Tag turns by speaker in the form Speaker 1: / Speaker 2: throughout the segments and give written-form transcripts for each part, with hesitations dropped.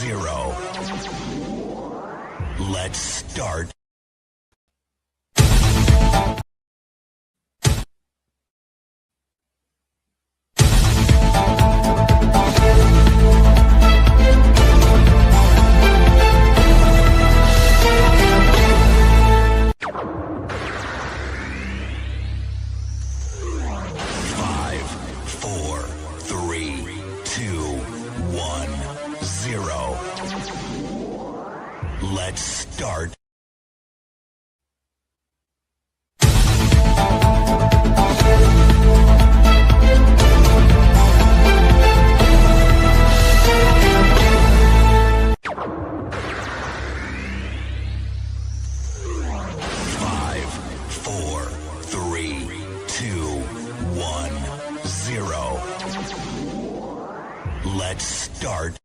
Speaker 1: Let's start. Let's start. Let's start.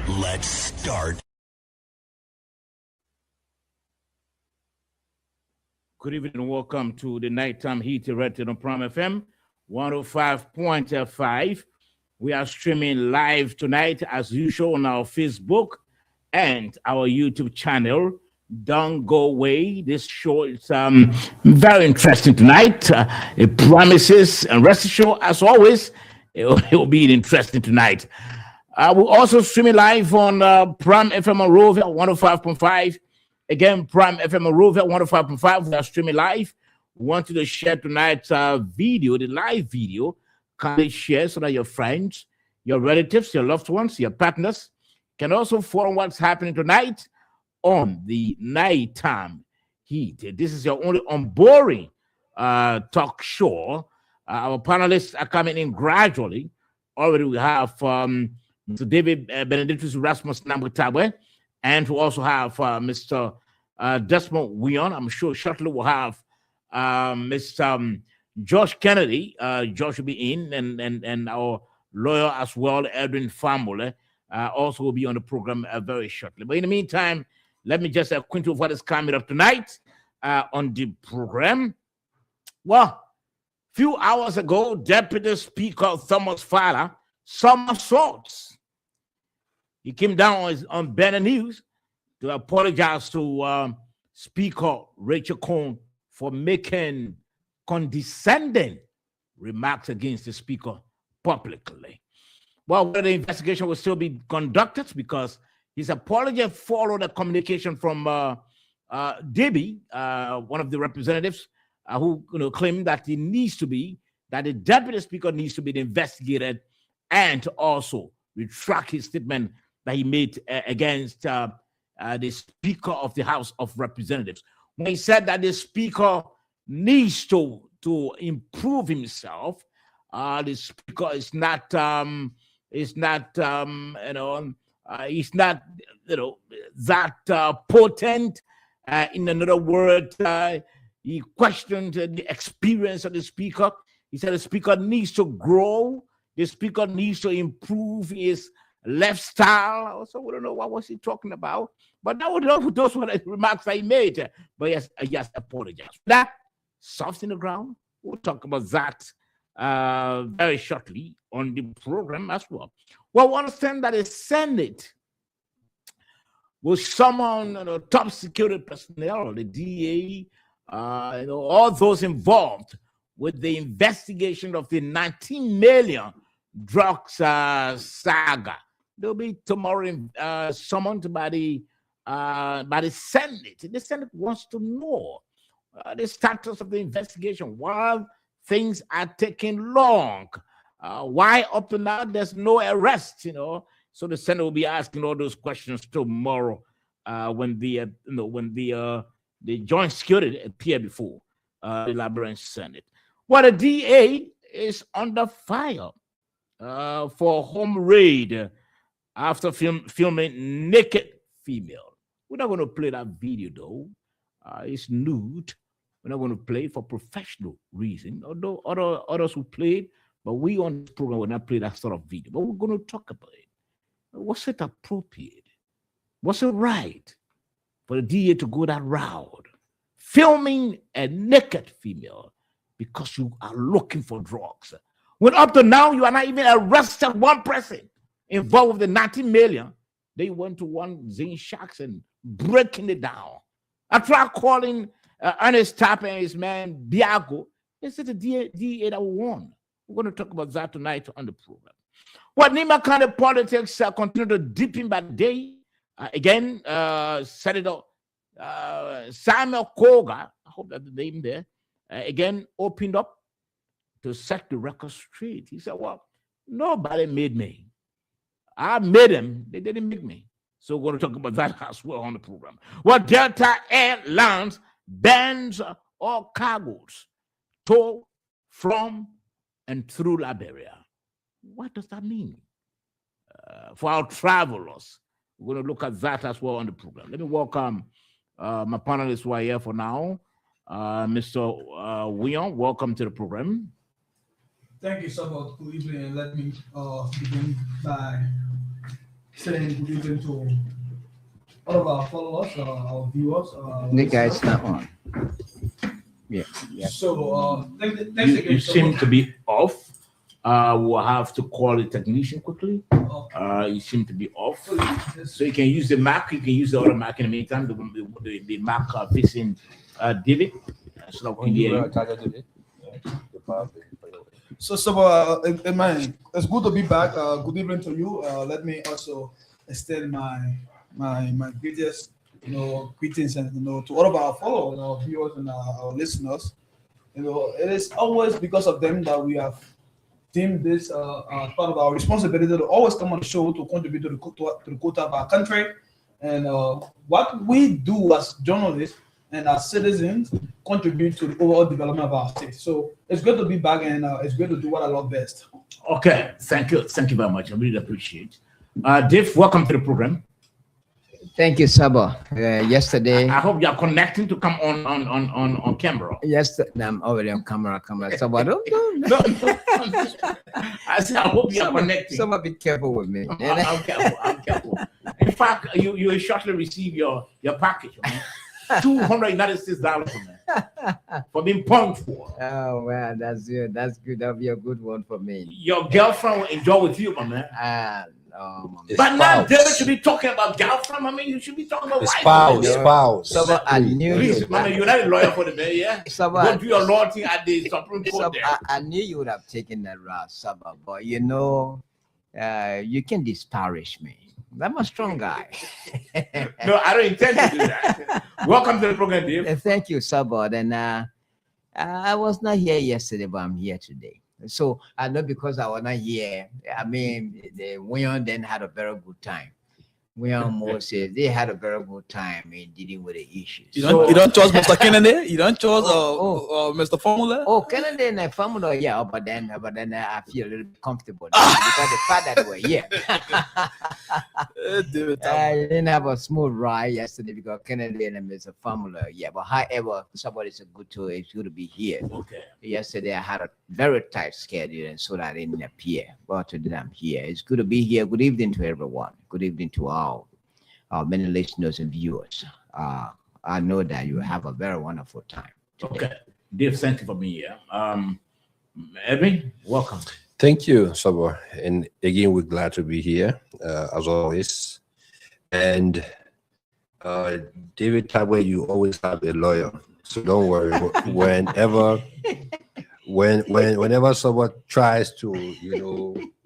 Speaker 1: Let's start.
Speaker 2: Good evening and welcome to the Nighttime Heat directed on Prime FM 105.5. We are streaming live tonight as usual on our Facebook and our YouTube channel. Don't go away. This show is very interesting tonight. It promises, and rest assured, as always, it will be interesting tonight. We're also streaming live on Prime FM on Rover 105.5. Again, Prime FM on Rover 105.5. We are streaming live. We want you to share tonight's video, the live video. Kindly share so that your friends, your relatives, your loved ones, your partners can also follow what's happening tonight on the Nighttime Heat. This is your only unboring talk show. Our panelists are coming in gradually. Already we have Mr. David Benedictus Rasmus Namutabe, and we also have Mr. Desmond Wion. I'm sure shortly we'll have Mr. Josh Kennedy. Josh will be in, and our lawyer as well, Edwin Famole, also will be on the program very shortly. But in the meantime, let me just acquaint you with what is coming up tonight on the program. Well, few hours ago, Deputy Speaker Thomas Fowler somersaults. He came down on Banner News to apologize to Speaker Rachel Cohn for making condescending remarks against the Speaker publicly. Well, whether the investigation will still be conducted because his apology followed a communication from Debbie, one of the representatives, who claimed that that the Deputy Speaker needs to be investigated and also retract his statement that he made against the Speaker of the House of Representatives, when he said that the Speaker needs to improve himself. The Speaker is not he's not that potent. In another word, he questioned the experience of the Speaker. He said the Speaker needs to grow. The Speaker needs to improve his lifestyle. Also, we don't know what was he talking about. But those were the remarks I made. But yes, apologize. That soft in the ground. We'll talk about that very shortly on the program as well. Well, we understand that the Senate will summon top security personnel, the DA, all those involved with the investigation of the 19 million drugs saga. They'll be tomorrow summoned by the Senate. The Senate wants to know the status of the investigation. While things are taking long, why up to now there's no arrest? So the Senate will be asking all those questions tomorrow when the joint security appear before the Liberian Senate. Well, the DA is under fire for home raid after filming naked female. We're not going to play that video though. It's nude. We're not going to play for professional reason, although others who played, but we on this program will not play that sort of video. But we're going to talk about it. Was it appropriate? Was it right for the DA to go that route, filming a naked female because you are looking for drugs? When up to now, you are not even arrested one person involved with the 19 million. They went to one Zane Shacks and breaking it down. I tried calling Ernest Tapper and his man Biago. They said the DA that won. We're going to talk about that tonight on the program. What Nima County politics continue to dip in by the day. Senator Samuel Koga, I hope that's the name there, again opened up to set the record straight. He said, well, nobody made me. I made them. They didn't make me. So we're going to talk about that as well on the program. Well, Delta Airlines bans all cargoes to, from, and through Liberia. What does that mean for our travelers? We're going to look at that as well on the program. Let me welcome my panelists who are here for now. Mr. William, welcome to the program.
Speaker 3: Thank you so much. Good evening, and let me begin by saying good evening to all of our followers, our viewers.
Speaker 4: The guy's not on. Yeah.
Speaker 3: So thanks again.
Speaker 2: You seem to be off. We'll have to call the technician quickly.
Speaker 3: Okay.
Speaker 2: You seem to be off. So you can use the Mac. You can use the other Mac in the meantime. The Mac facing David. So
Speaker 3: man, it's good to be back. Good evening to you. Let me also extend my greatest, greetings and to all of our followers, our viewers, and our listeners. It is always because of them that we have deemed this part of our responsibility to always come on the show to contribute to the quota of our country. And what we do as journalists and as citizens contribute to the overall development of our state. So it's good to be back, and it's good to do what I love best.
Speaker 2: Okay, thank you very much. I really appreciate it. Dave, welcome to the program.
Speaker 4: Thank you, Sabo. Yesterday,
Speaker 2: I hope you are connecting to come on camera.
Speaker 4: yesterday, I'm already on camera. Sabo, don't.
Speaker 2: No. I said I hope you are connecting.
Speaker 4: Sabo, be careful with me.
Speaker 2: I'm careful. In fact, you will shortly receive your package. $200 United States for being punctual.
Speaker 4: Oh man, that's good. That'll be a good one for me.
Speaker 2: Your girlfriend will enjoy with you, my man. But now David should be talking about girlfriend. I mean, you should be talking about
Speaker 1: Spouse.
Speaker 4: Sabo, I knew
Speaker 2: Please,
Speaker 4: you.
Speaker 2: man, you're not a lawyer for the man, yeah?
Speaker 4: Sabo,
Speaker 2: Go do your law thing at the Supreme Court
Speaker 4: Sabo,
Speaker 2: there.
Speaker 4: I knew you would have taken that route, Sabo, but you can disparage me. I'm a strong guy.
Speaker 2: No, I don't intend to do that. Welcome to the program, Dave.
Speaker 4: Thank you, Sabot. And I was not here yesterday, but I'm here today. So I know because I was not here, I mean, the women then had a very good time. William Moses, they had a very good time in dealing with the issues.
Speaker 3: You don't trust Mr. Kennedy? You don't trust Mr. Formula?
Speaker 4: Oh, Kennedy and the Formula, yeah, but then I feel a little bit comfortable because the fact that they were here. I didn't have a smooth ride yesterday because Kennedy and Mr. Formula, yeah. But however, somebody's it's good to be here.
Speaker 2: Okay.
Speaker 4: Yesterday I had a very tight schedule, and so that I didn't appear. But today I'm here. It's good to be here. Good evening to everyone. Good evening to our many listeners and viewers. I know that you have a very wonderful time today.
Speaker 2: Okay. Dave, thank you for being here. Edwin, welcome.
Speaker 5: Thank you, Sabor. And again, we're glad to be here, as always. And David Tabwe, you always have a lawyer. So don't worry. Whenever someone tries to,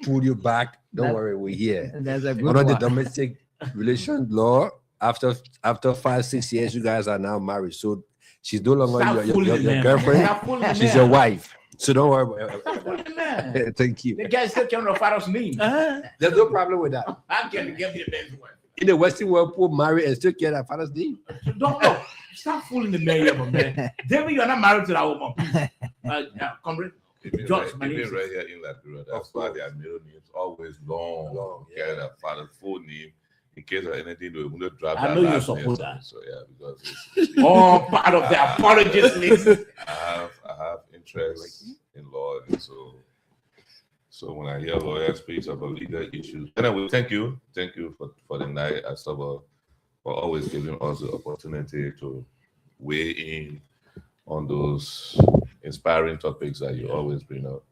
Speaker 5: pull you back, don't worry, we're here.
Speaker 4: That's a good
Speaker 5: Under
Speaker 4: one.
Speaker 5: the domestic relations law, after 5-6 years, you guys are now married. So she's no longer your girlfriend. She's your wife. So don't worry about it. Thank you.
Speaker 2: The guy still can't follow us name.
Speaker 5: There's no problem with that.
Speaker 2: I can't give you the best one.
Speaker 5: In the Western world, people marry and still get their father's name.
Speaker 2: Don't know. Stop fooling the man, man. David, you're not married to that woman. Comrade. George, my name is
Speaker 6: right here in Liberia. That's why their middle names always long. Carry their father's full name. in case of anything, we will not drop
Speaker 2: I know you support that.
Speaker 6: So yeah, because it's
Speaker 2: all part of the apologies list.
Speaker 6: I have interest in law, and so when I hear lawyers speak about legal issues, anyway, thank you for the night, Asaba, for always giving us the opportunity to weigh in on those inspiring topics that you always bring up.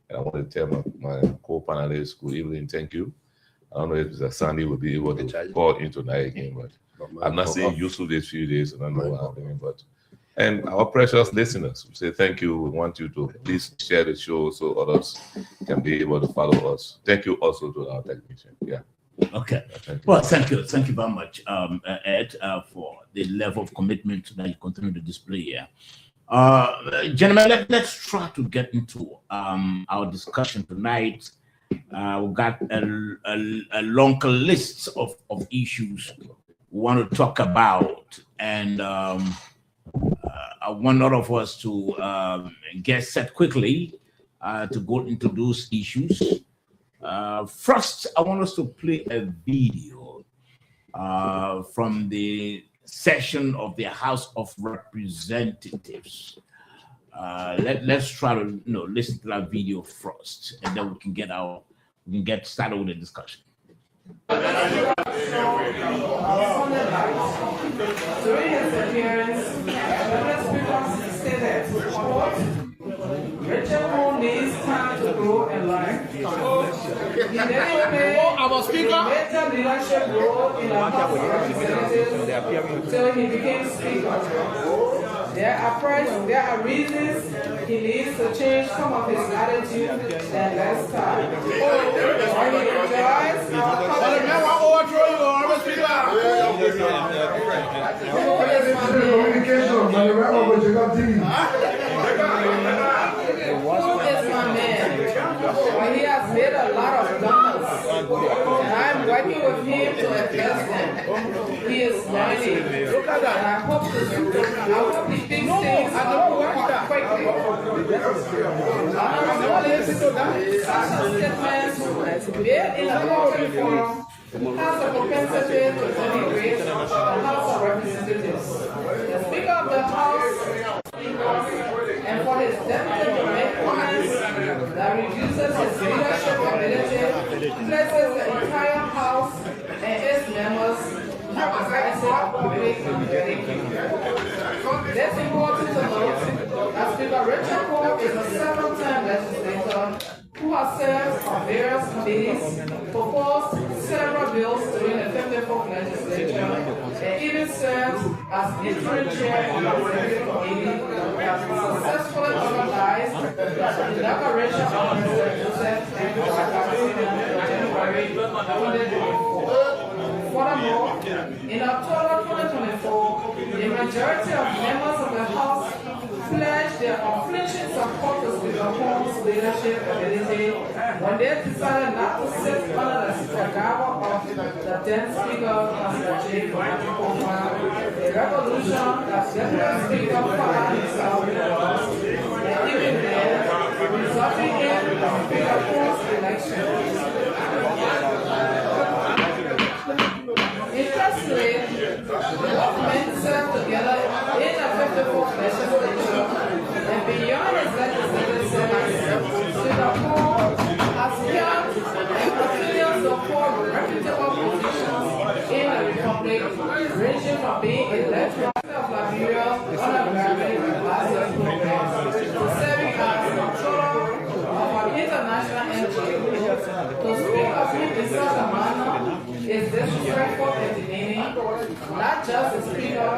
Speaker 6: And I want to tell my co-panelists, good evening, thank you. I don't know if Mr. Sandy will be able to call in tonight again, but I'm not saying useful these few days, and I don't know what happening, but and our precious listeners, we say thank you. We want you to please share the show so others can be able to follow us. Thank you also to our technician. Yeah.
Speaker 2: Okay. Well, thank you very much, Ed, for the level of commitment that you continue to display here. Gentlemen, let's try to get into our discussion tonight. We've got a longer list of issues we want to talk about, and I want all of us to get set quickly to go into those issues. First, I want us to play a video from the session of the House of Representatives. Let's try to listen to that video first, and then we can get started with the discussion.
Speaker 7: During his appearance, the speaker stated, Richard Moore needs time to grow and learn. He then played a major leadership role in the House of Representatives until he became Speaker. There are reasons he needs to change some of his attitude and lifestyle. While he enjoys he has made a lot of guns, and I'm working with him to address them. He is learning, and I hope he thinks things quickly. Such a statement made in a public forum has a propensity to denigrate the House of Representatives. The Speaker of the House and for his deputy to make comments that reduces his leadership ability, places the entire House and its members at the mercy of public ridicule. It's important to note that Speaker Richard Moore is a several-time legislator who has served on various committees, proposed several bills during the 54th legislature, and even served as interim chair of the executive committee that successfully organized the inauguration of Mr. Joseph N. January 2024. Furthermore, in October 2024, the majority of members of the House pledged their unflinching support to Speaker Holmes' leadership ability when they decided not to sit under the gavel of the then Speaker, Mr. J. a revolution that Deputy Speaker found himself in the House, and even then, resulting in the Speaker Holmes' election. Interestingly, both men served together in the 54th legislature, and beyond his legislative service, Speaker Holmes has held and continues to hold reputable positions in the Republic, ranging from being elected of Liberia on a graduate classes program to serving as controller of an international NGO. To speak of him in such a manner is disrespectful and demeaning, not just the speaker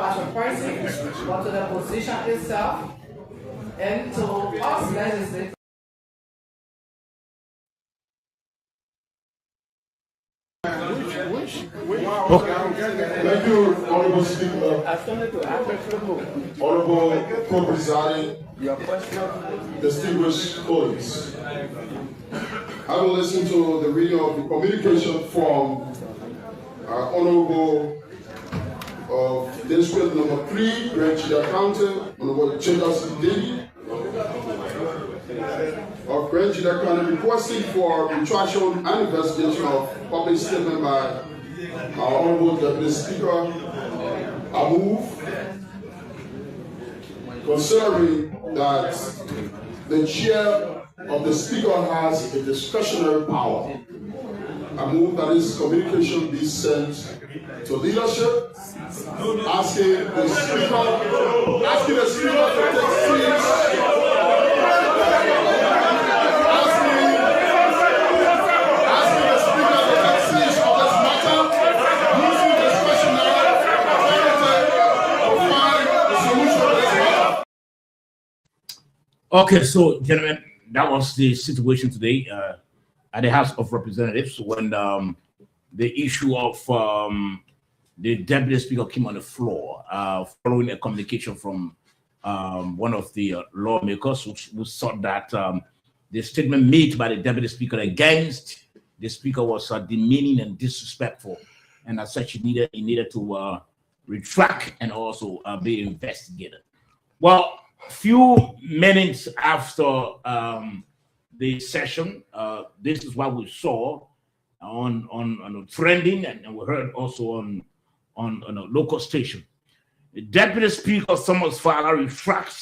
Speaker 7: as a person, but to the position itself, and to us legislators.
Speaker 8: Thank you, Honorable Speaker. Honorable Co-Presiding, distinguished colleagues. I will listen to the reading of the communication from Honorable District Number 3, Grand Chida County, Honorable Chida Sidini. of Grand Judah County requesting for retraction and investigation of public statement by our Honorable Deputy Speaker, I move, considering that the chair of the Speaker has a discretionary power. I move that this communication be sent to leadership, asking the Speaker to take steps,
Speaker 2: Okay, so gentlemen, that was the situation today at the House of Representatives when the issue of the Deputy Speaker came on the floor following a communication from one of the lawmakers who thought that the statement made by the Deputy Speaker against the Speaker was demeaning and disrespectful, and as such, he needed to retract and also be investigated. Well, few minutes after the session, this is what we saw on trending, and we heard also on a local station. The Deputy Speaker Thomas Fowler retracts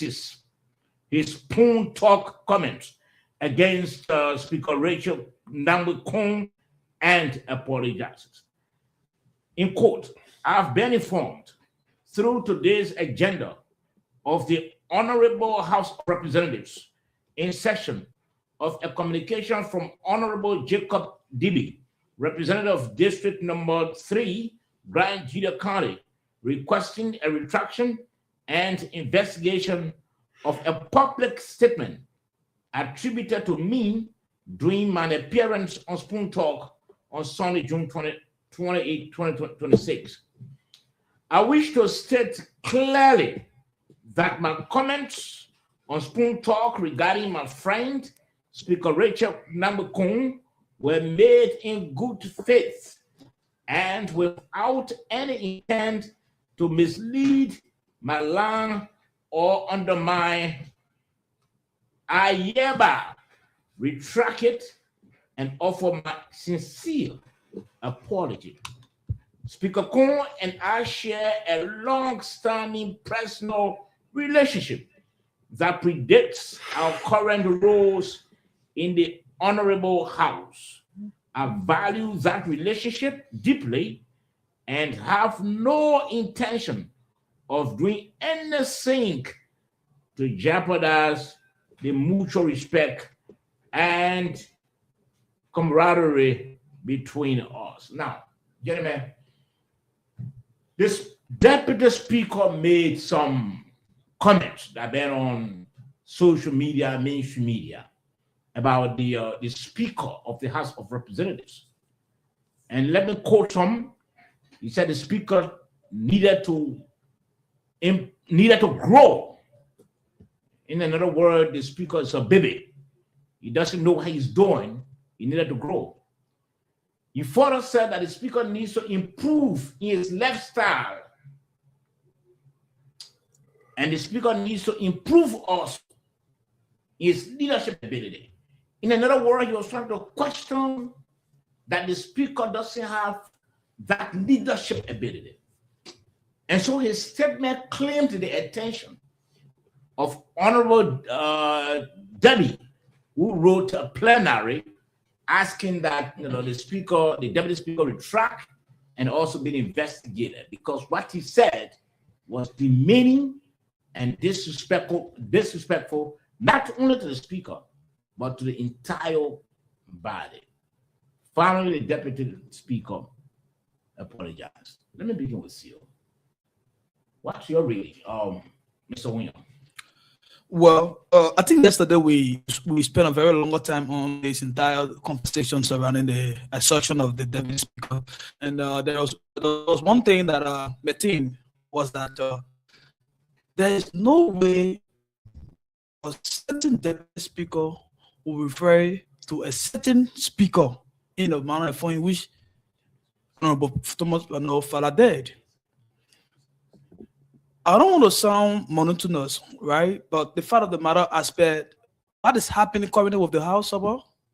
Speaker 2: his Spoon Talk comments against Speaker Rachel Nambwe-Kong and apologizes. In quote, I've been informed through today's agenda of the Honorable House of Representatives in session of a communication from Honorable Jacob Dibby, representative of District Number 3, Grand Judah County, requesting a retraction and investigation of a public statement attributed to me during my appearance on Spoon Talk on Sunday, June 28, 2026. I wish to state clearly that my comments on Spoon Talk regarding my friend, Speaker Rachel Nambwe-Kong, were made in good faith and without any intent to mislead, malign, or undermine. I hereby retract it and offer my sincere apology. Speaker Kong and I share a long-standing personal relationship that predates our current roles in the Honorable House. I value that relationship deeply and have no intention of doing anything to jeopardize the mutual respect and camaraderie between us. Now, gentlemen, this Deputy Speaker made some comments that have been on social media, mainstream media, about the Speaker of the House of Representatives. And let me quote some. He said the Speaker needed to grow. In another word, the Speaker is a baby. He doesn't know what he's doing. He needed to grow. He further said that the Speaker needs to improve in his lifestyle. And the Speaker needs to improve also his leadership ability. In another word, he was trying to question that the Speaker doesn't have that leadership ability. And so his statement claimed the attention of Honorable Debbie, who wrote a plenary asking that the Deputy Speaker retract and also be investigated, because what he said was demeaning and disrespectful not only to the Speaker, but to the entire body. Finally, the Deputy Speaker apologized. Let me begin with you. What's your reading, Mr. William?
Speaker 3: Well, I think yesterday we spent a very long time on this entire conversation surrounding the assertion of the Deputy Speaker, and there was one thing that Metin was that there is no way a certain Deputy Speaker will refer to a certain Speaker in a manner in which Honorable Thomas Fowler did. I don't want to sound monotonous, right? But the fact of the matter aspect, what is happening currently with the House of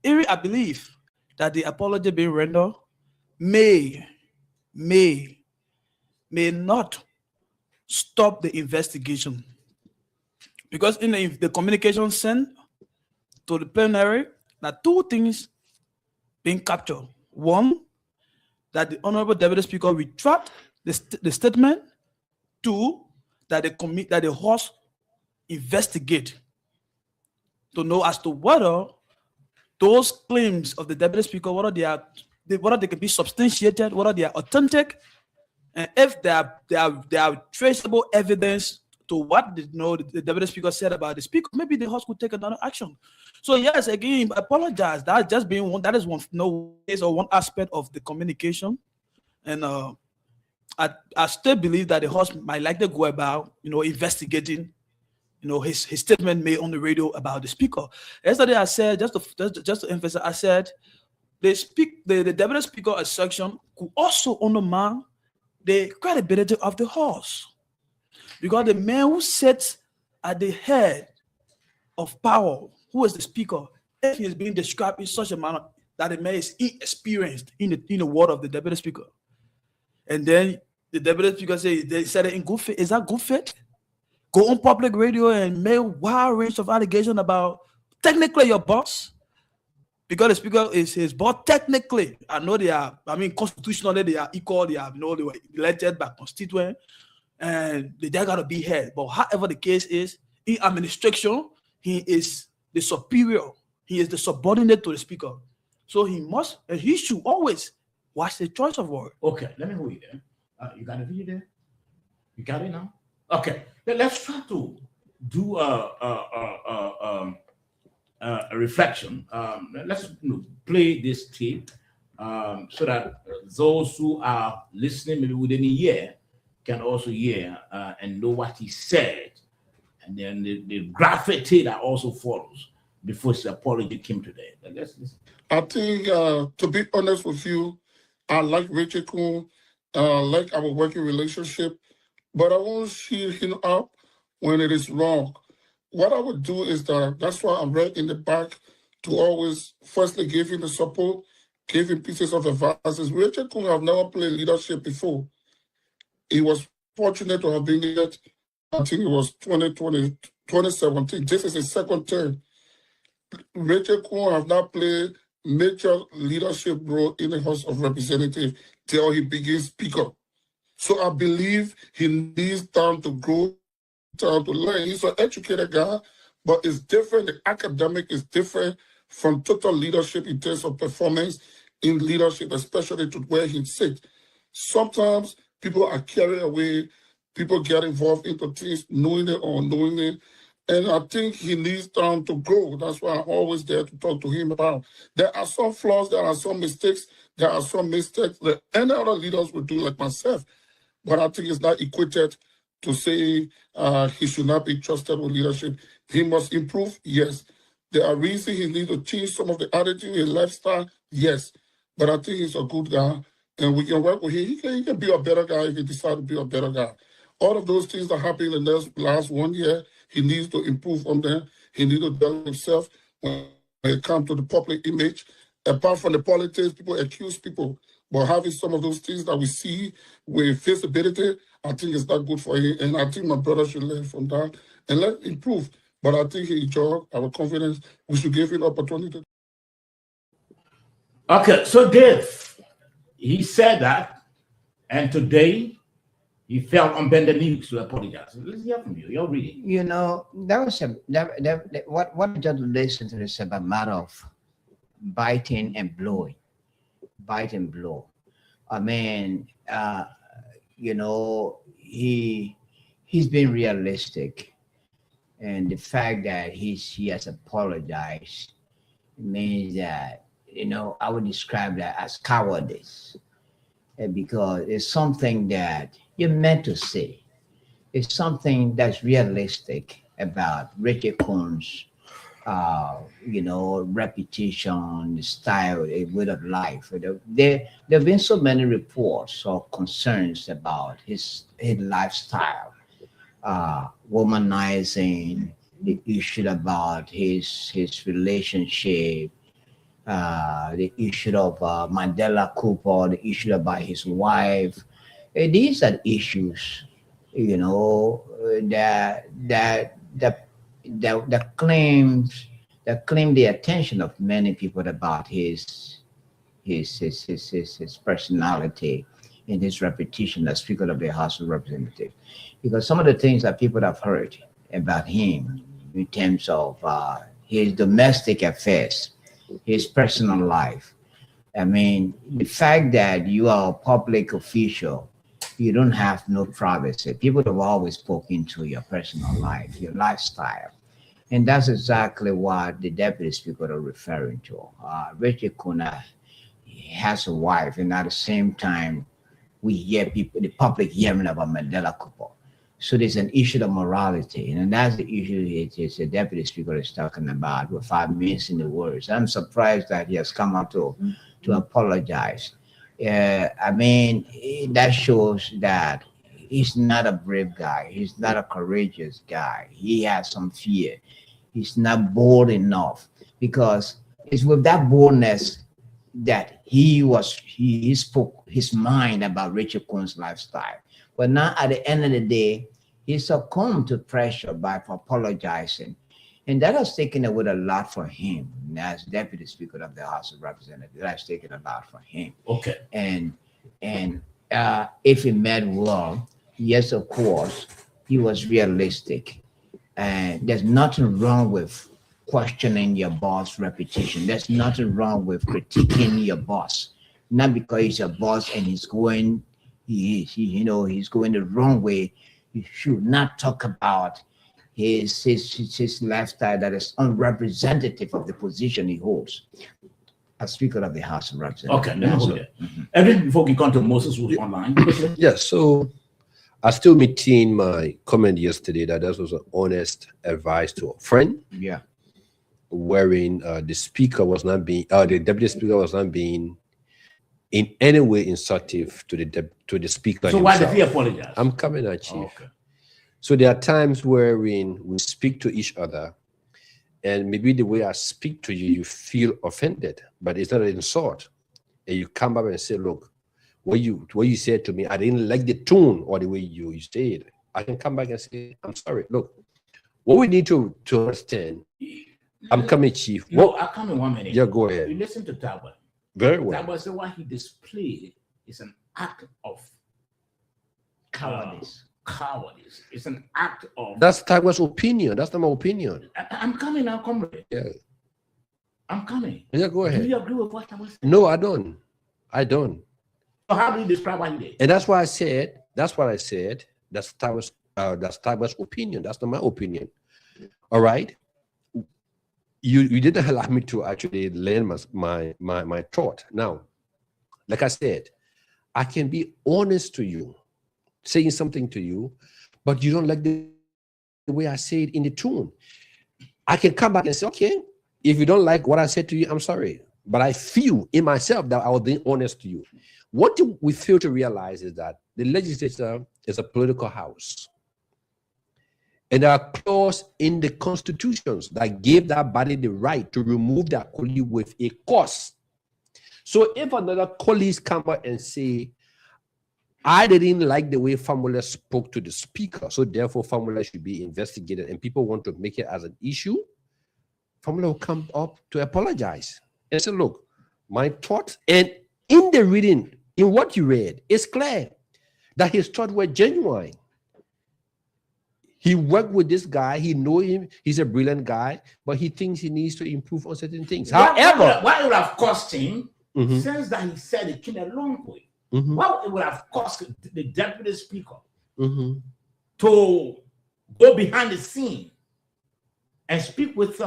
Speaker 3: I believe that the apology being rendered may not stop the investigation, because in the communication sent to the plenary, there are two things being captured. One, that the Honorable Deputy Speaker retract the statement. Two, that the House investigate to know as to whether those claims of the Deputy Speaker, whether they can be substantiated, whether they are authentic, and if there are traceable evidence to what the Deputy Speaker said about the Speaker, maybe the House could take another action. So yes, again, I apologize. That just being one. That is one one aspect of the communication, and I still believe that the House might likely go about investigating his statement made on the radio about the Speaker. Yesterday I said, just to emphasize, I said the Deputy Speaker section could also undermine the credibility of the House, because the man who sits at the head of power, who is the Speaker, if he is being described in such a manner that the man is inexperienced in the word of the Deputy Speaker, and then the Deputy Speaker they said it in good faith. Is that good faith? Go on public radio and make a wide range of allegations about technically your boss, because the Speaker is his boss. Technically, I know constitutionally they are equal. They were elected by constituent, and they got to be heard. But however the case is, in administration, he is the superior. He is the subordinate to the Speaker. So he should always watch the choice of word.
Speaker 2: Okay, let me hold you there. You got a video there? You got it now? Okay, let's try to do a reflection. Let's play this tape so that those who are listening maybe within a year can also hear and know what he said. And then the graffiti that also follows before his apology came today. Let's listen.
Speaker 8: I think, to be honest with you, I like Richard Coon, like our working relationship, but I won't shield him up when it is wrong. What I would do is that's why I'm right in the back to always firstly give him the support, give him pieces of advice. Richard Coon have never played leadership before. He was fortunate to have been here. I think it was 2017. This is his second term. Richard Coon have not played major leadership role in the House of Representatives till he begins Speaker. So I believe he needs time to grow, time to learn. He's an educated guy, but it's different. The academic is different from total leadership in terms of performance in leadership, especially to where he sits. Sometimes people are carried away. People get involved into things, knowing it or unknowing it. And I think he needs time to grow. That's why I'm always there to talk to him about. There are some flaws, there are some mistakes, that any other leaders would do, like myself. But I think it's not equated to say he should not be trusted with leadership. He must improve, yes. There are reasons he needs to change some of the attitude, his lifestyle, yes. But I think he's a good guy, and we can work with him. He can be a better guy if he decides to be a better guy. All of those things that happened in the last 1 year, he needs to improve on them. He needs to develop himself when it comes to the public image. Apart from the politics, people accuse people. But having some of those things that we see with visibility, I think it's not good for him. And I think my brother should learn from that and let him improve. But I think he enjoyed our confidence. We should give him opportunity.
Speaker 2: Okay, so Dave, he said that, and today he fell on bended knees to apologize. Let's hear from you. You're reading.
Speaker 4: That was what just listened to is about matter of biting and blowing. Bite and blow. I mean, he's been realistic, and the fact that he has apologized means that I would describe that as cowardice, because it's something that you're meant to say. It's something that's realistic about Richard Coon's reputation, style, a way of life. There have been so many reports or concerns about his lifestyle, womanizing, the issue about his relationship, the issue of Mandela Cooper, the issue about his wife. These are issues, you know, that claim the attention of many people about his personality and his reputation as Speaker of the House of Representatives. Because some of the things that people have heard about him in terms of his domestic affairs, his personal life. I mean, the fact that you are a public official, you don't have no privacy. People have always spoken to your personal life, your lifestyle. And that's exactly what the Deputy Speaker are referring to. Richard Kuna has a wife, and at the same time, we hear people, the public hearing about Mandela Cooper. So there's an issue of morality, and that's the issue the Deputy Speaker is talking about without mincing the words. I'm surprised that he has come out to apologize. I mean, that shows that he's not a brave guy. He's not a courageous guy. He has some fear. He's not bold enough, because it's with that boldness that he spoke his mind about Richard Cohen's lifestyle. But now at the end of the day, he succumbed to pressure by apologizing. And that has taken away a lot for him as Deputy Speaker of the House of Representatives. That has taken a lot for him.
Speaker 2: Okay.
Speaker 4: And if he meant well, yes, of course, he was realistic. And there's nothing wrong with questioning your boss' reputation. There's nothing wrong with critiquing your boss. Not because he's your boss and he's going the wrong way. You should not talk about his lifestyle that is unrepresentative of the position he holds as Speaker of the House of Representatives.
Speaker 2: Okay, now hold it. Evan, before we come to Moses, who's online.
Speaker 5: Yeah, so I still maintain my comment yesterday that this was an honest advice to a friend.
Speaker 4: Yeah.
Speaker 5: Wherein the speaker was not being, the deputy speaker was not being in any way insultive to the speaker.
Speaker 2: So
Speaker 5: himself.
Speaker 2: why did he apologize?
Speaker 5: I'm coming at Chief.
Speaker 2: Oh, okay.
Speaker 5: So there are times wherein we speak to each other, and maybe the way I speak to you, you feel offended, but it's not an insult. And you come up and say, look, what you said to me, I didn't like the tone or the way you said. I can come back and say, I'm sorry. Look, what we need to understand, I'm coming, Chief.
Speaker 2: Well, I'll come in 1 minute.
Speaker 5: Yeah, go ahead.
Speaker 2: You listen to Talbot.
Speaker 5: Very well.
Speaker 2: That was what he displayed. Is an act of cowardice. Cowardice. It's an act of.
Speaker 5: That's Tagwa's opinion. That's not my opinion.
Speaker 2: I'm coming now, comrade.
Speaker 5: Yeah.
Speaker 2: I'm coming.
Speaker 5: Yeah, go ahead.
Speaker 2: Do you agree with what I was saying?
Speaker 5: No, I don't. I don't.
Speaker 2: So how do you describe what he did?
Speaker 5: And that's why I said. That's what I said. That's Tagwa's opinion. That's not my opinion. All right. You didn't allow me to actually land my thought. Now, like I said, I can be honest to you, saying something to you, but you don't like the way I say it in the tune. I can come back and say, okay, if you don't like what I said to you, I'm sorry. But I feel in myself that I was being honest to you. What we fail to realize is that the legislature is a political house. And there are clauses in the constitutions that gave that body the right to remove their colleague with a cause. So if another colleague come out and say, I didn't like the way Famula spoke to the speaker, so therefore Famula should be investigated, and people want to make it as an issue, Famula will come up to apologize and say, look, my thoughts, and in the reading, in what you read, it's clear that his thoughts were genuine. He worked with this guy. He know him. He's a brilliant guy, but he thinks he needs to improve on certain things. However,
Speaker 2: what it would have cost him, since that he said it came a long way, what it would have cost the deputy speaker to go behind the scene and speak with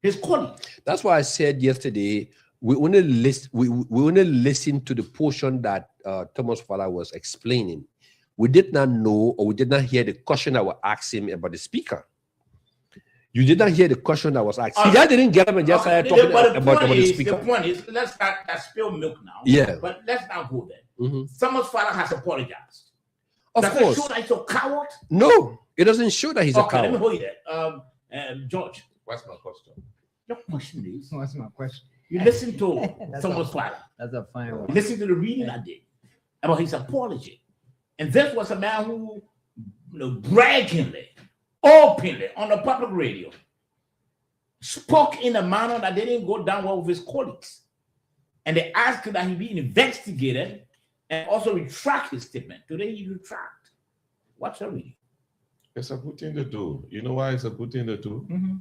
Speaker 2: his colleagues.
Speaker 5: That's why I said yesterday we only listen to the portion that Thomas Fowler was explaining. We did not know, or we did not hear the question that was asked him about the speaker. You did not hear the question that was asked. He just didn't get up and just started talking about the speaker.
Speaker 2: The point is, let's not spill milk now.
Speaker 5: Yeah.
Speaker 2: But let's not go there. Thomas Fowler has apologized.
Speaker 5: Of course.
Speaker 2: Does it show that he's a coward?
Speaker 5: No, it doesn't show that he's a coward.
Speaker 2: Let me hold you there. George.
Speaker 6: What's my question?
Speaker 2: Your question is,
Speaker 4: What's my question?
Speaker 2: you listen to Thomas Father.
Speaker 4: That's a fine one.
Speaker 2: Listen to the reading I did about his apology. And this was a man who, braggingly, openly, on the public radio, spoke in a manner that didn't go down well with his colleagues. And they asked that he be investigated and also retract his statement. Today he retract. What's the reading?
Speaker 6: It's a good thing to do. You know why it's a good thing to do?
Speaker 2: Mm-hmm.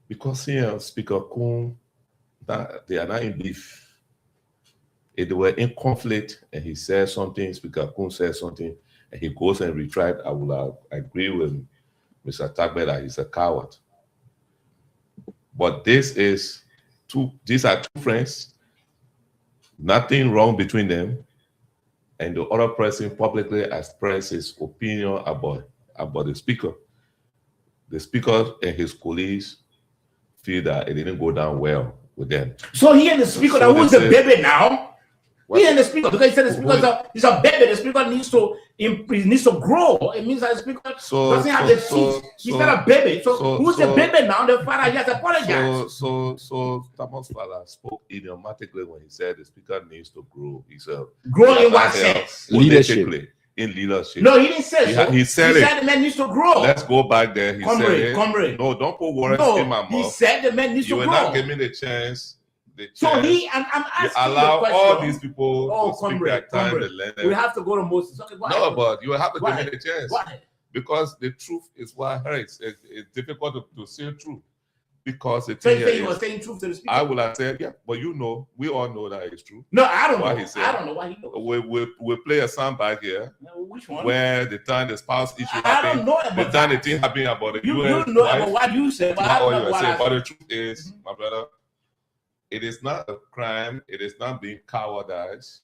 Speaker 6: Because here, Speaker Kun, they are not in beef. If they were in conflict and he says something, Speaker Kun says something, and he goes and retract, I will agree with Mr. Tagbe that he's a coward. But these are two friends, nothing wrong between them, and the other person publicly expressed his opinion about the speaker. The speaker and his colleagues feel that it didn't go down well with them.
Speaker 2: So he and the speaker, that who's the baby now? He and the speaker, because he said the speaker is a baby. The speaker needs to grow. It means that the speaker doesn't have the teeth. He's not a baby. So who's the baby now? The father just apologized.
Speaker 6: So Thomas Father spoke idiomatically when he said the speaker needs to grow. He said
Speaker 2: grow in what sense?
Speaker 5: Leadership.
Speaker 6: In leadership.
Speaker 2: No, he didn't say so.
Speaker 6: He said
Speaker 2: the man needs to grow.
Speaker 6: Let's go back there. He said it.
Speaker 2: Comrade.
Speaker 6: No, don't put words in my mouth.
Speaker 2: He said the man needs to grow.
Speaker 6: You will not give me the chance.
Speaker 2: So I'm asking
Speaker 6: allow
Speaker 2: the question.
Speaker 6: all these people to speak
Speaker 2: comrade,
Speaker 6: their time.
Speaker 2: We have to go to Moses. Okay,
Speaker 6: no, but you have to give me the chance.
Speaker 2: Go ahead.
Speaker 6: Because the truth is what hurts. It's difficult to say truth. Because
Speaker 2: so you were saying truth to the speaker?
Speaker 6: I would have said, yeah, but we all know that it's true.
Speaker 2: No, I don't know.
Speaker 6: He said.
Speaker 2: I don't know why he knows.
Speaker 6: We play a sound back here.
Speaker 2: Which one?
Speaker 6: Where the time the spouse issue happened.
Speaker 2: I don't know about
Speaker 6: the time the thing happened about the
Speaker 2: US. You know about what you said, but I don't know what I said.
Speaker 6: But the truth is, my brother, it is not a crime. It is not being cowardice.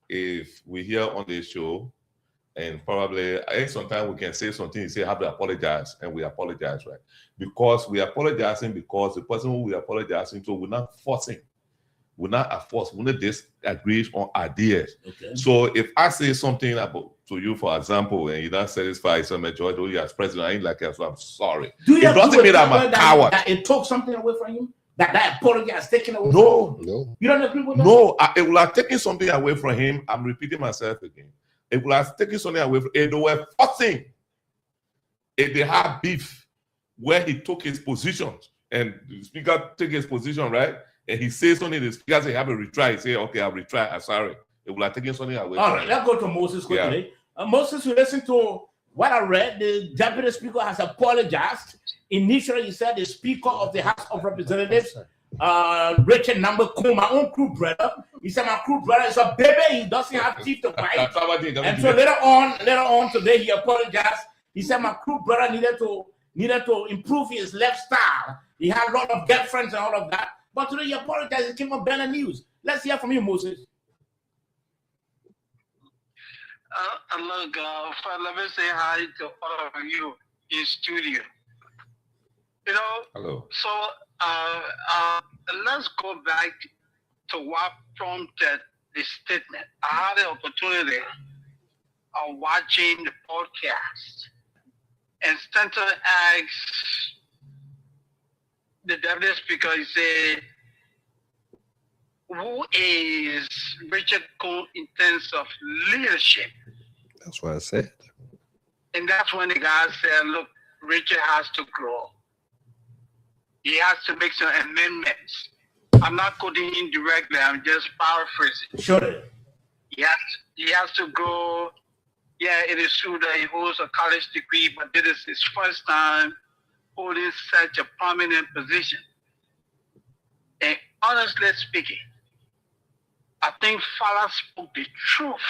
Speaker 6: If we hear on this show, and probably I think sometimes we can say something, you say, have to apologize, and we apologize, right? Because we are apologizing because the person who we are apologizing to, we're not forcing. We're not forced. We're not disagree on ideas. Okay. So if I say something about to you, for example, and you're not satisfied, so majority you as president, I ain't like that, so I'm sorry.
Speaker 2: Do you
Speaker 6: it doesn't mean I'm a coward.
Speaker 2: That it took something away from you? That apology has taken away?
Speaker 6: No.
Speaker 2: You don't agree with that?
Speaker 6: No, it will have taken something away from him. I'm repeating myself again. It will have taken something away from him. They were forcing. If they had beef where he took his position and the speaker took his position, right? And he says something, the speaker says, have a retry. He say, okay, I'll retry. I'm sorry. It will have taken something away.
Speaker 2: All right, let's go to Moses quickly. Yeah. Moses, you listen to what I read. The deputy speaker has apologized. Initially, he said the Speaker of the House of Representatives, Richard Number Kun, my own crew brother. He said my crew brother is a baby. He doesn't have teeth to bite. And so later on today, he apologized. He said my crew brother needed to improve his lifestyle. He had a lot of girlfriends and all of that. But today he apologized. It came on Banner News. Let's hear from you, Moses.
Speaker 9: Look, let me say hi to all of you in studio. You know,
Speaker 6: hello.
Speaker 9: So let's go back to what prompted the statement. I had the opportunity of watching the podcast, and Stanton asked the deputy speaker, he said, who is Richard Kun in terms of leadership?
Speaker 5: That's what I said.
Speaker 9: And that's when the guy said, look, Richard has to grow. He has to make some amendments. I'm not quoting him directly, I'm just paraphrasing.
Speaker 2: Sure.
Speaker 9: He has to grow. Yeah, it is true that he holds a college degree, but this is his first time holding such a prominent position. And honestly speaking, I think Fala spoke the truth.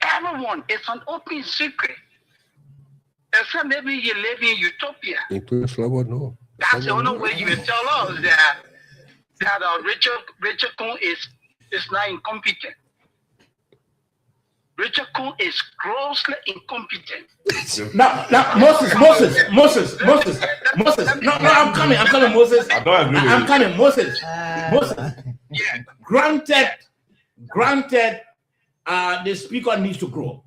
Speaker 9: Everyone, it's an open secret. Except maybe you live in utopia.
Speaker 5: Including Flower, no.
Speaker 9: That's the only way you will tell us that Richard Kun is not incompetent. Richard Kun is grossly incompetent.
Speaker 2: Now, Moses. No, I'm coming, Moses.
Speaker 6: I don't agree with
Speaker 2: I'm
Speaker 6: you.
Speaker 2: coming, Moses. Granted, the speaker needs to grow.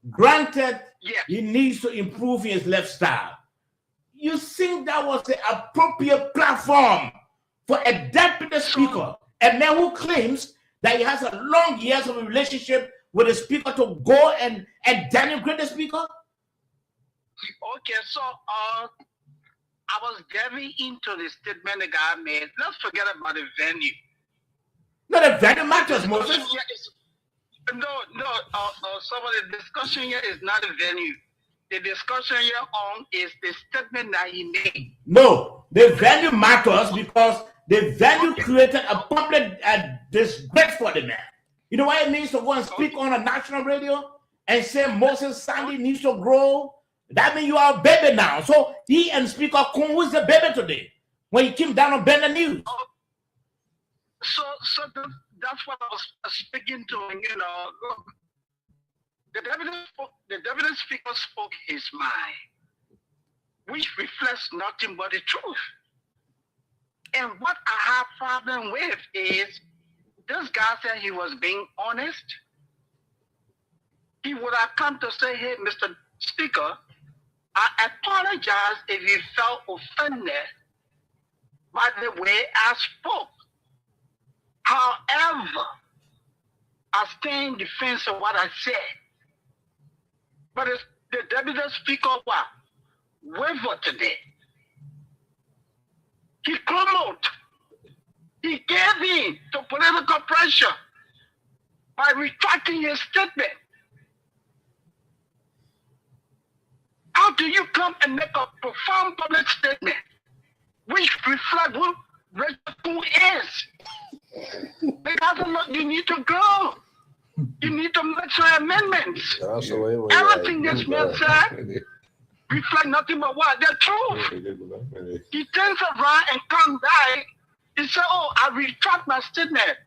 Speaker 2: Granted,
Speaker 9: Yes.
Speaker 2: he needs to improve his lifestyle. You think that was the appropriate platform for a deputy speaker, a man who claims that he has a long years of a relationship with the speaker, to go and denigrate the speaker?
Speaker 9: Okay, so I was getting into the statement the guy made. Let's forget about the venue.
Speaker 2: No, the venue matters, Moses.
Speaker 9: No, some of the discussion here is not the venue. The discussion here on is the statement that he made.
Speaker 2: No, the venue matters because the venue created a public disgrace for the man. You know what it means to go and speak on a national radio and say Moses Sandy needs to grow? That means you are a baby now. So he and Speaker Kun, who's the baby today? When he came down on Bend the News.
Speaker 9: So that's what I was speaking to. You know, look, the deputy speaker spoke his mind, which reflects nothing but the truth. And what I have problem with is this guy said he was being honest. He would have come to say, hey, Mr. Speaker, I apologize if you felt offended by the way I spoke. However, I stand in defense of what I said. But it's the deputy speaker wavered today. He crumbled. He gave in to political pressure by retracting his statement. How do you come and make a profound public statement which reflects who Rachel Kun is? Because look, you need to go. You need to make some amendments. Everything this man said reflect nothing but what? The truth. He turns around and comes back. He said, oh, I retract my statement.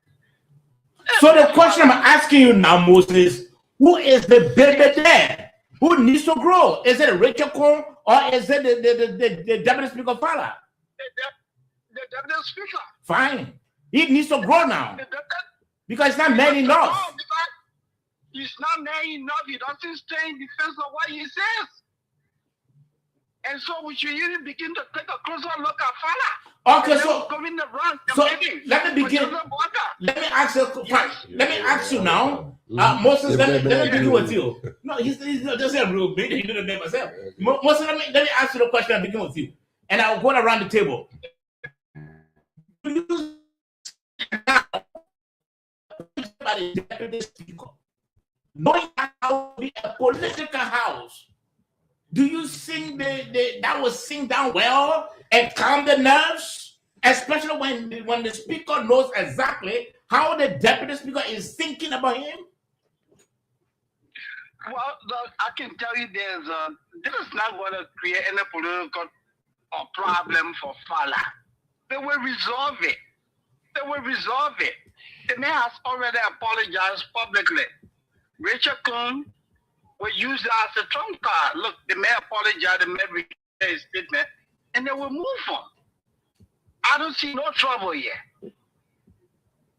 Speaker 2: So the question I'm asking you now, Moses, who is the baby there? Who needs to grow? Is it Rachel Kun or is it the deputy speaker father?
Speaker 9: The deputy speaker.
Speaker 2: Fine. He needs to grow now. Because it's not man enough.
Speaker 9: He's not man enough. He doesn't stay in defense of what he says. And so we should even begin to take a closer look at Fala.
Speaker 2: Okay, so let me begin. Let me ask you. Let me ask you now, Moses. Let me begin with you. No, he's just a real big. He didn't name myself. Moses, let me ask you the question. I begin with you, and I'll go around the table. Knowing how to be a political house, do you think that will sink down well and calm the nerves, especially when the speaker knows exactly how the deputy speaker is thinking about him?
Speaker 9: Well, look, I can tell you this is not going to create any political problem for Fala. They will resolve it. The man has already apologized publicly. Rachel Kun will use that as a trump card. Look, the man apologized, the man rejected his statement, and they will move on. I don't see no trouble here.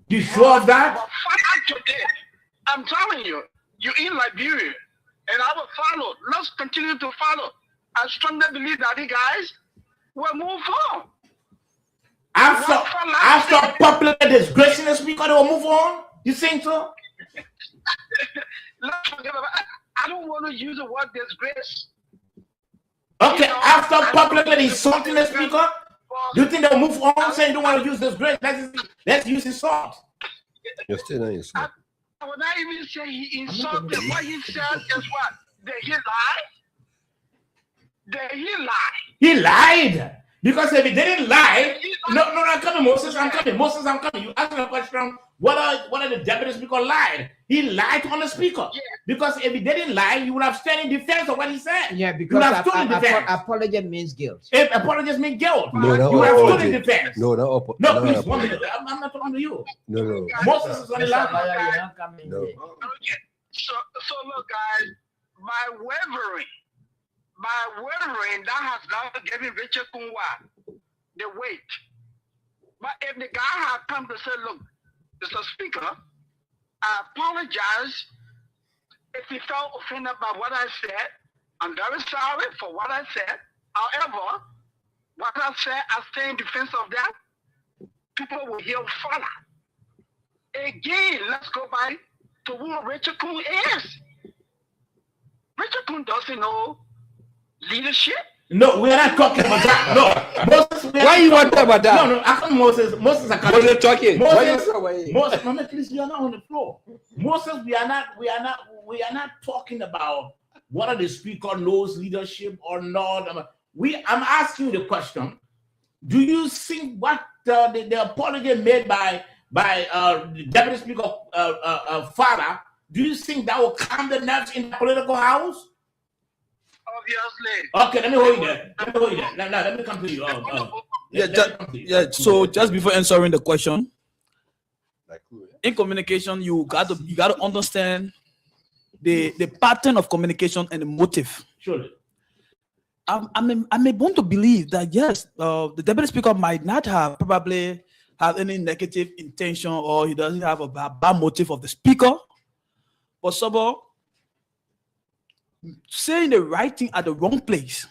Speaker 2: You sure of that?
Speaker 9: But today, I'm telling you, you're in Liberia, and I will follow. Let's continue to follow. I strongly believe that the guys will move on.
Speaker 2: After popular disgracing the speaker, they will move on? You think so?
Speaker 9: Let's forget about it. I don't want to use the word disgrace.
Speaker 2: Okay, you know, after publicly insulting the speaker, do you think they'll move on saying you don't want to use disgrace? Let's use insult.
Speaker 5: You're still not insult.
Speaker 9: I would not even say he insulted. What he said is what? Did he lie? He lied.
Speaker 2: Because if he didn't lie, no, I'm coming, Moses, I'm coming. You asked me a question, whether the deputy speaker lied. He lied on the speaker. Yeah. Because if he didn't lie, he would have stood in defense of what he said.
Speaker 4: Yeah, because apology means guilt.
Speaker 2: If apology means guilt,
Speaker 5: no,
Speaker 2: you would have stood in defense.
Speaker 5: No,
Speaker 2: please, 1 minute. I'm not talking to you.
Speaker 5: No.
Speaker 2: Moses is on the line.
Speaker 5: No.
Speaker 9: Okay. So look, guys, my wavering, that has now given Rachel Kun the weight. But if the guy had come to say, look, Mr. Speaker, I apologize if he felt offended by what I said, I'm very sorry for what I said. However, what I said, I stay in defense of that. People will hear follow. Again, let's go back to who Richard Coon is. Richard Coon doesn't know leadership.
Speaker 2: No, we're not talking about that. No, Moses.
Speaker 5: Why you want to talk about that?
Speaker 2: No, I think Moses. Moses are
Speaker 5: What are you talking?
Speaker 2: Moses, Mama, please, you are not on the floor. Moses, we are not talking about whether the speaker knows leadership or not. I'm asking you the question. Do you think what the apology made by the Deputy Speaker Father, do you think that will calm the nerves in the political house?
Speaker 9: Obviously.
Speaker 2: Okay, let me hold you there. Now, let me come to you.
Speaker 3: So just before answering the question, in communication, you got to understand the pattern of communication and the motive.
Speaker 2: Surely.
Speaker 3: I'm able to believe that yes, the Deputy Speaker might not probably have any negative intention, or he doesn't have a bad motive of the speaker, but Sabo, saying the right thing at the wrong place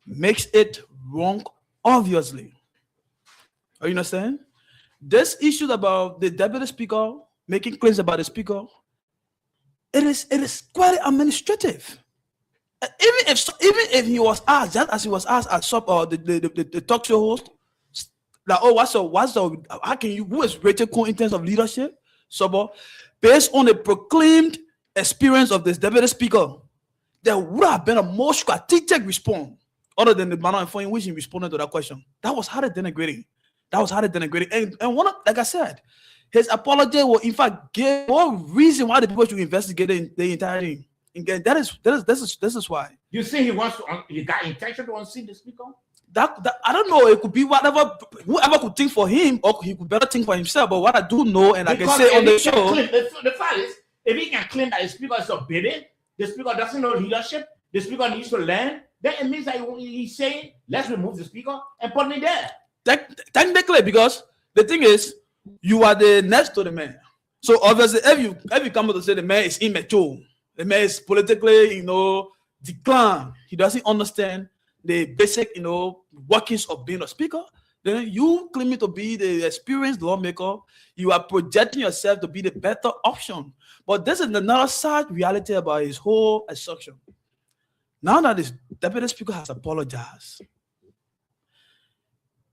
Speaker 3: makes it wrong, obviously. Are you understand? This issue about the Deputy Speaker making claims about the speaker, it is quite administrative. Even if he was asked, just as he was asked at the talk show host, like, oh, how can you, who is Richard Coon in terms of leadership? So, based on the proclaimed experience of this Deputy Speaker, there would have been a more strategic response other than the manner in which he responded to that question. That was highly denigrating. And one, like I said, his apology will in fact give more reason why the people should investigate the entire thing. Again, this is why.
Speaker 2: You think he got intention to unseat the speaker?
Speaker 3: That I don't know. It could be whoever could think for him, or he could better think for himself. But what I do know, and because I can say on the show,
Speaker 2: the fact is, if he can claim that the speaker is a baby, the speaker doesn't know leadership, the speaker needs to learn, then it means that he's saying, let's remove the speaker and put me there.
Speaker 3: Technically, because the thing is, you are the next to the man. So obviously, if you come to say the man is immature, the man is politically, declined, he doesn't understand the basic, workings of being a speaker, then you claim to be the experienced lawmaker, you are projecting yourself to be the better option. But this is another sad reality about his whole assumption. Now that this Deputy Speaker has apologized,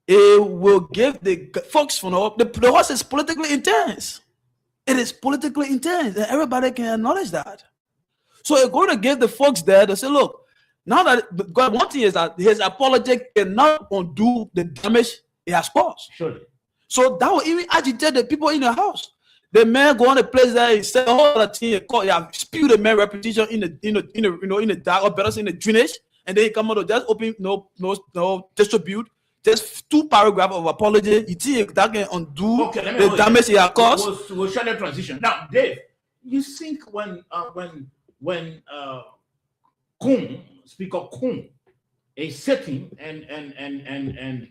Speaker 3: it will give the folks from the horse is politically intense. It is politically intense, and everybody can acknowledge that. So it's going to give the folks there to say, look, now that God, one thing is that his apology cannot undo the damage it has caused.
Speaker 2: Surely.
Speaker 3: So that will even agitate the people in the house. The man go on the place there, he said, "Oh, that thing, he have spewed the man reputation in the dark, or better say in the drainage," and then he come out to just open, no, distribute just 2 paragraphs of apology. You think that can undo the damage he has caused?
Speaker 2: We'll show the transition now, Dave. You think when Speaker Coon is sitting and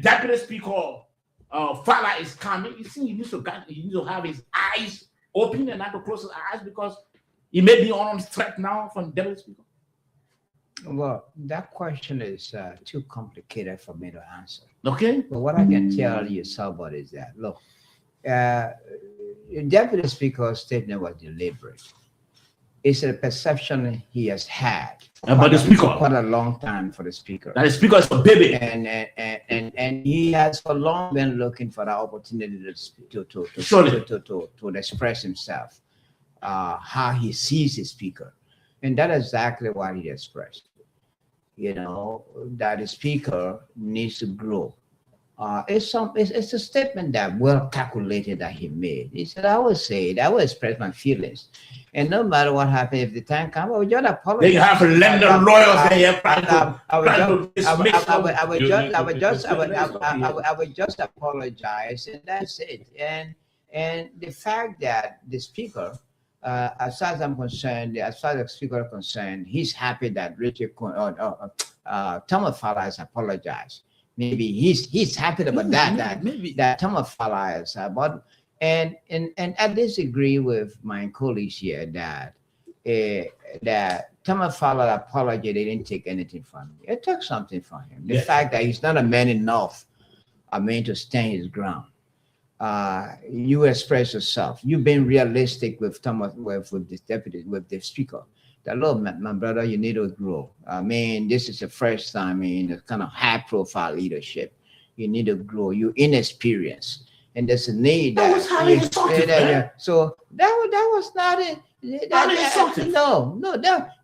Speaker 2: Deputy Speaker Fala is coming, you think he needs to have his eyes open and not to close his eyes because he may be on threat now from Deputy Speaker?
Speaker 4: Well, that question is too complicated for me to answer.
Speaker 2: Okay.
Speaker 4: But what I can tell you, Salbert, is that, look, Deputy Speaker's statement was deliberate. It's a perception he has had
Speaker 2: about the speaker
Speaker 4: quite a long time for the speaker.
Speaker 2: That the speaker is a baby,
Speaker 4: and he has for long been looking for the opportunity to express himself, how he sees his speaker, and that is exactly what he expressed. That the speaker needs to grow. It's a statement that well calculated that he made. He said, I will express my feelings. And no matter what happens, if the time comes, I will just apologize.
Speaker 2: They have London lawyers there.
Speaker 4: I would just apologize, and that's it. And the fact that the speaker, as far as I'm concerned, as far as the speaker is concerned, he's happy that Richard Thomas Fala has apologized. Maybe he's happy about that Thomas Fala has, but and I disagree with my colleagues here that that Thomas Fowler apology, they didn't take anything from him. It took something from him. The fact that he's not a man enough, to stand his ground. You express yourself. You've been realistic with Thomas, with this deputy, with the speaker. That, look, my brother, you need to grow. This is the first time in a kind of high-profile leadership. You need to grow. You're inexperienced, and there's a need.
Speaker 2: That was how he was talking, man.
Speaker 4: So that was not it.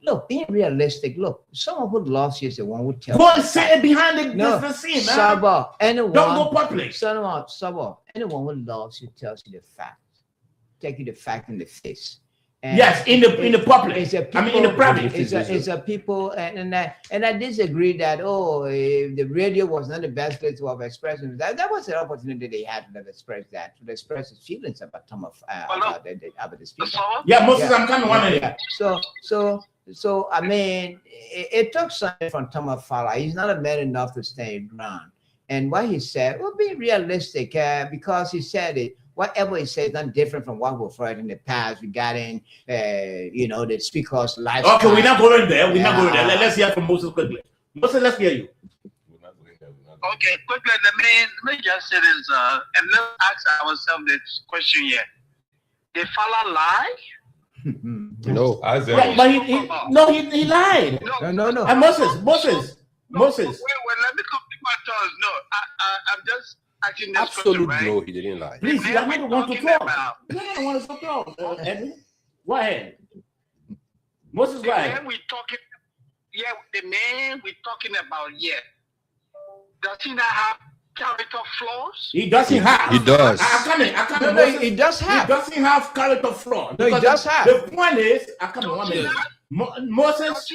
Speaker 4: Look, being realistic. Look, someone who lost you is the one who tells.
Speaker 2: Go and set it behind the scene, man.
Speaker 4: Sabo, anyone.
Speaker 2: Don't go public.
Speaker 4: Sabo, anyone who loves you tells you the fact. Take you the fact in the face. And
Speaker 2: yes, in the public. In the private.
Speaker 4: It's a people, and I disagree that the radio was not the best place to have expressed that. That was an opportunity they had to express that, to express his feelings about Thomas about the speaker.
Speaker 2: Yeah, Moses, I'm coming 1 minute.
Speaker 4: So it took something from Thomas Fowler. He's not a man enough to stand ground. And what he said, well, be realistic, because he said it. Whatever he says is not different from what we've heard in the past regarding, the speaker's lifestyle.
Speaker 2: Okay, we're not going there. Let's hear from Moses quickly. Moses, let's hear you.
Speaker 9: Okay, quickly, let me just say this, and let's ask ourselves this question here. Did Fowler lie?
Speaker 5: No.
Speaker 2: But he lied.
Speaker 9: No.
Speaker 2: And Moses.
Speaker 9: Wait, let me complete my thoughts. No, I'm just asking this
Speaker 5: Absolute
Speaker 9: question, right?
Speaker 5: no, he didn't lie.
Speaker 2: Please, you don't want to talk. You don't want to talk, Edwin. Go ahead. Moses,
Speaker 9: The
Speaker 2: right?
Speaker 9: man we're talking about here, does he not have character flaws?
Speaker 2: He doesn't have.
Speaker 5: He does.
Speaker 4: No, he does have.
Speaker 2: He doesn't have character flaw.
Speaker 4: No, he does have.
Speaker 2: The point is, Moses,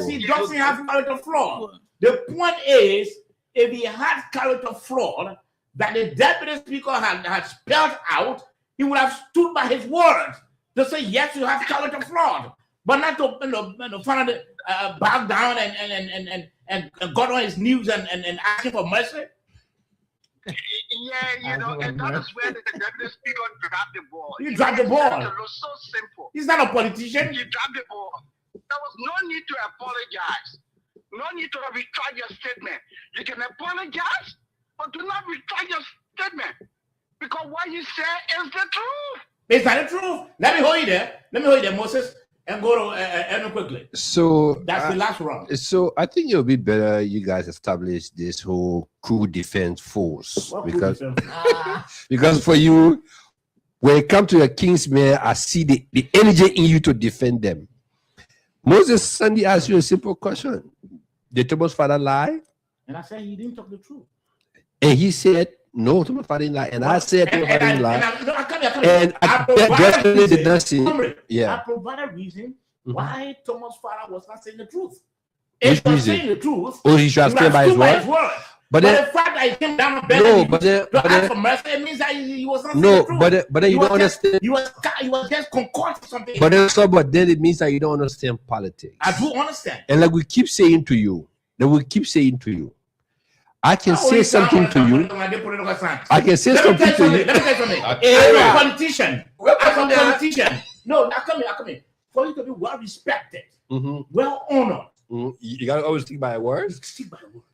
Speaker 2: he doesn't have character flaw. The point is, if he had character flaw that the deputy speaker had spelled out, he would have stood by his word to say, yes, you have character flaw, but not to finally back down and got on his knees and asking for mercy.
Speaker 9: Yeah, and that is where the deputy speaker dropped the ball.
Speaker 2: He dropped the ball.
Speaker 9: It was so simple.
Speaker 2: He's not a politician.
Speaker 9: He dropped the ball. There was no need to apologize. No need to retract your statement. You can apologize, but do not retract your statement. Because what you say is the truth.
Speaker 2: It's not the truth. Let me hold you there, Moses, and go to Edwin quickly.
Speaker 5: So
Speaker 2: that's the last round.
Speaker 5: So I think it would be better you guys establish this whole crew defense force. Because for you, when it comes to your Kingsmen, I see the energy in you to defend them. Moses Sunday asked you a simple question. Did Thomas Fowler lie?
Speaker 2: And I said he didn't talk the truth.
Speaker 5: And he said, no, Thomas Fowler didn't lie. And I said Thomas Fowler didn't lie.
Speaker 2: And I
Speaker 5: did not see.
Speaker 2: I provided a reason why Thomas Fowler was not saying the truth.
Speaker 5: Which
Speaker 2: If he was
Speaker 5: reason?
Speaker 2: saying the truth,
Speaker 5: Oh, he should have stayed by his word.
Speaker 2: But the fact that he came down on bed to ask for mercy, it means that he was not saying the truth.
Speaker 5: But then you don't understand.
Speaker 2: He was just concocting something.
Speaker 5: But then it means that you don't understand politics.
Speaker 2: I do understand.
Speaker 5: And like we keep saying to you, I can say something to you. I can say something to you.
Speaker 2: Let me tell you something. As a politician. No, now come here. For you to be well respected, well honored.
Speaker 5: You gotta always stick by a word.
Speaker 2: Stick by the word.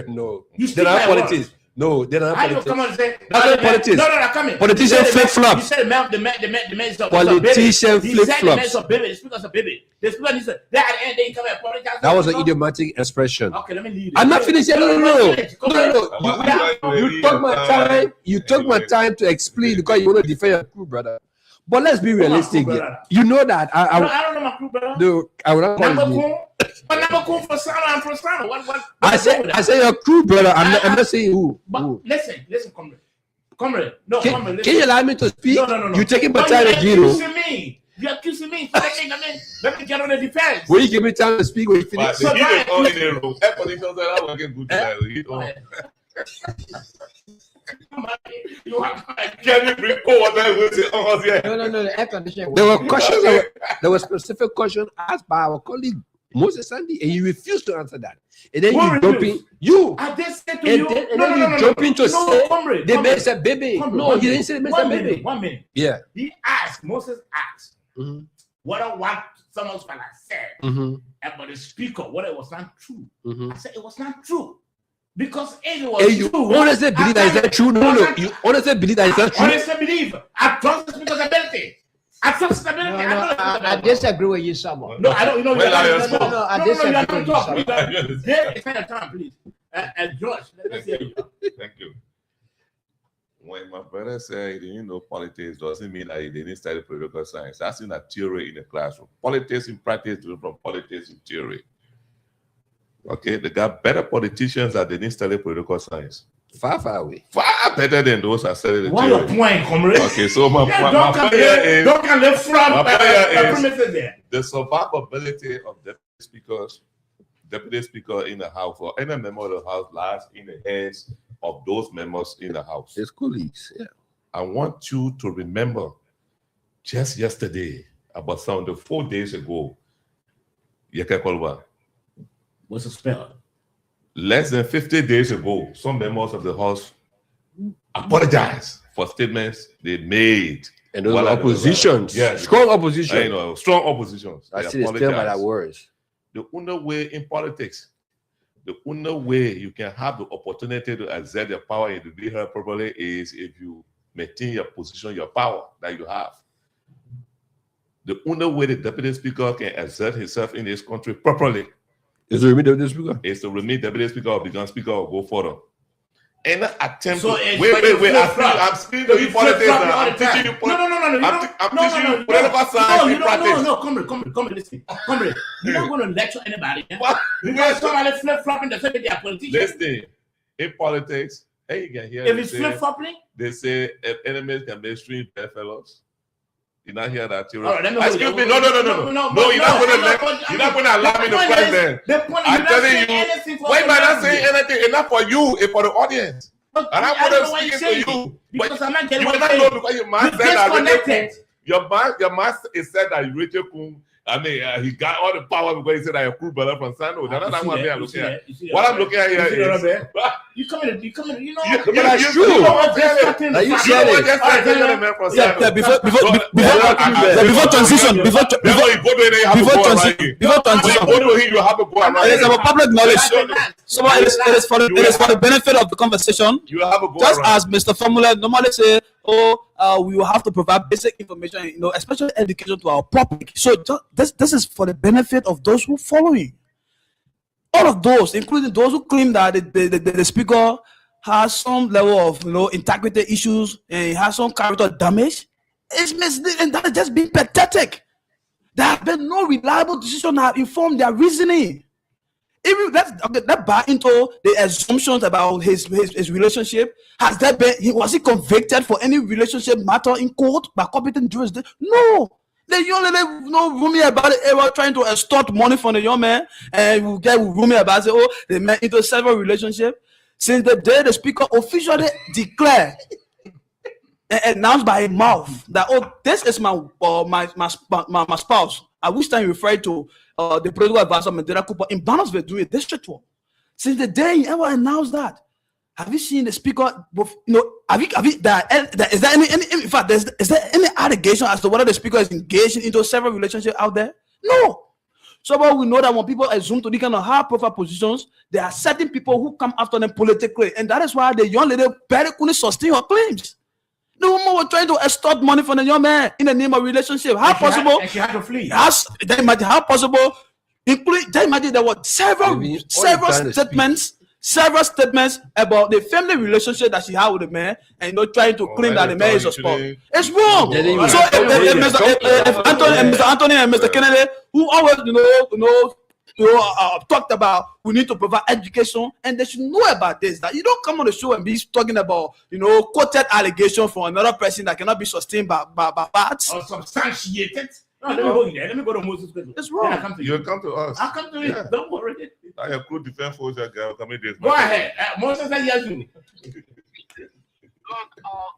Speaker 5: No,
Speaker 2: You
Speaker 5: they're not politics. No, they're not
Speaker 2: I
Speaker 5: politics.
Speaker 2: come on and say,
Speaker 5: That's not politics.
Speaker 2: No, come here.
Speaker 5: Politician flip-flop.
Speaker 2: You said the man is a
Speaker 5: Politician
Speaker 2: baby. He said the man
Speaker 5: flip-flops.
Speaker 2: is a baby. The speaker's a baby. The speaker needs to, they at the end, they come and apologize.
Speaker 5: That was an idiomatic expression.
Speaker 2: Okay, let me leave it.
Speaker 5: I'm not finished yet. No.
Speaker 6: No.
Speaker 5: You took my time to explain because you want to defend your crew, brother. But let's be realistic here. You know that
Speaker 2: I don't know my crew, brother.
Speaker 5: No, I will not call you.
Speaker 2: But never come for Sana and for Sana. What
Speaker 5: I say your crew, brother. I'm not saying who.
Speaker 2: But listen, comrade. No,
Speaker 5: Can
Speaker 2: comrade.
Speaker 5: you allow me to speak?
Speaker 2: No.
Speaker 5: You're taking my time again.
Speaker 2: You're accusing me. Let me get on the defense.
Speaker 5: Will you give me time to speak when you finish?
Speaker 2: So
Speaker 4: No, the air conditioner.
Speaker 5: There were questions. There were specific questions asked by our colleague Moses Sandy, and you refused to answer that. And then you jump in.
Speaker 2: I just said to you.
Speaker 5: And then you jump in to say the man said baby. No, he didn't say the man said baby.
Speaker 2: 1 minute.
Speaker 5: Yeah.
Speaker 2: Moses asked, what someone's father said about the speaker, whether it was not true. I said it was not true. Because if it was
Speaker 5: you
Speaker 2: true,
Speaker 5: honestly believe that is not true? No. You honestly believe that is not true?
Speaker 2: Honestly believe. I trust the speaker's ability. I trust the ability.
Speaker 4: I disagree with you, someone.
Speaker 2: No, I don't.
Speaker 4: No, I disagree with you, someone.
Speaker 2: It's kind of time, please. George, let's hear you.
Speaker 6: Thank you. When my brother said he didn't know politics, doesn't mean that he didn't study political science. That's in a theory in the classroom. Politics in practice, different from politics in theory. Okay, they got better politicians that didn't study political science.
Speaker 5: Far away.
Speaker 6: Far better than those that study the
Speaker 2: What
Speaker 6: theory.
Speaker 2: your point, comrade?
Speaker 6: Okay, so my point is the survivability of deputy speaker in the house or any member of the house lies in the hands of those members in the house.
Speaker 5: His colleagues, yeah.
Speaker 6: I want you to remember just yesterday, about 4 days ago, Yeke Kolba.
Speaker 2: What's the spell?
Speaker 6: Less than 50 days ago, some members of the house apologized for statements they made.
Speaker 5: And those were oppositions.
Speaker 6: Yeah,
Speaker 5: strong opposition.
Speaker 6: I know, strong oppositions.
Speaker 5: I see it's still by that words.
Speaker 6: The only way in politics, the only way you can have the opportunity to exert your power and to be heard properly is if you maintain your position, your power that you have. The only way the deputy speaker can exert himself in this country properly
Speaker 5: is to remain deputy speaker.
Speaker 6: Is to remain deputy speaker or become speaker or go further. Any attempt
Speaker 2: so
Speaker 6: to wait. I'm speaking to you politics. I'm teaching you politics. I'm teaching you political science in practice.
Speaker 2: No, come here, listen. Come here. You're not going to lecture anybody. Because somebody flip-flopping the fact that they are politicians.
Speaker 6: Listen, in politics, hey, you can hear
Speaker 2: if it's flip-flopping,
Speaker 6: they say if enemies can be street bedfellows. You not hear that theory?
Speaker 2: Excuse
Speaker 6: me. No. You're not going to allow me to press them. I'm telling you. Why am I not saying anything? Enough for you and for the audience. And I'm going to speak to you.
Speaker 2: Because I'm not getting
Speaker 6: what you know because your man said that your man is said that Rachel Kun. I mean, he got all the power because he said I approved brother from Sando. That's not what I'm looking at. What I'm looking at here is
Speaker 2: you come in, you know.
Speaker 5: That's true. You said it.
Speaker 10: Yeah, before transition, before transition, it is about public knowledge. So it is for the benefit of the conversation. Just as Mr. Formula normally say, we will have to provide basic information, you know, especially education to our public. So this is for the benefit of those who following. All of those, including those who claim that the speaker has some level of, you know, integrity issues and has some character damage, it's misleading. That is just being pathetic. There have been no reliable decision that have informed their reasoning. If let's buy into the assumptions about his relationship. Was he convicted for any relationship matter in court by competent jurisdiction? No. The young lady, rumor about it. They were trying to extort money from the young man, and we get rumor about it. They met into several relationships. Since the day the speaker officially declared and announced by his mouth that this is my spouse. At which time he referred to the political advisor Mandela Cooper in Barnesville doing a district tour. Since the day he ever announced that, have you seen the speaker? You know, is there any in fact, is there any allegation as to whether the speaker is engaged into several relationships out there? No. So we know that when people assume to the kind of high-profile positions, there are certain people who come after them politically, and that is why the young lady barely couldn't sustain her claims. The woman was trying to extort money from the young man in the name of relationship. How possible?
Speaker 2: And she had to flee.
Speaker 10: Imagine how possible. Imagine there were several statements about the family relationship that she had with the man, and trying to claim that the man is a spouse. It's wrong. So if Mr. Anthony and Mr. Kennedy, who always talked about we need to provide education, and they should know about this. That you don't come on the show and be talking about quoted allegation from another person that cannot be sustained by facts
Speaker 2: or substantiated. No, let me go there. Let me go to Moses.
Speaker 10: It's wrong.
Speaker 6: You'll come to us.
Speaker 2: I'll come to you. Don't worry.
Speaker 6: I have good defense force girl coming this.
Speaker 2: Go ahead. Moses said yes.
Speaker 9: Look,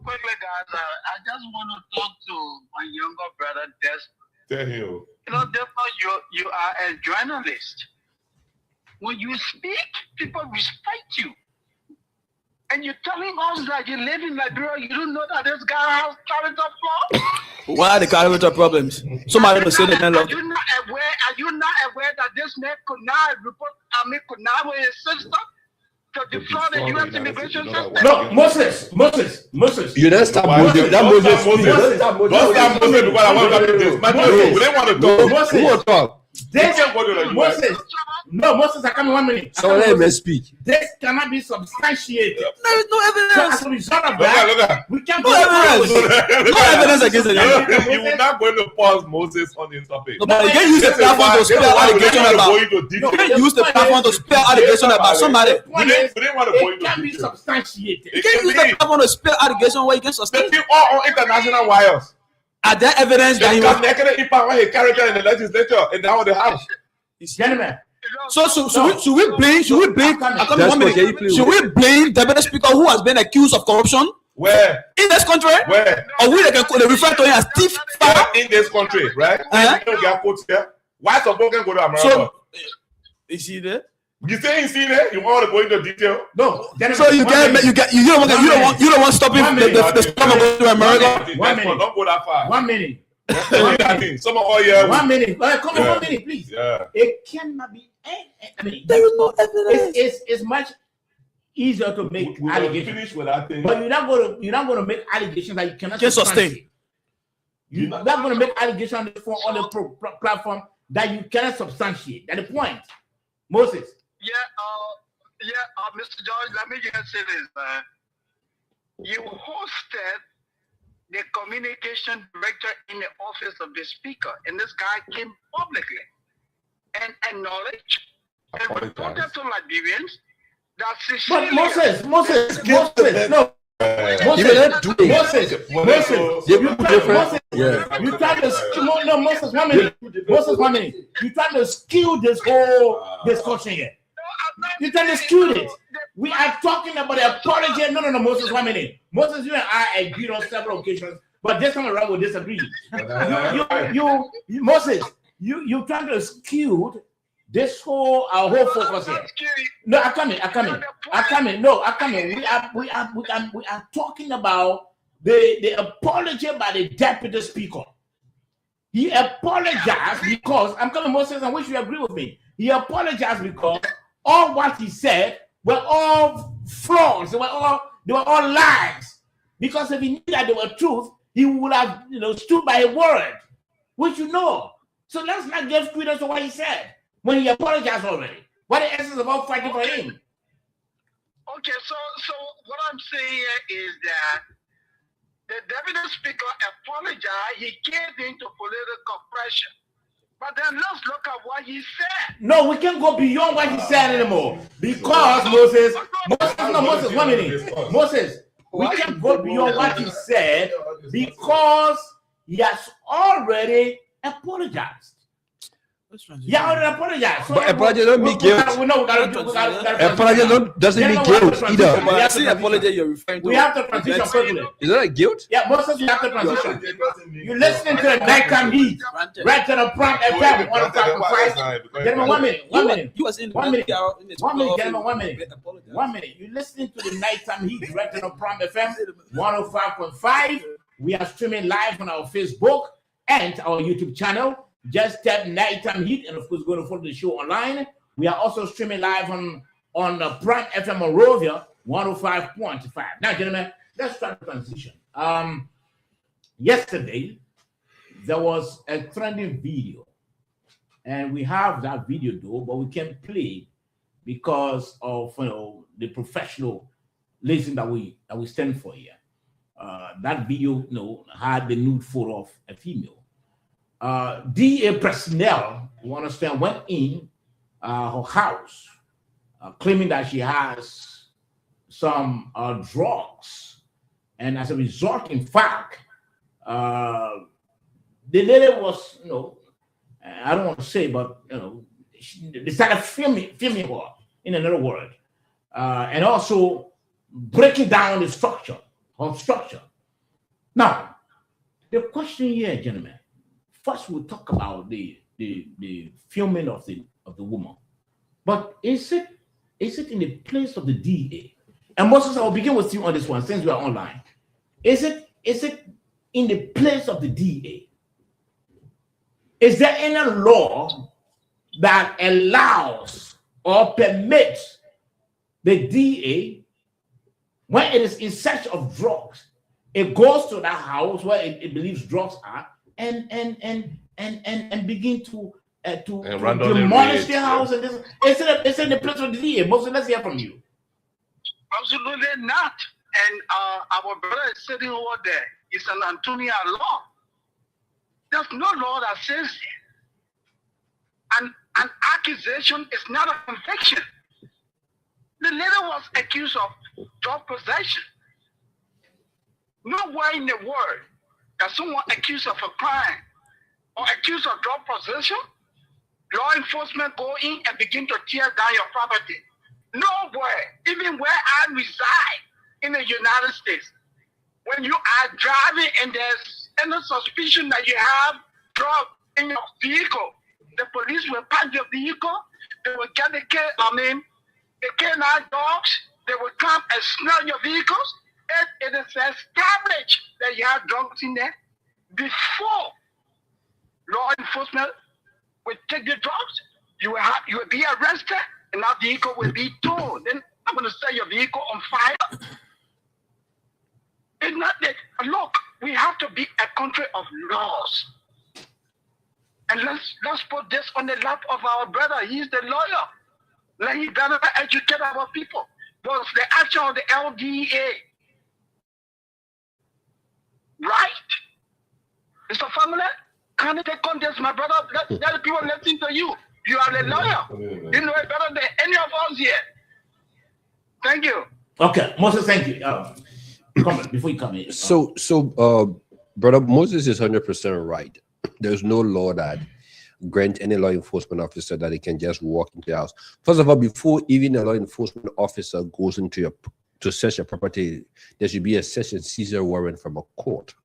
Speaker 9: quickly, guys. I just want to talk to my younger brother, Des.
Speaker 6: Tell him.
Speaker 9: Therefore, you are a journalist. When you speak, people respect you. And you're telling us that you live in Liberia, you don't know that this guy has character flaws?
Speaker 10: What are the character problems? Somebody will say the man love.
Speaker 9: Are you not aware that this man could not with his sister to defraud the U.S. immigration system?
Speaker 2: No, Moses.
Speaker 5: You don't stop Moses. That Moses. Don't stop Moses because I want to do this. We didn't want to talk. Who will talk?
Speaker 2: Moses, I come in 1 minute.
Speaker 5: So let me speak.
Speaker 2: This cannot be substantiated.
Speaker 10: There is no evidence.
Speaker 2: So as a result of that, we can't
Speaker 10: no evidence against it.
Speaker 6: You will not going to pause Moses on this topic.
Speaker 10: No, but you can use the platform to spare allegation about. You can use the platform to spare allegation about somebody.
Speaker 6: We didn't want to go
Speaker 2: It
Speaker 6: into
Speaker 2: can be
Speaker 6: detail.
Speaker 2: substantiated.
Speaker 10: You can use the platform to spare allegation where you can sustain.
Speaker 6: They all on international wires.
Speaker 10: Are there evidence that he was
Speaker 6: negative impact on his character in the legislature and now the house?
Speaker 2: Gentlemen.
Speaker 10: So should we blame should we blame Deputy Speaker who has been accused of corruption?
Speaker 6: Where?
Speaker 10: In this country?
Speaker 6: Where?
Speaker 10: Or we they refer to him as thief?
Speaker 6: In this country, right? You don't get quotes here. Why some people can go to America?
Speaker 10: So, is he there?
Speaker 6: You say he's seen it? You want to go into detail?
Speaker 2: No.
Speaker 10: So you don't want stopping the storm of going to America?
Speaker 2: 1 minute.
Speaker 6: Don't go that far.
Speaker 2: 1 minute.
Speaker 6: Some of all year.
Speaker 2: 1 minute. Come on, 1 minute, please.
Speaker 6: Yeah.
Speaker 2: It cannot be. I mean,
Speaker 10: There is no evidence.
Speaker 2: It's much easier to make allegations.
Speaker 6: Finish with that thing.
Speaker 2: But you're not going to make allegations that you cannot
Speaker 10: sustain.
Speaker 2: You're not going to make allegations on the platform that you cannot substantiate. That's the point. Moses.
Speaker 9: Mr. George, let me just say this. You hosted the communication director in the office of the speaker, and this guy came publicly and acknowledged and reported to Liberians that
Speaker 2: But Moses, no. Moses, you trying to skew, no, Moses, 1 minute. Moses, 1 minute. You trying to skew this whole discussion here. You trying to skew it. We are talking about the apology. No, Moses, 1 minute. Moses, you and I agreed on several occasions, but this time around we disagree. Moses, you trying to skew this our whole focus here. No, I come in. No, I come in. We are talking about the apology by the deputy speaker. He apologized because I'm coming, Moses, and wish you agree with me. He apologized because all what he said were all flaws. They were all lies. Because if he knew that they were truth, he would have stood by a word, which So let's not give credence to what he said when he apologized already. What the essence about fighting for him?
Speaker 9: Okay, so what I'm saying is that the deputy speaker apologized. He gave in to political pressure. But then let's look at what he said.
Speaker 2: No, we can't go beyond what he said anymore. Because Moses, 1 minute. Moses, we can't go beyond what he said because he has already apologized. Yeah, I already apologize. So
Speaker 5: but apology don't mean guilt. Apology doesn't mean guilt either.
Speaker 10: But I see apology you're referring to.
Speaker 2: We have to transition quickly.
Speaker 5: Is that a guilt?
Speaker 2: Yeah, Moses, we have to transition. You're listening to the nighttime heat. Right to the Prime FM 105.5. Gentlemen, 1 minute. 1 minute.
Speaker 10: You was in
Speaker 2: 1 minute. 1 minute, gentlemen, 1 minute. 1 minute. You're listening to the nighttime heat. Right to the Prime FM 105.5. We are streaming live on our Facebook and our YouTube channel. Just tap Nighttime Heat, and of course, go to follow the show online. We are also streaming live on Prime FM Monrovia 105.5. Now, gentlemen, let's start the transition. Yesterday, there was a trending video, and we have that video though, but we can't play because of the professionalism that we stand for here. That video, had the nude photo of a female. DA personnel, you understand, went in her house, claiming that she has some drugs, and as a result, in fact, the lady was, I don't want to say, but they started filming her. In another word, and also breaking down the structure. Now, the question here, gentlemen. First, we'll talk about the filming of the woman, but is it in the place of the DA? And Moses, I will begin with you on this one since we are online. Is it in the place of the DA? Is there any law that allows or permits the DA, when it is in search of drugs, it goes to that house where it believes drugs are and begin to demolish the house? And this, it's in the place of the DA. Moses, let's hear from you.
Speaker 9: Absolutely not. And our brother is sitting over there. It's an Antonia law. There's no law that says it. An accusation is not a conviction. The lady was accused of drug possession. Nowhere in the world that someone accused of a crime or accused of drug possession, law enforcement go in and begin to tear down your property. Nowhere, even where I reside in the United States, when you are driving and there's any suspicion that you have drugs in your vehicle, the police will pack your vehicle, they will get the canine dogs, they will come and smell your vehicles. It is established that you have drugs in there before law enforcement will take the drugs. You will be arrested and that vehicle will be towed. Then I'm going to set your vehicle on fire. It's not that. Look, we have to be a country of laws. And let's put this on the lap of our brother. He's the lawyer. Let him better educate our people. Was the action of the LDA right? Mr. Family, can you take on this, my brother? Let the people listen to you. You are the lawyer. You know it better than any of us here. Thank you.
Speaker 2: Okay, Moses, thank you. Comment before you come in.
Speaker 5: So, brother, Moses is 100% right. There's no law that grant any law enforcement officer that they can just walk into the house. First of all, before even a law enforcement officer goes into to search a property, there should be a search and seizure warrant from a court.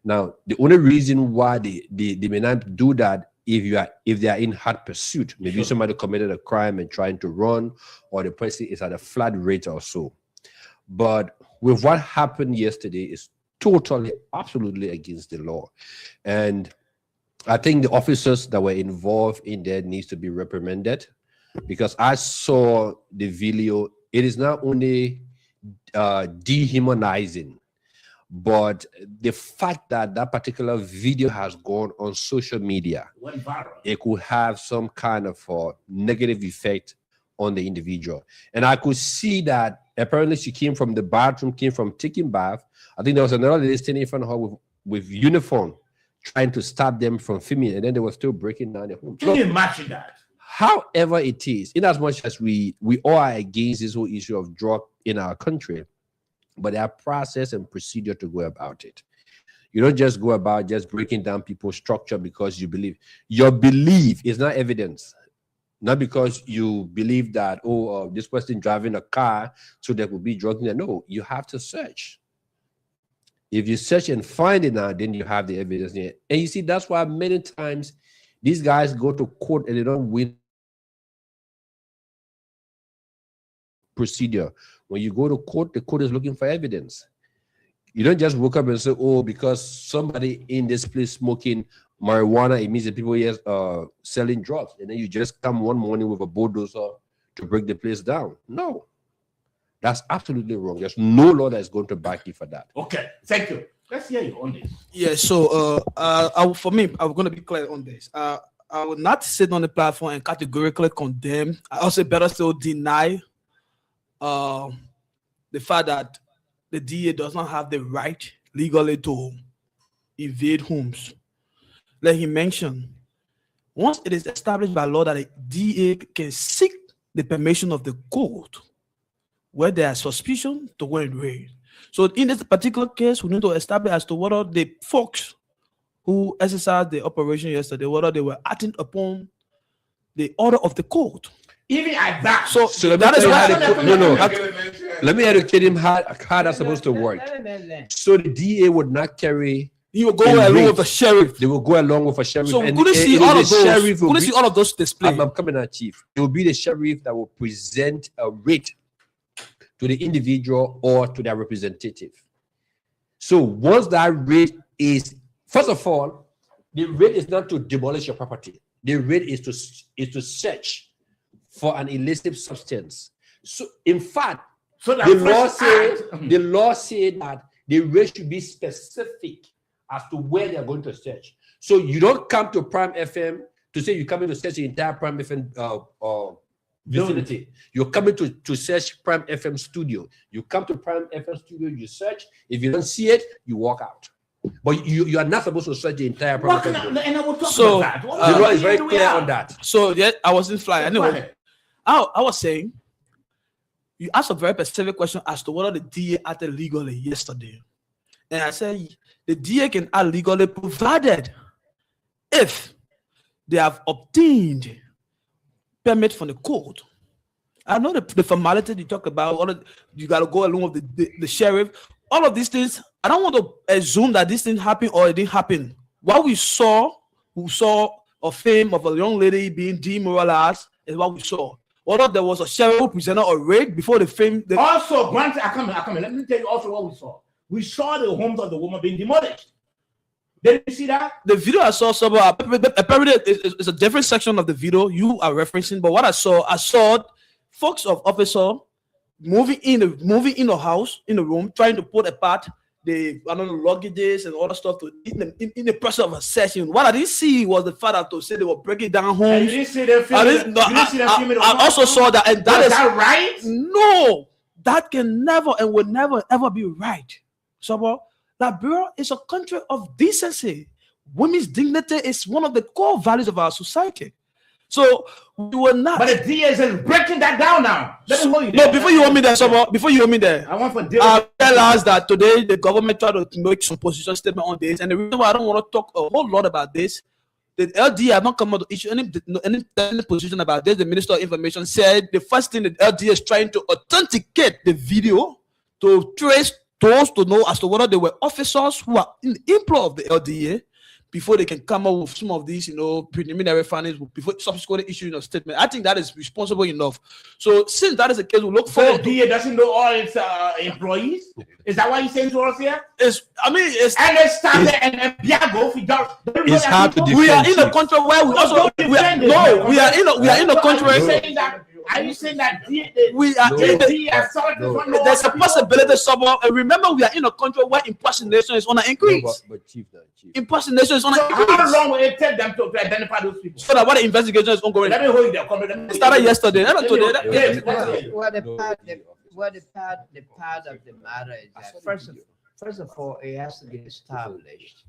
Speaker 5: Now, the only reason why they may not do that if they are in hot pursuit, maybe somebody committed a crime and trying to run, or the person is at a flat rate or so. But with what happened yesterday is totally, absolutely against the law. And I think the officers that were involved in that needs to be reprimanded, because I saw the video. It is not only dehumanizing, but the fact that that particular video has gone on social media, it could have some kind of negative effect on the individual. And I could see that apparently she came from the bathroom, came from taking bath. I think there was another lady standing in front of her with uniform, trying to stop them from filming, and then they were still breaking down the home.
Speaker 2: Can you imagine that?
Speaker 5: However it is, in as much as we all are against this whole issue of drug in our country, but there are process and procedure to go about it. You don't just go about just breaking down people's structure because you believe. Your belief is not evidence. Not because you believe that, this person driving a car, so there will be drugs in there. No, you have to search. If you search and find it now, then you have the evidence there. And you see, that's why many times these guys go to court and they don't win procedure. When you go to court, the court is looking for evidence. You don't just wake up and say, because somebody in this place smoking marijuana, it means that people here selling drugs. And then you just come one morning with a bulldozer to break the place down. No. That's absolutely wrong. There's no law that is going to back you for that.
Speaker 2: Okay, thank you. Let's hear you on this.
Speaker 10: Yeah, so for me, I'm going to be clear on this. I will not sit on the platform and categorically condemn. I also better still deny the fact that the DA does not have the right legally to invade homes. Let him mention, once it is established by law that a DA can seek the permission of the court where there is suspicion to go and raid. So in this particular case, we need to establish as to whether the folks who exercised the operation yesterday, whether they were acting upon the order of the court.
Speaker 2: Even at that.
Speaker 5: So that is why let me educate him how that's supposed to work. So the DA would not carry.
Speaker 10: He will go along with a sheriff.
Speaker 5: They will go along with a sheriff.
Speaker 10: So we couldn't see all of those. Couldn't see all of those displays.
Speaker 5: I'm coming out, Chief. It will be the sheriff that will present a writ to the individual or to their representative. So once that raid is, first of all, the raid is not to demolish your property. The raid is to search for an illicit substance. So in fact, the law said that the raid should be specific as to where they are going to search. So you don't come to Prime FM to say you're coming to search the entire Prime FM vicinity. You're coming to search Prime FM studio. You come to Prime FM studio, you search. If you don't see it, you walk out. But you are not supposed to search the entire Prime FM.
Speaker 10: So
Speaker 5: the law is very clear on that.
Speaker 10: So yeah, I wasn't flying. Anyway, I was saying, you asked a very specific question as to whether the DA acted legally yesterday. And I said the DA can act legally provided if they have obtained permit from the court. I know the formality you talk about, you got to go along with the sheriff, all of these things. I don't want to assume that this thing happened or it didn't happen. What we saw a fame of a young lady being demoralized is what we saw. Whether there was a sheriff who presented a raid before the fame.
Speaker 2: Also, Grant, I come in. Let me tell you also what we saw. We saw the homes of the woman being demolished. Did you see that?
Speaker 10: The video I saw, apparently it's a different section of the video you are referencing. But what I saw folks of officer moving in the house, in the room, trying to put apart the luggages and all the stuff in the process of a session. What I didn't see was the fact that to say they were breaking down homes.
Speaker 2: And you didn't see them filming.
Speaker 10: I also saw that, and that
Speaker 2: is that right?
Speaker 10: No, that can never and will never ever be right. So, Liberia is a country of decency. Women's dignity is one of the core values of our society. So we were not.
Speaker 2: But the DA is breaking that down now.
Speaker 10: Before you want me there,
Speaker 2: I want for
Speaker 10: I realized that today the government tried to make some position statement on this, and the reason why I don't want to talk a whole lot about this, the LDA have not come out to issue any position about this. The Minister of Information said the first thing the LDA is trying to authenticate the video to trace those to know as to whether they were officers who are in the employ of the LDA before they can come up with some of these, preliminary findings before subsequently issuing a statement. I think that is responsible enough. So since that is the case, we look forward.
Speaker 2: So the DA doesn't know all its employees. Is that why you're saying to us here?
Speaker 10: It's
Speaker 2: and they started and Biago.
Speaker 5: It's hard to defend.
Speaker 10: We are in a country where we also we are in a country.
Speaker 2: Are you saying that
Speaker 10: we are there's a possibility somewhere? And remember, we are in a country where impersonation is on an increase.
Speaker 5: But Chief.
Speaker 10: Impersonation is on an increase.
Speaker 2: How long will it take them to identify those people?
Speaker 10: So that what the investigation is ongoing.
Speaker 2: Let me hold you there.
Speaker 10: It started yesterday.
Speaker 4: Well, the part of the matter is that first of all, it has to be established.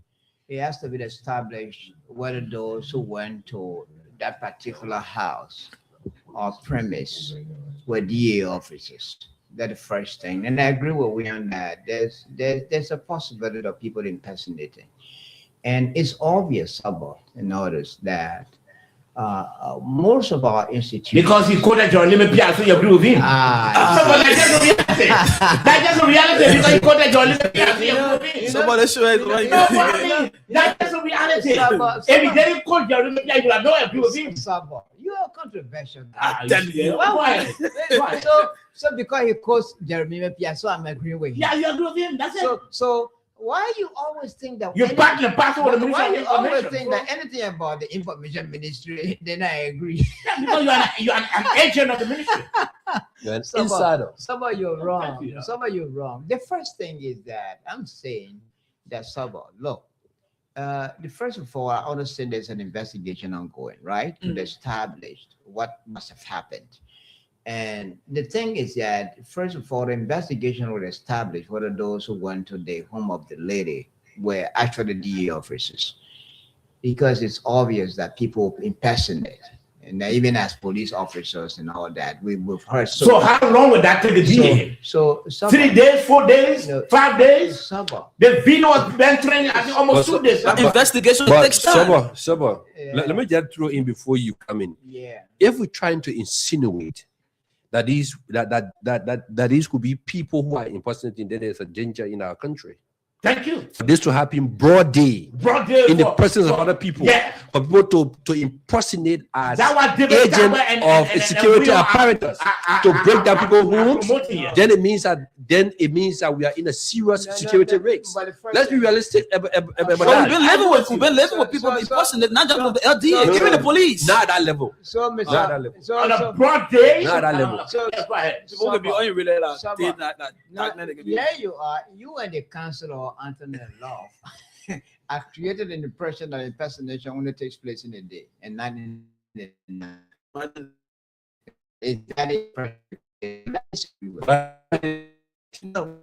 Speaker 4: It has to be established whether those who went to that particular house or premise were DA officers. That's the first thing. And I agree with William that there's a possibility of people impersonating. And it's obvious about in others that most of our institutions,
Speaker 2: because he quoted John Limit Piazza, so you agree with him. That's just a reality. That's just a reality because he quoted John Limit Piazza, you agree with him.
Speaker 10: Somebody show it.
Speaker 2: That's just a reality. If he didn't quote John Limit Piazza, you would not agree with him.
Speaker 4: You are controversial.
Speaker 2: Why?
Speaker 4: So because he quotes Jeremy Piazza, I'm agreeing with him.
Speaker 2: Yeah, you agree with him. That's it.
Speaker 4: So why you always think that
Speaker 2: you're back in the past with the
Speaker 4: why
Speaker 2: Ministry
Speaker 4: you
Speaker 2: of
Speaker 4: always
Speaker 2: Information?
Speaker 4: think that anything about the Information Ministry, then I agree.
Speaker 2: Yeah, because you're an agent of the ministry.
Speaker 5: You're an insider.
Speaker 4: Saba, you're wrong. You're wrong. The first thing is that I'm saying that Saba, look, first of all, I understand there's an investigation ongoing, right? To establish what must have happened. And the thing is that, first of all, the investigation will establish whether those who went to the home of the lady were actually DA officers. Because it's obvious that people impersonate. And even as police officers and all that, we've heard.
Speaker 2: So how long would that take the DA?
Speaker 4: So
Speaker 2: 3 days, 4 days, 5 days? The video was been training, I think, almost 2 days.
Speaker 10: Investigation takes time.
Speaker 5: Saba, let me just throw in before you come in.
Speaker 4: Yeah.
Speaker 5: If we're trying to insinuate that these could be people who are impersonating, then there's a danger in our country.
Speaker 2: Thank you.
Speaker 5: For this to happen broad day in the presence of other people, for people to impersonate as agents of a security apparatus to break down people's homes, then it means that we are in a serious security race. Let's be realistic about that.
Speaker 10: We've been living with people impersonating, not just the LDA, even the police.
Speaker 5: Not at that level.
Speaker 4: So, Mr.
Speaker 5: Not at that level.
Speaker 2: On a broad day.
Speaker 5: Not at that level.
Speaker 4: Yeah, you are. You and the Councilor Anthony Love have created an impression that impersonation only takes place in a day and not in the night. Is that it? No.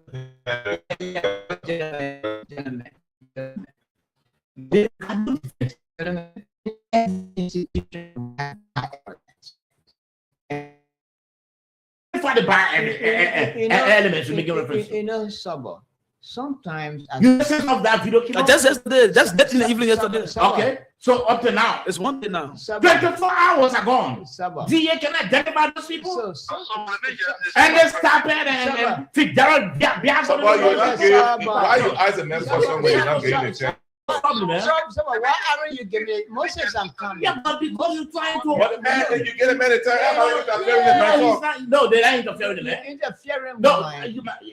Speaker 2: Elements to make a reference.
Speaker 4: You know, Sabo. Sometimes
Speaker 2: you said of that video.
Speaker 10: Just yesterday, just that in the evening yesterday.
Speaker 2: Okay, so up to now,
Speaker 10: it's one day now.
Speaker 2: 24 hours are gone. DA can identify those people, and they stop it and figure out.
Speaker 6: Why you ask a man for somewhere you're not getting a chance?
Speaker 4: Problem, man. So why aren't you giving it? Moses, I'm coming.
Speaker 2: Yeah, but because you're trying to.
Speaker 6: But man, you get a man to tell
Speaker 2: no, they ain't interfering in that.
Speaker 4: Interfering.
Speaker 2: No,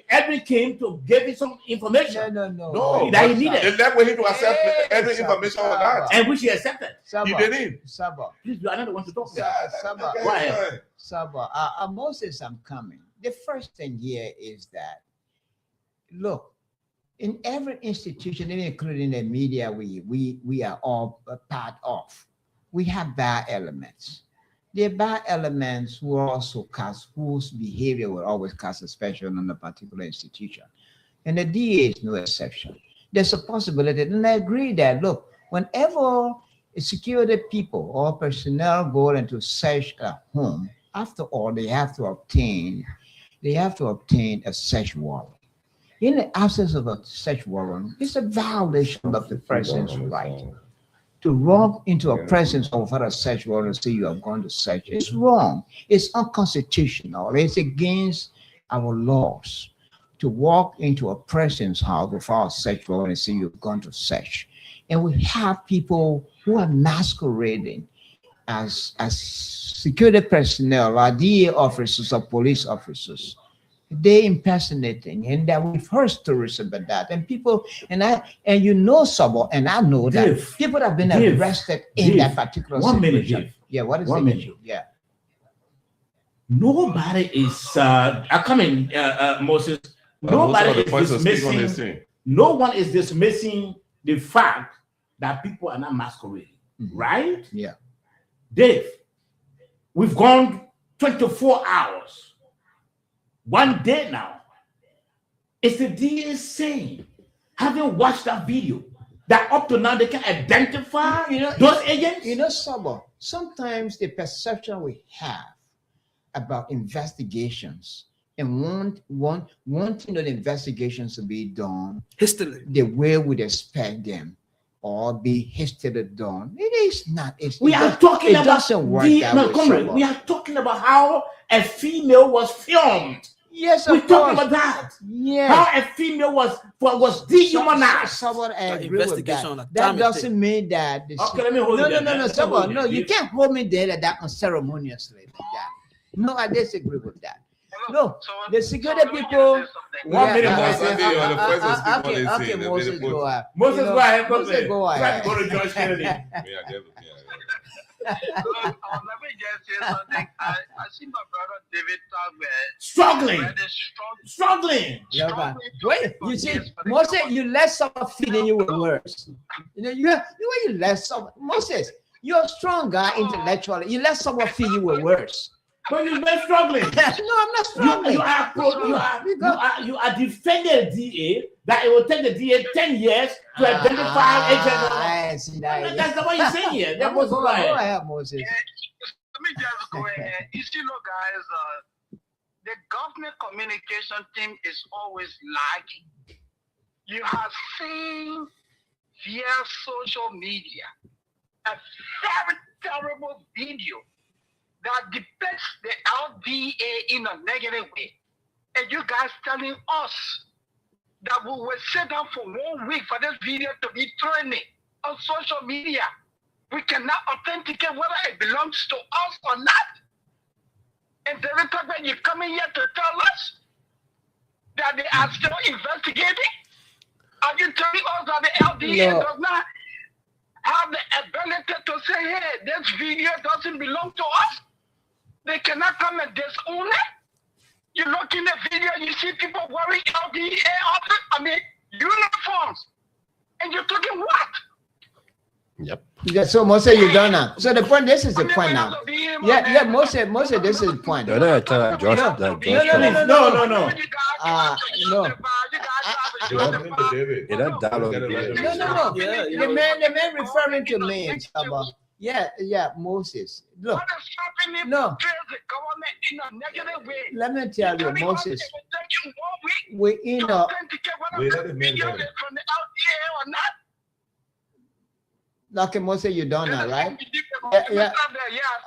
Speaker 2: Edwin came to give you some information.
Speaker 6: No,
Speaker 2: that he needed.
Speaker 6: Is that way he to accept every information or not?
Speaker 2: And which he accepted.
Speaker 6: He didn't.
Speaker 4: Saba.
Speaker 2: Please, you are not the one to talk
Speaker 4: about. Saba.
Speaker 2: Go ahead.
Speaker 4: Saba. Moses, I'm coming. The first thing here is that, look, in every institution, including the media, we are all a part of. We have bad elements. The bad elements will also cast, whose behavior will always cast a spell on a particular institution. And the DA is no exception. There's a possibility, and I agree that, look, whenever a security people or personnel go into search a home, after all, they have to obtain a search warrant. In the absence of a search warrant, it's a violation of the person's right to walk into a presence of a search warrant and say you are going to search. It's wrong. It's unconstitutional. It's against our laws to walk into a person's house without a search warrant and say you're going to search. And we have people who are masquerading as security personnel, or DA officers or police officers. They impersonating, and that we've heard stories about that. And people, and you know, Sabo, and I know that people have been arrested in that particular situation.
Speaker 2: 1 minute,
Speaker 4: yeah, what is the issue? Yeah.
Speaker 2: Nobody is coming, Moses. Nobody is dismissing. No one is dismissing the fact that people are not masquerading, right?
Speaker 4: Yeah.
Speaker 2: Dave, we've gone 24 hours. 1 day now. It's the DA saying, having watched that video, that up to now they can identify those agents?
Speaker 4: You know, Sabo, sometimes the perception we have about investigations and wanting those investigations to be done
Speaker 10: hastily,
Speaker 4: the way we'd expect them, or be hastily done. It is not.
Speaker 2: We are talking about
Speaker 4: we
Speaker 2: are talking about how a female was filmed.
Speaker 4: Yes,
Speaker 2: we're talking about that.
Speaker 4: Yeah,
Speaker 2: how a female was dehumanized.
Speaker 4: Someone agree with that. That doesn't mean that.
Speaker 2: Okay, let me hold you.
Speaker 4: No. Someone, no, you can't hold me there like that unceremoniously like that. No, I disagree with that. No, the security people.
Speaker 2: 1 minute,
Speaker 4: Okay, Moses, go ahead.
Speaker 2: Moses, go ahead.
Speaker 4: Moses, go ahead.
Speaker 2: Go to George Kennedy.
Speaker 9: Let me just say something. I see my brother David
Speaker 2: struggling.
Speaker 4: Yeah, wait, you see, Moses, you let someone feed in you with words. You let someone, Moses, you're a strong guy intellectually. You let someone feed you with words.
Speaker 2: But you've been struggling.
Speaker 4: No, I'm not struggling.
Speaker 2: You are defending the DA that it will take the DA 10 years to identify agents.
Speaker 4: I see that.
Speaker 2: That's what you're saying here. That was
Speaker 4: go ahead, Moses.
Speaker 9: Let me just go ahead. You see, look, guys, the government communication team is always lagging. You have seen via social media a very terrible video that depicts the LDA in a negative way. And you guys telling us that we will sit down for 1 week for this video to be trending on social media. We cannot authenticate whether it belongs to us or not. And the record you're coming here to tell us that they are still investigating? Are you telling us that the LDA does not have the ability to say, hey, this video doesn't belong to us? They cannot come and disown it? You look in the video, you see people wearing LDA, uniforms. And you're talking what?
Speaker 5: Yep.
Speaker 4: Yeah, so Moses, you done now. So the point, this is the point now. Yeah, Moses, this is the point.
Speaker 5: No.
Speaker 4: No. The man referring to me. Yeah, Moses. Look. No. Let me tell you, Moses. We're in a. Okay, Moses, you're done now, right? Yeah.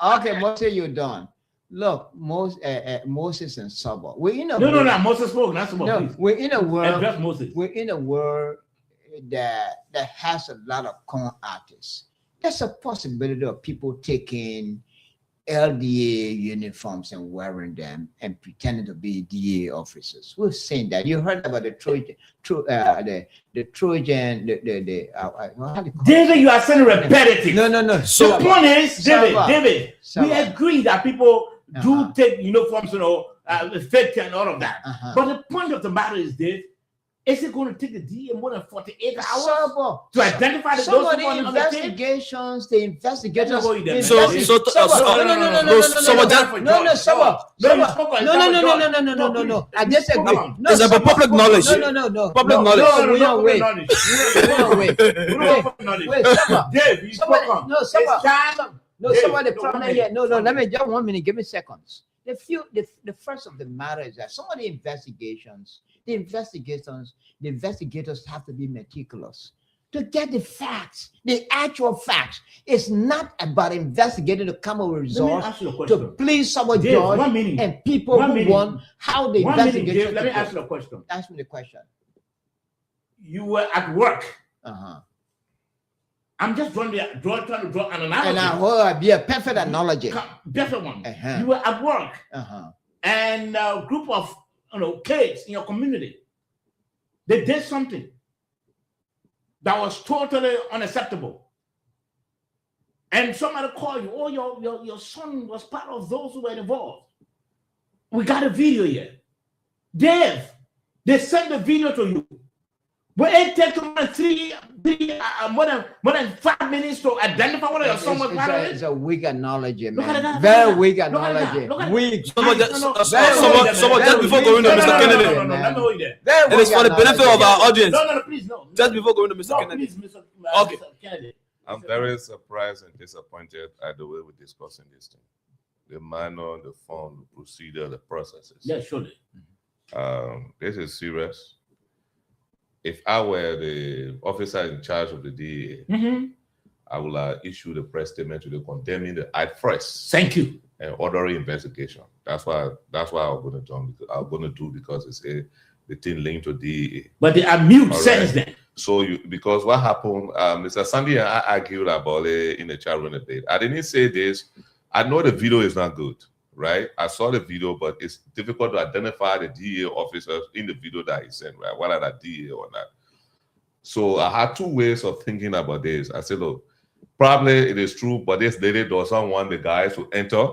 Speaker 4: Okay, Moses, you're done. Look, Moses and Saba. We're in a
Speaker 2: no. Moses spoke. Not Saba.
Speaker 4: No, we're in a world.
Speaker 2: Address Moses.
Speaker 4: We're in a world that has a lot of con artists. There's a possibility of people taking LDA uniforms and wearing them and pretending to be DA officers. We've seen that. You heard about the Trojan,
Speaker 2: David, you are saying repetitive.
Speaker 4: No.
Speaker 2: So the point is, David, we agree that people do take uniforms, fit and all of that. But the point of the matter is this: is it going to take the DA more than 48 hours to identify the
Speaker 4: some of the investigations? The investigators. No. I disagree.
Speaker 10: It's about public knowledge.
Speaker 4: No.
Speaker 10: Public knowledge.
Speaker 4: Wait. Somebody problem here. No. Let me just 1 minute. Give me seconds. The first of the matter is that some of the investigators have to be meticulous to get the facts, the actual facts. It's not about investigating to come up with results to please someone judge and people who want how the investigation.
Speaker 2: Let me ask you a question.
Speaker 4: Ask me the question.
Speaker 2: You were at work. I'm just trying to draw an analogy.
Speaker 4: And I will be a perfect analogy.
Speaker 2: Perfect one. You were at work, and a group of kids in your community, they did something that was totally unacceptable. And somebody called you, oh, your son was part of those who were involved. We got a video here. Dave, they sent the video to you. But it takes more than 5 minutes to identify whether your son was part of it.
Speaker 4: It's a weak analogy, man. Very weak analogy. Weak.
Speaker 10: Someone just before going to Mr. Kennedy. It is for the benefit of our audience.
Speaker 2: No, please, no.
Speaker 10: Just before going to Mr. Kennedy.
Speaker 2: Please,
Speaker 10: Okay.
Speaker 2: Kennedy.
Speaker 6: I'm very surprised and disappointed at the way we're discussing this thing. The manner, the form, the procedure, the processes.
Speaker 2: Yeah, surely.
Speaker 6: This is serious. If I were the officer in charge of the DA, I will issue the press statement to the condemning the act first.
Speaker 2: Thank you.
Speaker 6: And ordering investigation. That's why I'm going to do because it's the thing linked to DA.
Speaker 2: But they are mute since then.
Speaker 6: So because what happened, Mr. Sandy and I argued about it in the chat room debate. I didn't say this. I know the video is not good, right? I saw the video, but it's difficult to identify the DA officers in the video that he sent, right? Whether that DA or not. So I had two ways of thinking about this. I said, look, probably it is true, but this lady doesn't want the guys to enter.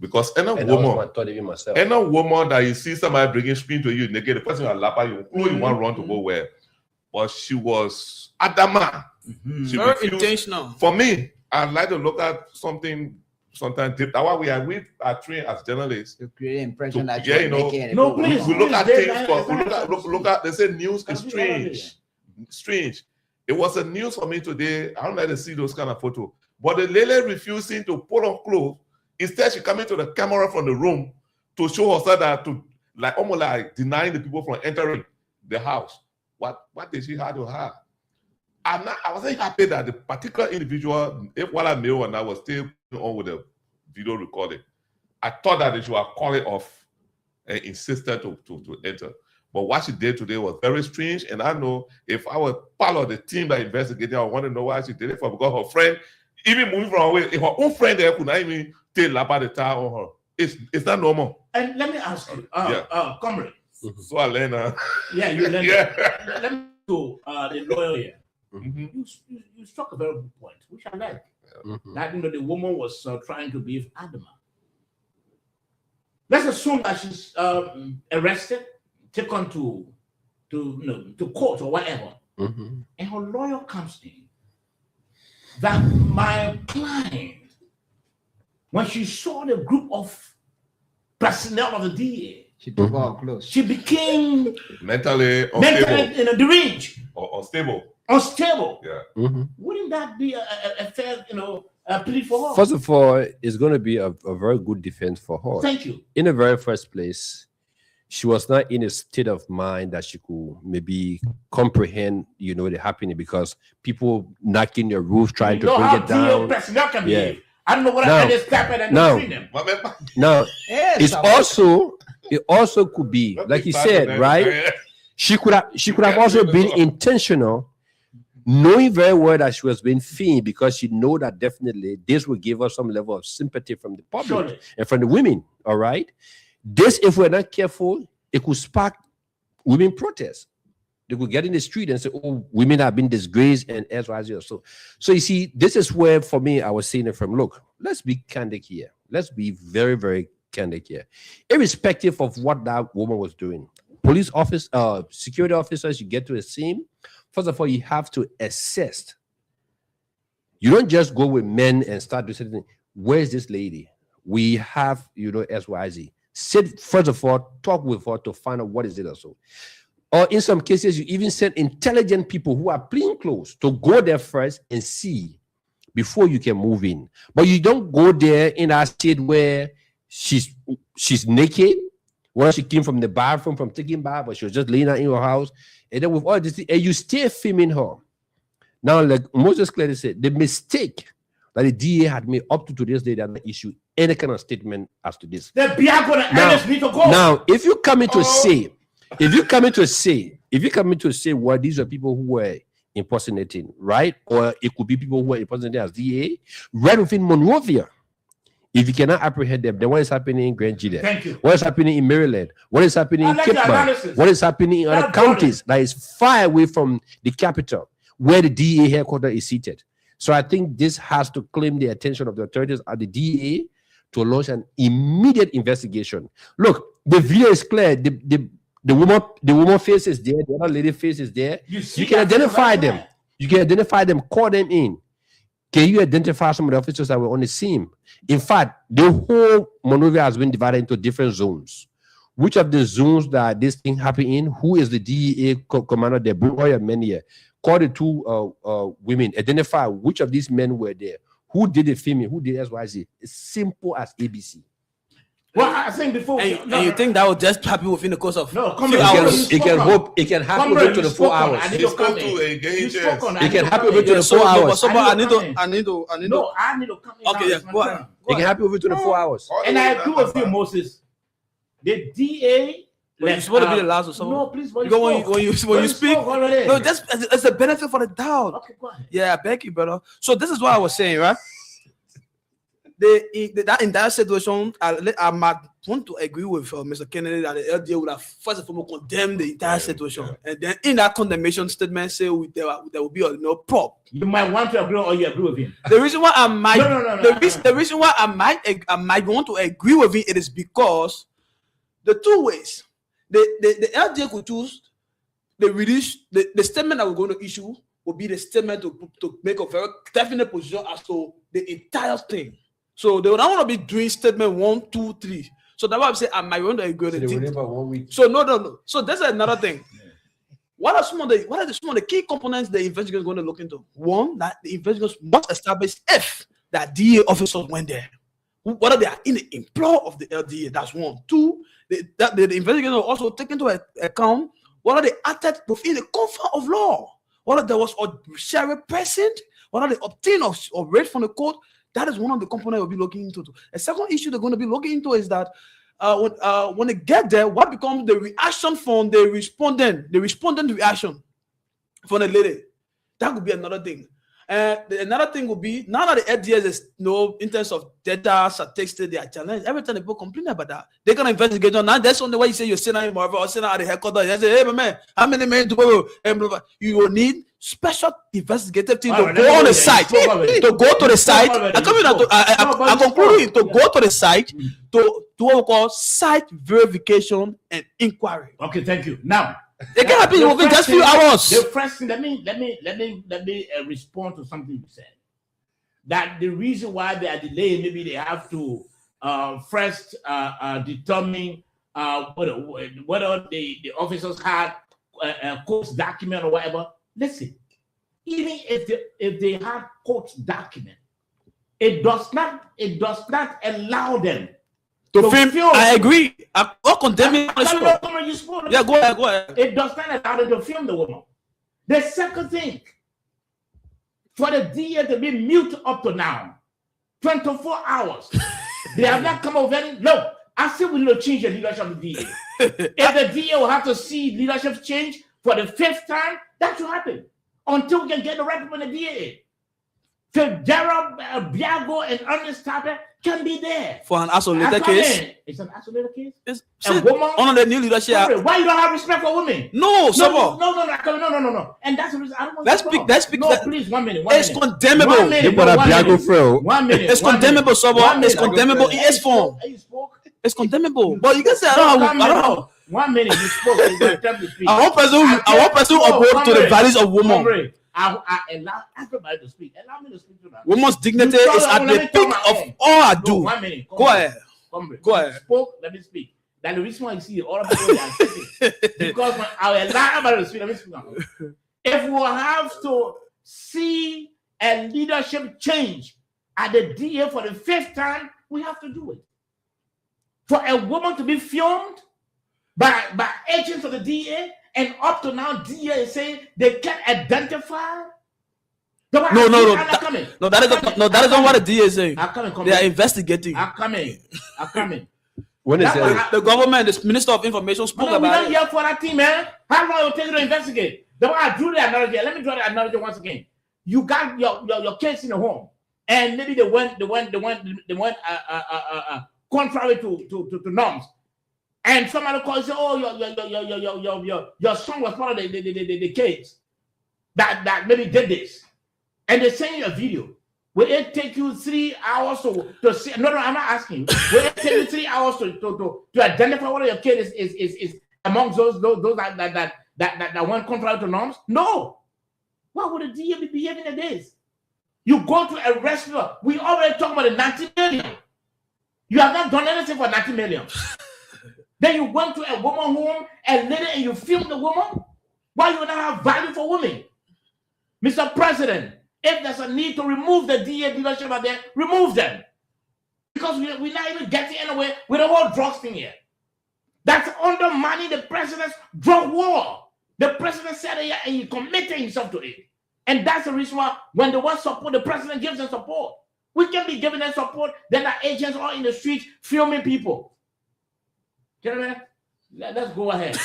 Speaker 6: Because any woman that you see somebody bringing screen to you, negate the person will lap at you, you want to run to go where. But she was adamant.
Speaker 10: Very intentional.
Speaker 6: For me, I'd like to look at something sometimes deep. That's why we are trained as journalists.
Speaker 4: To create an impression that
Speaker 6: you're making. No, please. We look at things. Look at. They say news is strange. Strange. It was a news for me today. I don't like to see those kind of photos. But the lady refusing to put on clothes. Instead, she coming to the camera from the room to show herself that almost like denying the people from entering the house. What did she have to have? I wasn't happy that the particular individual, if while I knew and I was still on with the video recording, I thought that they should have called it off and insisted to enter. But what she did today was very strange. And I know if I was part of the team that investigated, I want to know why she did it for, because her friend, even moving from away, if her own friend there could not even take the tire on her. It's not normal.
Speaker 2: And let me ask you, comrade.
Speaker 6: So I learned.
Speaker 2: Yeah, you learned.
Speaker 6: Yeah.
Speaker 2: Let me go the lawyer here.
Speaker 6: Mm-hmm.
Speaker 2: You struck a very good point, which I like. That the woman was trying to be adamant. Let's assume that she's arrested, taken to court or whatever, and her lawyer comes in. That my client, when she saw the group of personnel of the DA,
Speaker 4: she took off close.
Speaker 2: She became
Speaker 6: mentally unstable.
Speaker 2: Deranged.
Speaker 6: Or unstable.
Speaker 2: Unstable.
Speaker 6: Yeah.
Speaker 2: Wouldn't that be a fair, plea for her?
Speaker 5: First of all, it's going to be a very good defense for her.
Speaker 2: Thank you.
Speaker 5: In the very first place, she was not in a state of mind that she could maybe comprehend, the happening, because people knocking your roof, trying to bring it down.
Speaker 2: Yeah. I don't know what I understand and between them.
Speaker 5: No, it also could be, like you said, right? She could have also been intentional, knowing very well that she was being filmed, because she know that definitely this will give her some level of sympathy from the public and from the women. All right, this, if we're not careful, it could spark women protests. They could get in the street and say, "Oh, women have been disgraced," and XYZ or so. So you see, this is where, for me, I was saying it from. Look, let's be candid here. Let's be very, very candid here. Irrespective of what that woman was doing, police office, security officers, you get to a scene. First of all, you have to assess. You don't just go with men and start to say, "Where's this lady?" We have, XYZ. Sit, first of all, talk with her to find out what is it also. Or in some cases, you even send intelligent people who are plain clothes to go there first and see before you can move in. But you don't go there in a state where she's naked, where she came from the bathroom, from taking bath, but she was just laying out in your house. And then with all this, and you stay filming her. Now, like Moses clearly said, the mistake that the DA had made up to today's day, that issue any kind of statement as to this.
Speaker 2: The BIA need to go.
Speaker 5: Now, if you come in to say, if you come in to say, well, these are people who were impersonating, right? Or it could be people who were impersonating as DA, right within Monrovia. If you cannot apprehend them, then what is happening in Grand Juliet?
Speaker 2: Thank you.
Speaker 5: What is happening in Maryland? What is happening in Cape Town? What is happening in other counties that is far away from the capital, where the DA headquarters is seated? So I think this has to claim the attention of the authorities at the DA to launch an immediate investigation. Look, the video is clear. The woman face is there. The other lady face is there. You can identify them. You can identify them. Call them in. Can you identify some of the officers that were on the scene? In fact, the whole Monrovia has been divided into different zones. Which of the zones that this thing happened in? Who is the DEA commander there? Boy, men here. Call the two women. Identify which of these men were there. Who did the filming? Who did XYZ? It's simple as ABC.
Speaker 2: Well, I think before.
Speaker 10: And you think that will just happen within the course of
Speaker 5: few hours? It can happen within 24 hours. It can happen within 24 hours.
Speaker 10: I need to.
Speaker 2: No, I need to come in.
Speaker 10: Okay, yeah, go ahead.
Speaker 5: It can happen within 24 hours.
Speaker 2: And I agree with you, Moses. The DA.
Speaker 10: You're supposed to be the last or something.
Speaker 2: No, please.
Speaker 10: When you speak, no, just it's a benefit for the doubt.
Speaker 2: Okay, go ahead.
Speaker 10: Yeah, thank you, brother. So this is what I was saying, right? That in that situation, I might want to agree with Mr. Kennedy that the LDA would have first and foremost condemned the entire situation, and then in that condemnation statement, say there will be no prop.
Speaker 2: You might want to agree, or you agree with him.
Speaker 10: The reason why I might,
Speaker 2: the
Speaker 10: reason why I might want to agree with him, it is because the two ways the LDA could choose the statement that we're going to issue will be the statement to make a very definite position as to the entire thing. So they would not want to be doing statement 1, 2, 3. So that's why I'm saying I might want to agree with it. So no. So that's another thing. What are some of the key components the investigation is going to look into? One, that the investigation must establish if that DA officers went there. Whether they are in the employ of the LDA, that's one. Two, the investigation will also take into account whether they acted within the comfort of law, whether there was a sheriff present, whether they obtained or read from the court. That is one of the components we'll be looking into. A second issue they're going to be looking into is that when they get there, what becomes the reaction from the respondent reaction from the lady? That could be another thing. And another thing would be, now that the FDS is in terms of data, statistics, they are challenged. Every time they go complain about that, they're gonna investigate on that. That's on the way you say you're sitting in Marvel or sitting at the headquarters. They say, hey man, how many men do you will need special investigative team to go on the site, to go to the site. I'm concluding to go to the site to what we call site verification and inquiry.
Speaker 2: Okay, thank you. Now,
Speaker 10: it can happen within just few hours.
Speaker 2: The first thing, let me respond to something you said. That the reason why they are delayed, maybe they have to first determine whether the officers had a court document or whatever. Listen, even if they have court document, it does not allow them
Speaker 10: to film. I agree. I'm not condemning.
Speaker 2: Yeah, go ahead. It does not allow them to film the woman. The second thing, for the DA to be mute up to now, 24 hours, they have not come over any. Look, I still will not change the leadership of the DA. If the DA will have to see leadership change for the 5th time, that should happen until we can get the right people in the DA. So Gerald Biago and Ernest Tapper can be there
Speaker 10: for an isolated case.
Speaker 2: It's an isolated case.
Speaker 10: It's a woman on the new leadership.
Speaker 2: Sorry, why you don't have respect for women?
Speaker 10: No.
Speaker 2: And that's the reason I don't want
Speaker 10: let's speak. No,
Speaker 2: please, 1 minute.
Speaker 10: It's condemnable.
Speaker 2: 1 minute.
Speaker 10: 1 minute. It's condemnable, Sobo. It's condemnable in its form. It's condemnable. But you can say I don't know.
Speaker 2: 1 minute. You spoke.
Speaker 10: I want person who uphold to the values of woman.
Speaker 2: I allow everybody to speak. Allow me to speak to that.
Speaker 10: Woman's dignity is at the peak of all I do.
Speaker 2: 1 minute.
Speaker 10: Go ahead. Go ahead.
Speaker 2: Spoke. Let me speak. That's the reason why you see all of people are speaking. Because when I allow everybody to speak, let me speak now. If we have to see a leadership change at the DA for the 5th time, we have to do it. For a woman to be filmed by agents of the DA, and up to now, DA is saying they can't identify.
Speaker 10: No, that is not what the DA is saying. They are investigating.
Speaker 2: I'm coming.
Speaker 5: When is that?
Speaker 10: The government, the Minister of Information spoke about it.
Speaker 2: We're not here for that team, man. How long will it take you to investigate? The way I drew the analogy, let me draw the analogy once again. You got your kids in the home, and maybe they went contrary to norms. And somebody calls you, oh, your son was part of the case that maybe did this. And they send you a video. Will it take you 3 hours to see? No, I'm not asking. Will it take you 3 hours to identify whether your kid is amongst those that went contrary to norms? No. Why would the DA be behaving like this? You go to a restaurant. We already talked about the 90 million. You have not done anything for 90 million. Then you went to a woman home and later and you filmed the woman? Why you not have value for women? Mr. President, if there's a need to remove the DA leadership out there, remove them. Because we're not even getting anywhere with the whole drugs thing here. That's undermining the president's drug war. The president said it and he committed himself to it. And that's the reason why when they want support, the president gives them support. We can be giving them support, then the agents are in the streets filming people. Gentlemen, let's go ahead.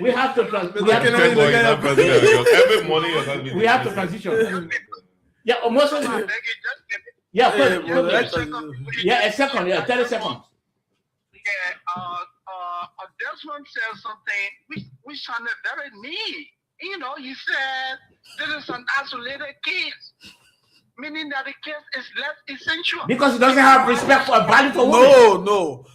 Speaker 2: We have to transition.
Speaker 6: Every morning you're going to be.
Speaker 2: We have to transition. Yeah, almost. Yeah, a second. Yeah, 30 seconds.
Speaker 9: Desmond said something which sounded very neat. You know, you said this is an isolated case, meaning that the case is less essential.
Speaker 2: Because he doesn't have respect for value for women.
Speaker 10: No.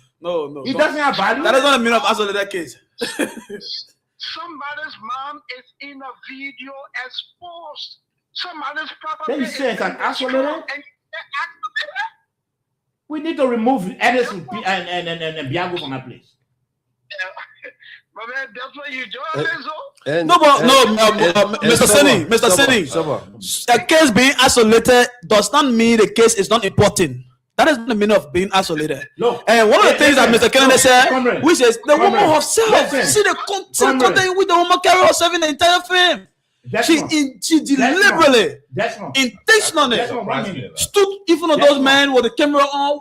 Speaker 2: He doesn't have value.
Speaker 10: That is not a meaning of isolated case.
Speaker 9: Somebody's mom is in a video exposed. Somebody's property.
Speaker 2: Then you say it's an isolated? We need to remove Ennis and Biago from that place.
Speaker 9: But man, that's what you doing,
Speaker 10: Mr. Seni. A case being isolated does not mean the case is not important. That is the meaning of being isolated.
Speaker 2: No.
Speaker 10: And one of the things that Mr. Kennedy said, which is the woman herself. See the content with the woman carry herself in the entire film. She deliberately, intentionally stood in front of those men with the camera on.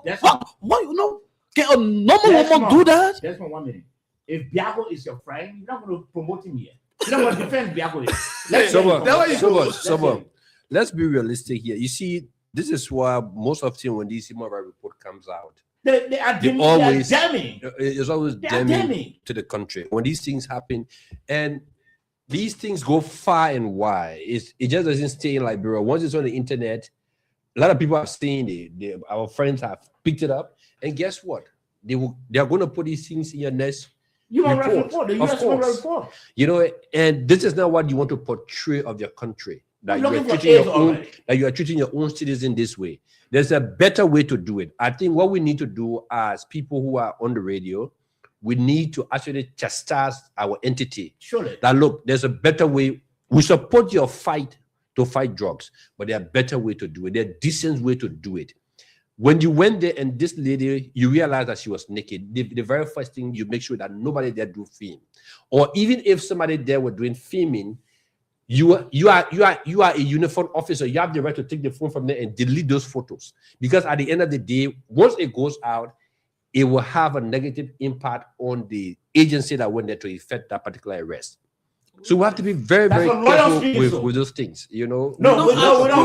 Speaker 10: What you know? Can a normal woman do that?
Speaker 2: Just for 1 minute. If Biago is your friend, you're not going to promote him here. You're not going to defend Biago.
Speaker 5: Let's be realistic here. You see, this is why most of the time when this human rights report comes out,
Speaker 2: they are damning.
Speaker 5: It's always damning to the country when these things happen, and these things go far and wide. It just doesn't stay in Liberia. Once it's on the internet, a lot of people have seen it. Our friends have picked it up, and guess what? They are going to put these things in your next report. The US report. You know, and this is not what you want to portray of your country. That you are treating your own citizen this way. There's a better way to do it. I think what we need to do as people who are on the radio, we need to actually chastise our entity.
Speaker 2: Surely.
Speaker 5: That look, there's a better way. We support your fight to fight drugs, but there are better way to do it. There are decent way to do it. When you went there and this lady, you realize that she was naked. The very first thing, you make sure that nobody there do film. Or even if somebody there were doing filming, you are a uniformed officer. You have the right to take the phone from there and delete those photos, because at the end of the day, once it goes out, it will have a negative impact on the agency that went there to effect that particular arrest. So we have to be very, very careful with those things, you know.
Speaker 10: We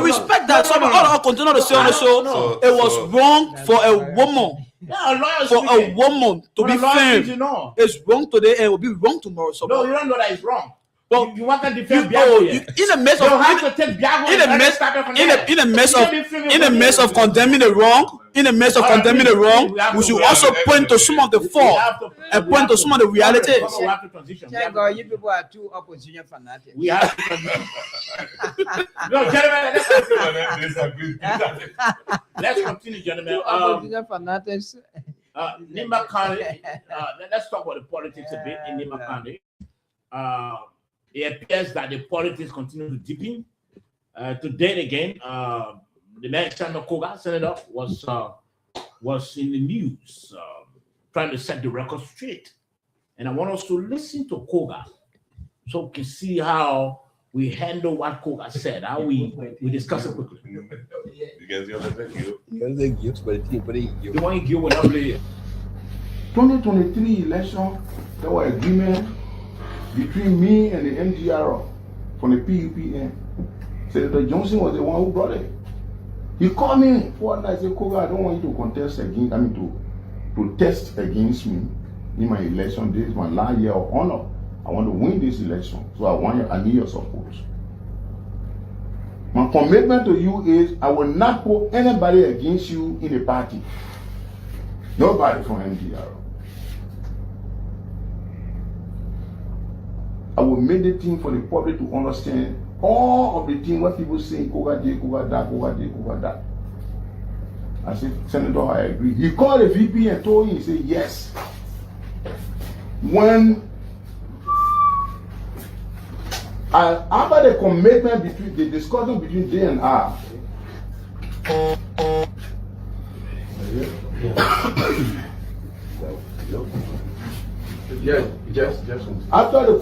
Speaker 10: respect that. So I'll continue to say on the show. It was wrong for a woman. A woman to be filmed. It's wrong today and it will be wrong tomorrow. So
Speaker 2: no, you don't know that it's wrong.
Speaker 10: Well,
Speaker 2: you want to defend Biago here.
Speaker 10: In the midst of condemning the wrong, we should also point to some of the fault and point to some of the realities.
Speaker 4: You people are too opposition fanatics.
Speaker 2: We have to no, gentlemen, let's continue, gentlemen.
Speaker 4: Opposition fanatics.
Speaker 2: Nimba County, let's talk about the politics a bit in Nimba County. It appears that the politics continue to deepen. Today again, the next Senator Koga, Senator, was in the news trying to set the record straight. And I want us to listen to Koga so we can see how we handle what Koga said, how we discuss it quickly.
Speaker 6: You guys got to thank you.
Speaker 2: The one you will not play.
Speaker 11: 2023 election, there was agreement between me and the MGR from the PUPN. Senator Johnson was the one who brought it. He called me one night and said, Koga, I don't want you to contest against, to protest against me in my election. This is my last year of honor. I want to win this election. So I need your support. My commitment to you is I will not put anybody against you in the party. Nobody from MGR. I will make the thing for the public to understand all of the things what people say, Koga did, Koga that. I said, Senator, I agree. He called the VP and told him, he said, yes. When after the commitment between the discussion between Day and I, after the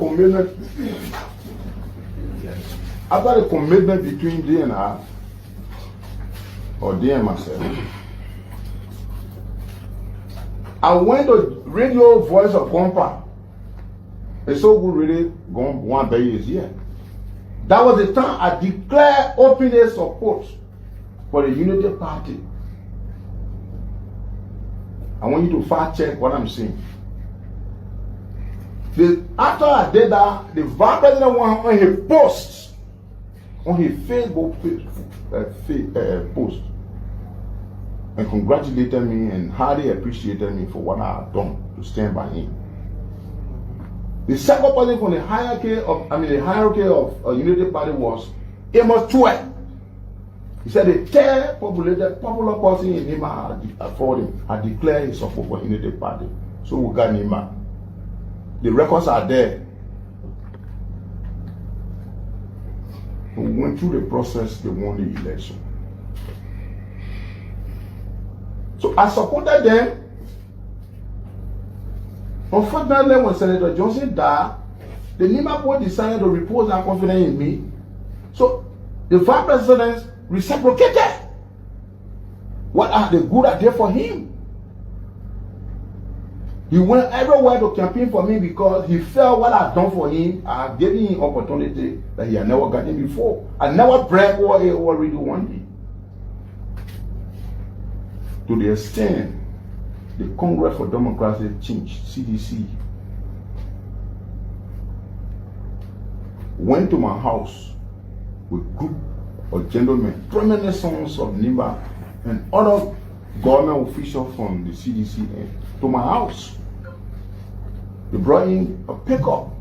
Speaker 11: commitment between Day and I, or Day and myself, I went to Radio Voice of Compa. It's so good, really, gone 1 day is here. That was the time I declared open support for the Unity Party. I want you to fact check what I'm saying. After I did that, the Vice President went on his post, on his Facebook post, and congratulated me and highly appreciated me for what I had done to stand by him. The second person from the hierarchy of Unity Party was Amos Chue. He said the third popular person in Nima for him had declared his support for Unity Party. So we got Nima. The records are there. We went through the process, they won the election. So I supported them. Unfortunately, when Senator Johnson died, the Nima board decided to repose their confidence in me. So the Vice President reciprocated what the good I did for him. He went everywhere to campaign for me because he felt what I've done for him. I gave him opportunity that he had never gotten before. I never brag what he already wanted. To the extent the Congress for Democracy changed, CDC, went to my house with a group of gentlemen, prominent sons of Nimba, and other government officials from the CDC to my house. They brought in a pickup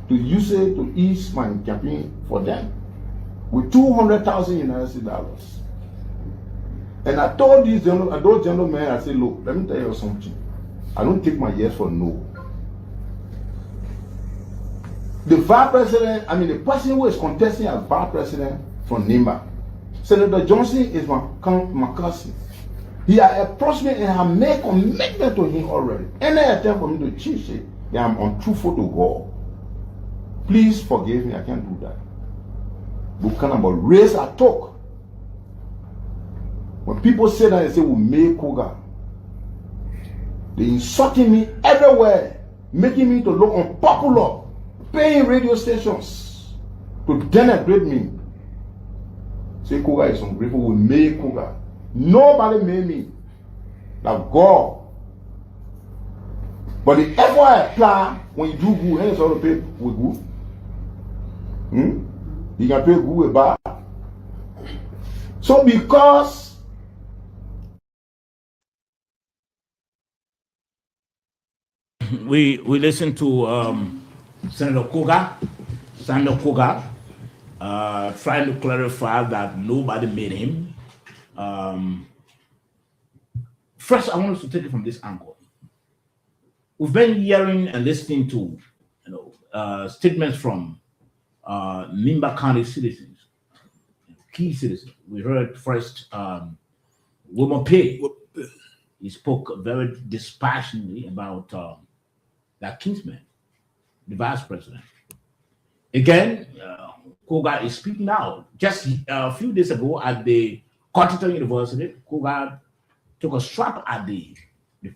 Speaker 11: to use it to ease my campaign for them with $200,000 United States dollars. And I told those gentlemen, I said, look, let me tell you something. I don't take my yes for no. The vice president, the person who is contesting as vice president from Nimba, Senator Johnson is my cousin. He has approached me and I made commitment to him already. Any attempt for me to change it, that I'm untruthful to God. Please forgive me, I can't do that. But kind of race I talk. When people say that, they say we make Koga. They insulting me everywhere, making me to look unpopular, paying radio stations to denigrate me. Say Koga is ungrateful, we made Koga. Nobody made me. Like God. But the effort I apply when you do good, and it's all to pay with good. You can pay good with bad. So because
Speaker 2: we listened to Senator Koga, trying to clarify that nobody made him. First, I want us to take it from this angle. We've been hearing and listening to, statements from Nimba County citizens, key citizens. We heard first Wilmer Pay. He spoke very dispassionately about that kinsman, the vice president. Again, Koga is speaking out. Just a few days ago at the Continental University, Koga took a strap at the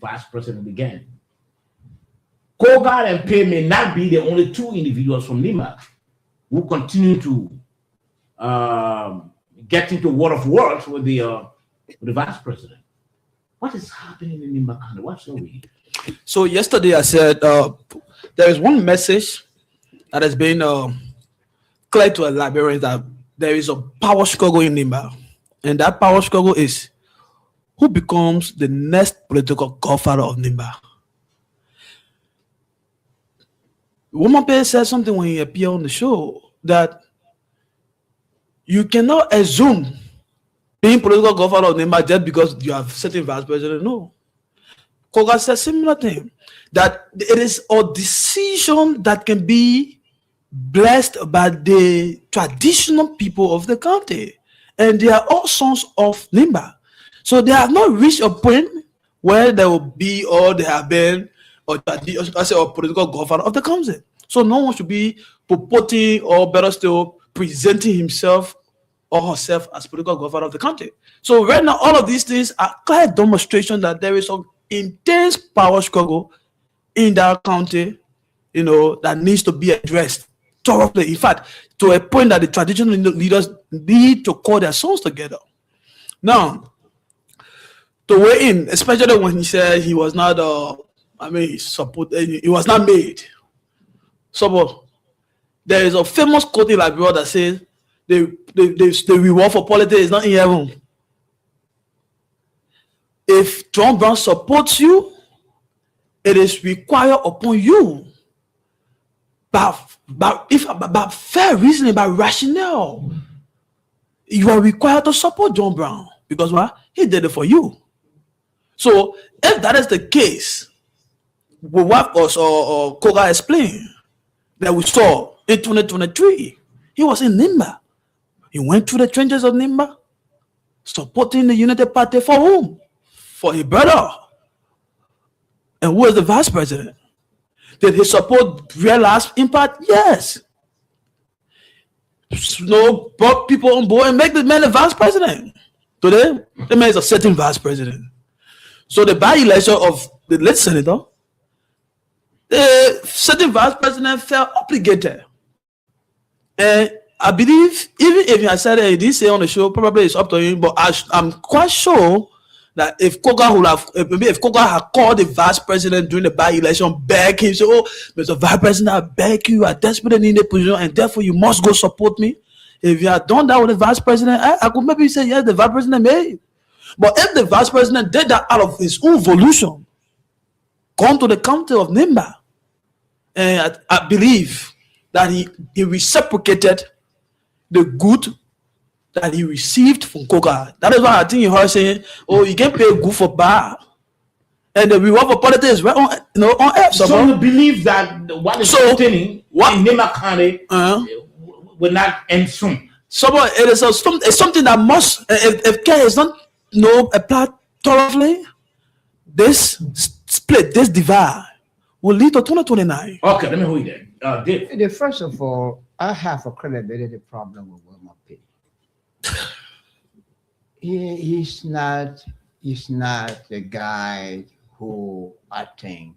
Speaker 2: vice president again. Koga and Pay may not be the only two individuals from Nimba who continue to get into war of words with the vice president. What is happening in Nimba County? What shall we?
Speaker 10: So yesterday I said there is one message that has been clear to a Liberian that there is a power struggle in Nimba, and that power struggle is who becomes the next political godfather of Nimba. Womape said something when he appeared on the show that you cannot assume being political godfather of Nimba just because you have certain vice president. No. Koga said similar thing, that it is a decision that can be blessed by the traditional people of the county, and they are all sons of Nimba. So they have not reached a point where there will be or they have been or political godfather of the county. So no one should be purporting or better still presenting himself or herself as political godfather of the country. So right now, all of these things are clear demonstration that there is an intense power struggle in that county, that needs to be addressed thoroughly. In fact, to a point that the traditional leaders need to call their sons together. Now, to weigh in, especially when he said he was not, he was not made. So, there is a famous quote in Liberia that says, the reward for politics is not in heaven. If John Brown supports you, it is required upon you by fair reasoning, by rationale. You are required to support John Brown because what? He did it for you. So if that is the case, what also Koga explained that we saw in 2023, he was in Nimba. He went through the trenches of Nimba, supporting the United Party for whom? For his brother. And who is the vice president? Did his support realize impact? Yes. Snow brought people on board and make the man the vice president. Today, the man is a certain vice president. So the by-election of the late senator the certain vice president felt obligated. And I believe, even if I said he didn't say on the show, probably it's up to him, but I'm quite sure that if Koga would have, maybe if Koga had called the vice president during the by-election, beg him, say, oh, Mr. Vice President, I beg you, I desperately need a position, and therefore you must go support me. If you had done that with the vice president, I could maybe say, yes, the vice president may. But if the vice president did that out of his own volition, gone to the county of Nimba, and I believe that he reciprocated the good that he received from Koga. That is why I think you heard saying, oh, you can pay good for bar. And the reward for politics is right on, on earth.
Speaker 2: So you believe that what is happening in Nimba County will not end soon?
Speaker 10: So it is it's something that must, if care is not applied thoroughly, this split, this divide will lead to 2029.
Speaker 2: Okay, let me hold you there. Dave.
Speaker 4: First of all, I have a credibility problem with Wilma P. He's not the guy who I think,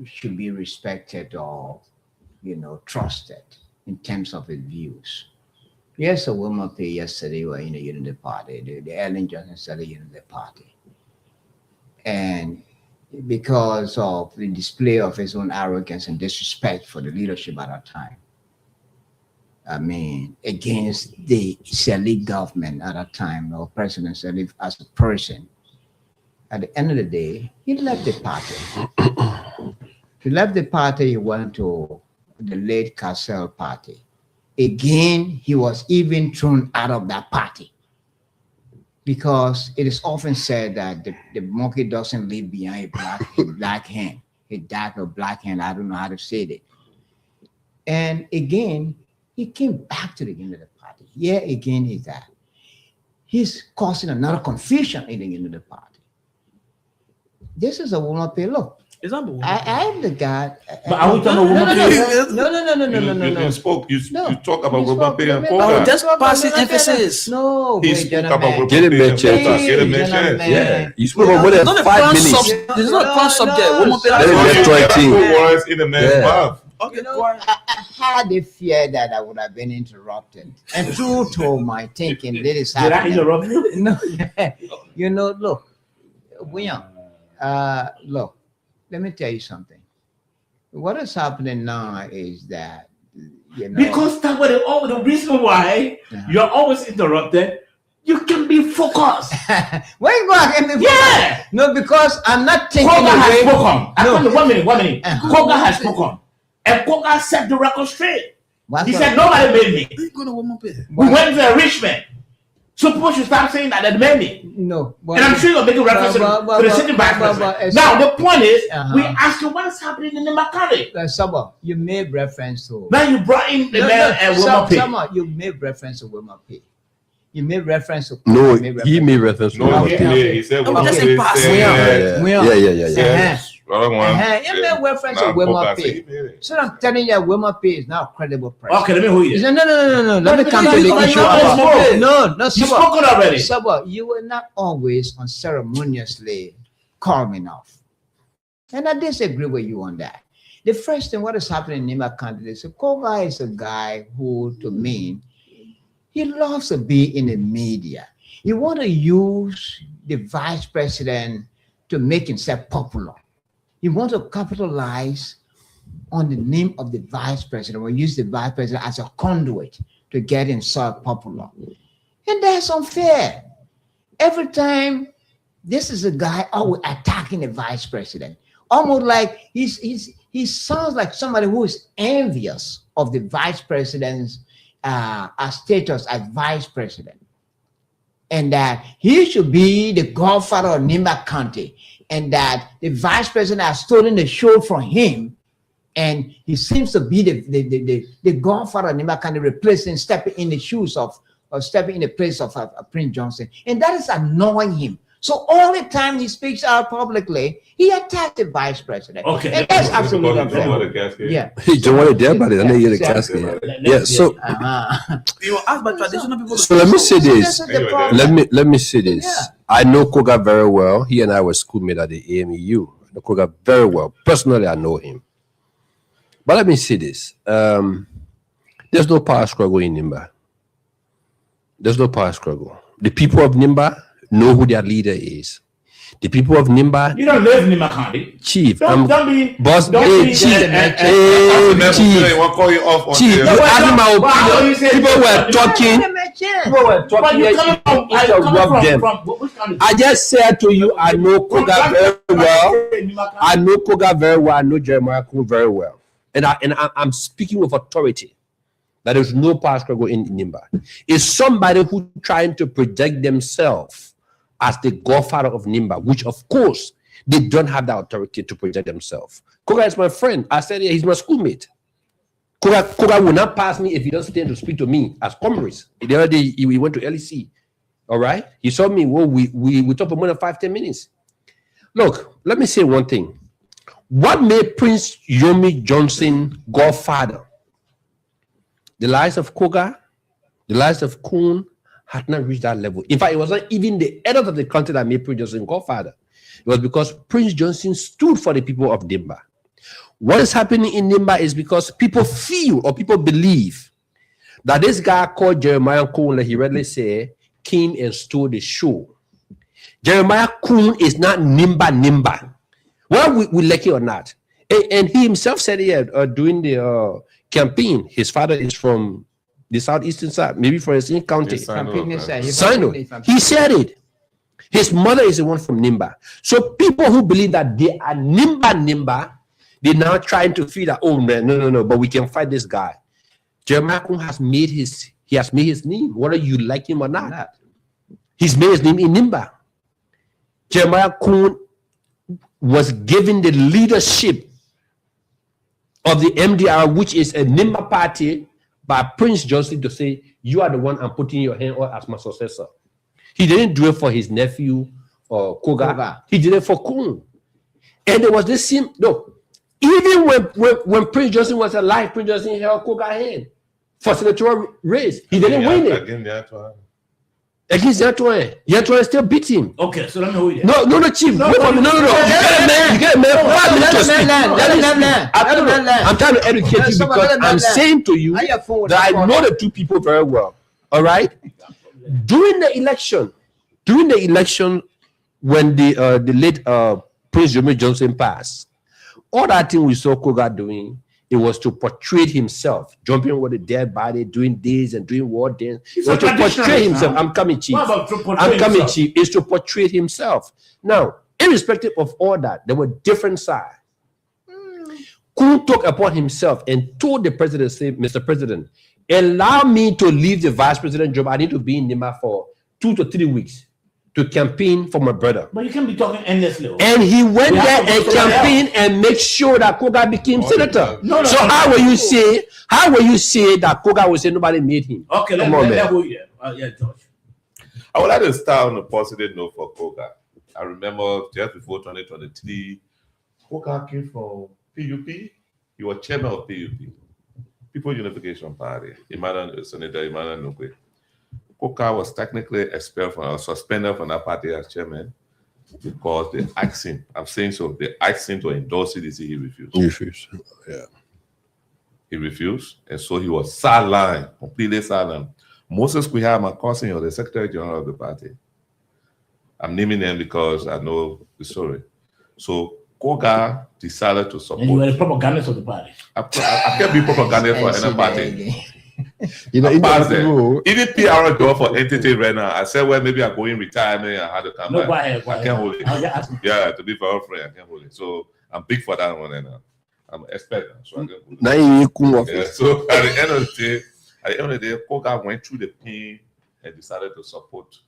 Speaker 4: should be respected or, trusted in terms of his views. Yes, a Wilma P yesterday were in the Unity Party. The Ellen Johnson said the Unity Party. And because of the display of his own arrogance and disrespect for the leadership at that time, against the Sirleaf government at that time, or President Sirleaf as a person, at the end of the day, he left the party. He left the party, he went to the late Cassell party. Again, he was even thrown out of that party, because it is often said that the monkey doesn't leave behind a black hand, a dark or black hand. I don't know how to say it. And again, he came back to the end of the party. Yeah, again, is that he's causing another confusion in the end of the party. This is a woman pay. Look, I am the guy.
Speaker 2: But are we talking about woman pay?
Speaker 4: No.
Speaker 6: You spoke. You talk about woman pay and Koga.
Speaker 10: Just passing emphasis.
Speaker 4: No,
Speaker 6: he spoke about woman
Speaker 5: Get him mentioned.
Speaker 6: Get him mentioned.
Speaker 5: Yeah, you spoke about more than 5 minutes.
Speaker 10: This is not a cross subject. Woman pay.
Speaker 5: Let him get 20.
Speaker 6: Words in the man's mouth.
Speaker 4: Okay, I had a fear that I would have been interrupted. And true to my thinking, this is happening.
Speaker 2: Did I interrupt you?
Speaker 4: No, look, William, look, let me tell you something. What is happening now is that,
Speaker 2: because that was the reason why you're always interrupted. You can be focused.
Speaker 4: Where you going?
Speaker 2: Yeah.
Speaker 4: No, because I'm not thinking.
Speaker 2: Koga has spoken.
Speaker 4: No.
Speaker 2: One minute. Koga has spoken. And Koga set the record straight. He said, nobody made me. We went to Richmond. So people should start saying that they made me.
Speaker 4: No.
Speaker 2: And I'm sure you're making reference to the sitting vice president. Now, the point is, we ask you what is happening in the Makati.
Speaker 4: Saba, you made reference to.
Speaker 2: Now you brought in the man and Wilma P.
Speaker 4: Saba, you made reference to Wilma P. You made reference to.
Speaker 5: No, he made reference to
Speaker 6: No, he said Wilma P.
Speaker 5: Yeah.
Speaker 4: You made reference to Wilma P. So I'm telling you, Wilma P is now a credible person.
Speaker 2: Okay, let me hold you.
Speaker 4: No. Let me come to the issue. No,
Speaker 2: you spoken already.
Speaker 4: Saba, you were not always unceremoniously calm enough. And I disagree with you on that. The first thing, what is happening in Nimba County is Koga is a guy who, to me, he loves to be in the media. He want to use the vice president to make himself popular. He wants to capitalize on the name of the vice president, or use the vice president as a conduit to get himself popular. And that's unfair. Every time, this is a guy always attacking the vice president. Almost like he sounds like somebody who is envious of the vice president's status as vice president. And that he should be the godfather of Nimba County, and that the vice president has stolen the show from him, and he seems to be the godfather of Nimba County, stepping in the shoes of, or stepping in the place of Prince Johnson, and that is annoying him. So all the time he speaks out publicly, he attacked the vice president.
Speaker 2: Okay,
Speaker 4: and that's absolutely unfair.
Speaker 6: Yeah,
Speaker 5: he don't want to dead body. I know you're the casket. Yeah, so
Speaker 10: You were asked by traditional people.
Speaker 5: So let me say this. Let me say this.
Speaker 4: Yeah.
Speaker 5: I know Koga very well. He and I were schoolmates at the AMEU. Koga very well. Personally, I know him. But let me say this. There's no power struggle in Nimba. There's no power struggle. The people of Nimba know who their leader is. The people of Nimba.
Speaker 2: You don't live in Nimba County.
Speaker 5: Chief.
Speaker 2: Don't be.
Speaker 5: Boss.
Speaker 2: Don't be.
Speaker 5: Chief.
Speaker 6: You want to call you off on
Speaker 5: Chief, you asked my opinion. People were talking.
Speaker 2: But you coming
Speaker 5: them.
Speaker 2: Which county?
Speaker 5: I just said to you, I know Koga very well. I know Koga very well. I know Jeremiah Kun very well. And I'm speaking with authority. There is no power struggle in Nimba. It's somebody who trying to project themselves as the godfather of Nimba, which of course they don't have the authority to project themselves. Koga is my friend. I said he's my schoolmate. Koga will not pass me if he doesn't stand to speak to me as comrades. The other day we went to LEC. All right. He saw me. Well, we talked for more than 5-10 minutes. Look, let me say one thing. What made Prince Yomi Johnson godfather? The lives of Koga, the lives of Kun had not reached that level. In fact, it was not even the elders of the country that made Prince Johnson godfather. It was because Prince Johnson stood for the people of Nimba. What is happening in Nimba is because people feel or people believe that this guy called Jeremiah Kun, like he readily said, came and stole the show. Jeremiah Kun is not Nimba. Whether we like it or not. And he himself said it during the campaign. His father is from the southeastern side, maybe from the same county. Sino. He said it. His mother is the one from Nimba. So people who believe that they are Nimba, they're now trying to feel that, oh man, no, but we can fight this guy. Jeremiah Kun has made his name, whether you like him or not. He's made his name in Nimba. Jeremiah Kun was given the leadership of the MDR, which is a Nimba party, by Prince Johnson to say, you are the one I'm putting your hand on as my successor. He didn't do it for his nephew or Koga. He did it for Kun. And there was this same, no, even when Prince Johnson was alive, Prince Johnson held Koga hand for senatorial race. He didn't win it. Against Yatouan. Yatouan still beat him.
Speaker 2: Okay, so let me hold you.
Speaker 5: No, Chief. No. You get a man. I'm trying to educate you because I'm saying to you that I know the two people very well. All right? During the election, when the late Prince Yomi Johnson passed, all that thing we saw Koga doing, it was to portray himself, jumping over the dead body, doing this and doing war dance. It was to portray himself. I'm coming, Chief. Chief. It's to portray himself. Now, irrespective of all that, there were different sides. Kun took upon himself and told the president, say, Mr. President, allow me to leave the vice president job. I need to be in Nimba for 2 to 3 weeks to campaign for my brother.
Speaker 2: But you can't be talking endlessly.
Speaker 5: And he went there and campaigned and make sure that Koga became senator. So how will you say that Koga will say nobody made him?
Speaker 2: Okay, let go here. Yeah, George.
Speaker 6: I would like to start on a positive note for Koga. I remember just before 2023, Koga came from PUP. He was chairman of PUP, People Unification Party. Senator Emmanuel Nukwe. Koga was technically expelled from, suspended from that party as chairman because they asked him, I'm saying so, they asked him to endorse CDC, he refused.
Speaker 5: Yeah.
Speaker 6: He refused, and so he was sidelined, completely sidelined. Moses Kuya, my cousin, or the Secretary General of the party. I'm naming them because I know the story. So Koga decided to support.
Speaker 2: And you were the propagandist of the party.
Speaker 6: I can't be propagandist for any party.
Speaker 5: You know,
Speaker 6: even PR go for entity right now. I said, well, maybe I'm going retirement. I had to come back. I can't hold it. Yeah, to be very frank, I can't hold it. So I'm big for that one. And I'm an expert, so I can't hold it. So at the end of the day, Koga went through the pain and decided to support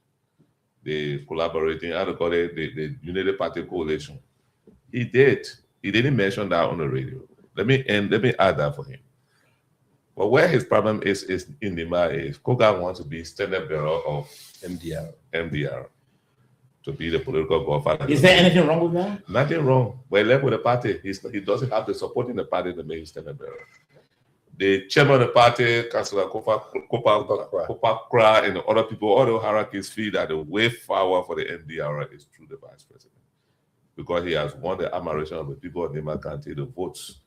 Speaker 6: the collaborating, how to call it, the Unity Party Coalition. He did. He didn't mention that on the radio. Let me add that for him. But where his problem is in Nimba is Koga wants to be standard bearer of MDR to be the political godfather.
Speaker 2: Is there anything wrong with that?
Speaker 6: Nothing wrong. But left with the party, he doesn't have the support in the party to make him standard bearer. The chairman of the party, Councillor Kopa Kra, and the other people, all the hierarchies feel that the way forward for the MDR is through the vice president. because he has won the admiration of the people of Nema County, the votes.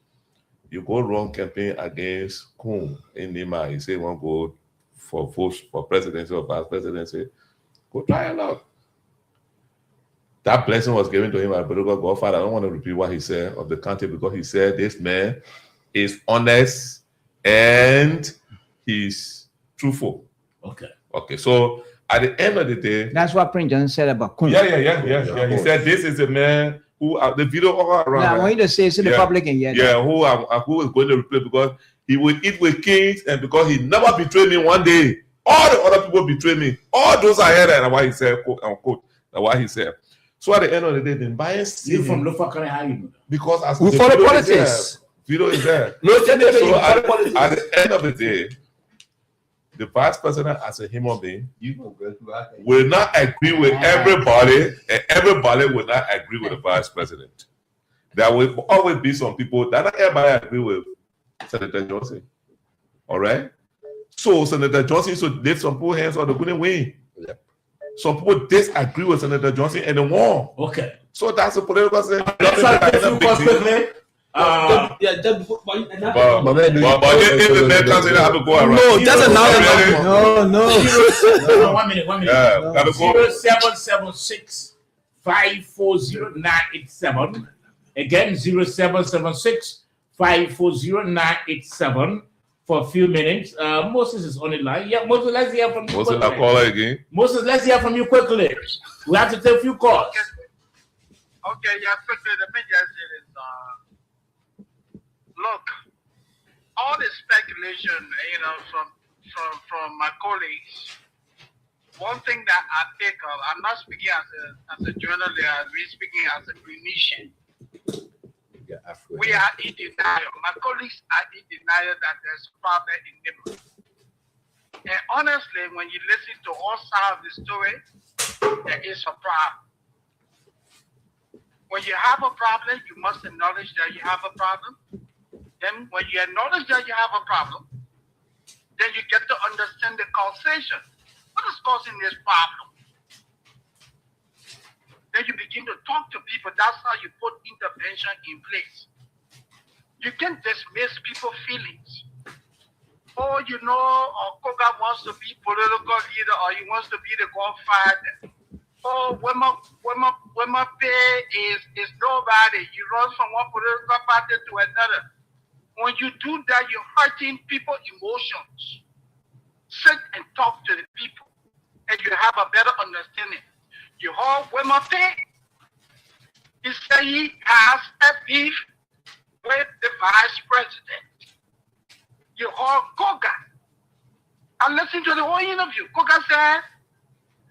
Speaker 6: You go run campaign against Kun in Nema, he say he won't go for votes for presidency or vice presidency. Go try it out. That blessing was given to him by Bilogo Godfather. I don't want to repeat what he said of the county because he said this man is honest and he's truthful. Okay. So at the end of the day,
Speaker 4: that's what Prince John said about Kun.
Speaker 6: Yeah. He said this is a man who the video all around.
Speaker 4: Now I want you to say so the public can hear that.
Speaker 6: Yeah, who is going to replay because he will eat with kings and because he never betrayed me one day. All the other people betray me. All those are here and what he said, quote unquote. That's what he said. So at the end of the day, the bias.
Speaker 2: You from Lofa County, how you know?
Speaker 6: Because as
Speaker 10: we follow politics.
Speaker 6: Video is there.
Speaker 10: No,
Speaker 6: so at the end of the day, the vice president as a human being will not agree with everybody, and everybody will not agree with the vice president. There will always be some people that not everybody agree with Senator Johnson. All right? So Senator Johnson should lift some people hands or they couldn't win.
Speaker 5: Yep.
Speaker 6: Some people disagree with Senator Johnson and they won.
Speaker 2: Okay.
Speaker 6: So that's a political thing.
Speaker 2: Let's try to few calls quickly.
Speaker 6: But if the man comes in, I have to go around.
Speaker 10: No, that's another.
Speaker 4: No.
Speaker 2: 1 minute.
Speaker 6: Yeah,
Speaker 2: 0776 540 987. Again, 0776 540 987 for a few minutes. Moses is on the line. Yeah, Moses, let's hear from you.
Speaker 6: Moses, I'll call her again.
Speaker 2: Moses, let's hear from you quickly. We have to take a few calls.
Speaker 9: Okay, yeah, quickly. The main is look, all the speculation, from my colleagues. One thing that I take of, I'm not speaking as a journalist, we're speaking as a clinician. We are in denial. My colleagues are in denial that there's a problem in Nema. And honestly, when you listen to all sides of the story, there is a problem. When you have a problem, you must acknowledge that you have a problem. Then when you acknowledge that you have a problem, then you get to understand the causation. What is causing this problem? Then you begin to talk to people. That's how you put intervention in place. You can't dismiss people's feelings. Oh, Koga wants to be political leader or he wants to be the godfather. Oh, Wema Pay is nobody. You run from one political party to another. When you do that, you're hurting people's emotions. Sit and talk to the people, and you have a better understanding. You heard Wema Pay. He said he has a beef with the vice president. You heard Koga. I listened to the whole interview. Koga said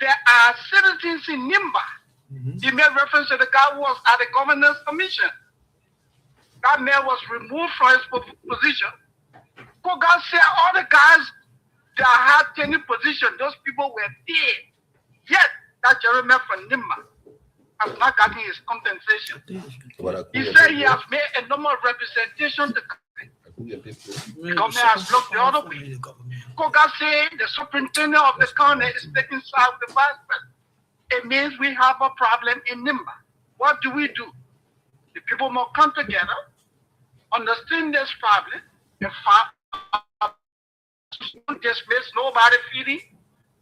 Speaker 9: there are citizens in Nimba. He made reference to the guy who was at the governor's commission. That man was removed from his position. Koga said all the guys that had any position, those people were paid. Yet, that gentleman from Nimba has not gotten his compensation. He said he has made a number of representations to the government has looked the other way. Koga said the superintendent of the county is taking side with the vice president. It means we have a problem in Nimba. What do? The people must come together, understand this problem, and don't dismiss nobody feeling.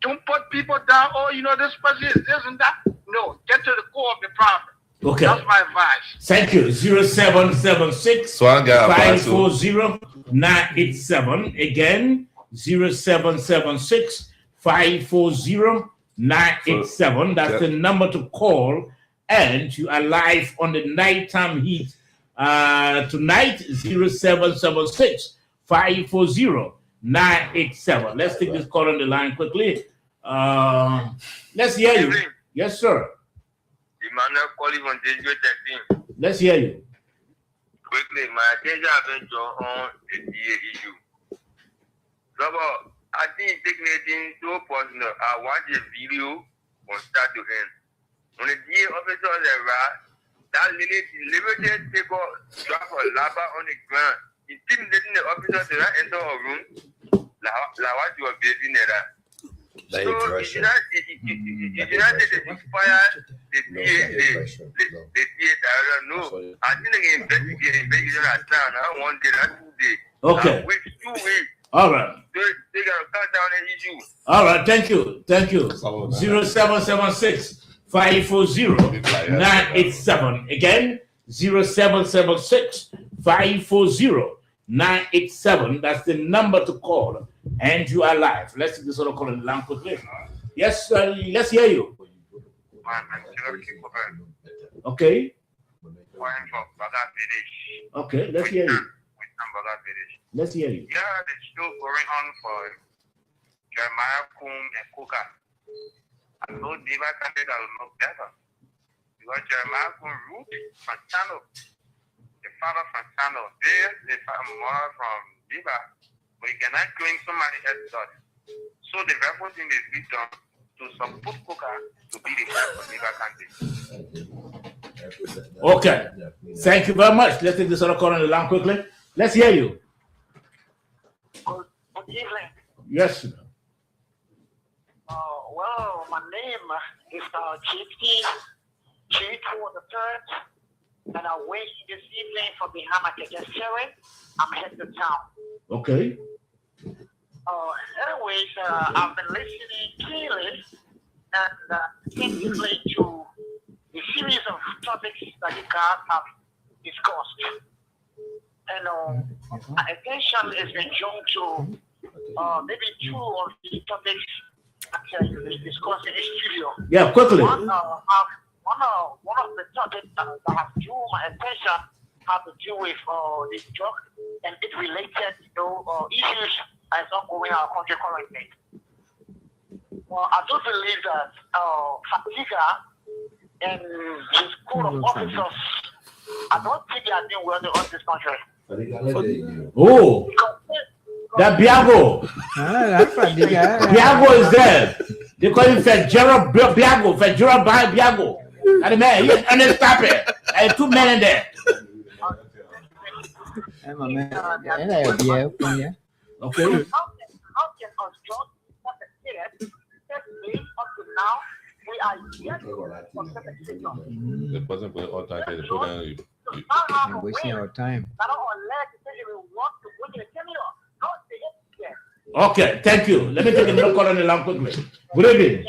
Speaker 9: Don't put people down. Oh, this person is this and that. No, get to the core of the problem.
Speaker 2: Okay.
Speaker 9: That's my advice.
Speaker 2: Thank you. 0776 540 987. Again, 0776 540 987. That's the number to call. And you are live on the nighttime heat. Tonight, 0776 540 987. Let's take this call on the line quickly. Let's hear you. Yes, sir.
Speaker 12: Emmanuel calling from District 13.
Speaker 2: Let's hear you.
Speaker 12: Quickly, my attention has been drawn on the DA issue. Robert, I think taking so personal. I watch the video from start to end. When the DA officer arrived, that limited takeoff drop a lava on the ground, intimidating the officer to not enter a room. Like what you are building there. So the United States expired the DA director. No, I didn't investigate at town. I one day, not 2 days.
Speaker 2: Okay.
Speaker 12: 2 weeks.
Speaker 2: All right.
Speaker 12: They got to cut down the issue.
Speaker 2: All right. Thank you. 0776 540 987. Again, 0776 540 987. That's the number to call. And you are live. Let's see this other call in the line quickly. Yes, let's hear you. Okay. Okay, let's hear you. Let's hear you.
Speaker 12: Yeah, the show going on for Jeremiah Kum and Kuka. I know Diva candidate will know better. Because Jeremiah Kum root from Channel. The father from Channel. There, the mother from Diva. But you cannot claim somebody else does. So the very thing is be done to support Kuka to be the head of Diva candidate.
Speaker 2: Okay. Thank you very much. Let's take this other call on the line quickly. Let's hear you.
Speaker 13: Good evening.
Speaker 2: Yes, sir.
Speaker 13: Well, my name is GT Chitu the third, and I'm waiting this evening for the Hamakeke Sharing. I'm headed to town.
Speaker 2: Okay.
Speaker 13: Anyways, I've been listening keenly and attentively to the series of topics that you guys have discussed. And my attention has been drawn to maybe 2 of the topics that you discussed in the studio.
Speaker 2: Yeah, quickly.
Speaker 13: One of the topics that have drew my attention had to do with the drug and it related issues that's ongoing in our country currently. Well, I do believe that Fatiga and his code of officers, I don't think they are doing well in this country.
Speaker 2: Oh, that Biago. Biago is there. They call him Fedjera Biago. Fedjera Biago. And the man, he's unstoppable. There's 2 men in there. Okay.
Speaker 13: How can us judge what the period up to now? We are yet to
Speaker 6: It wasn't put all time to put down.
Speaker 4: I'm wasting our time.
Speaker 2: Okay, thank you. Let me take another call on the line quickly. Good evening.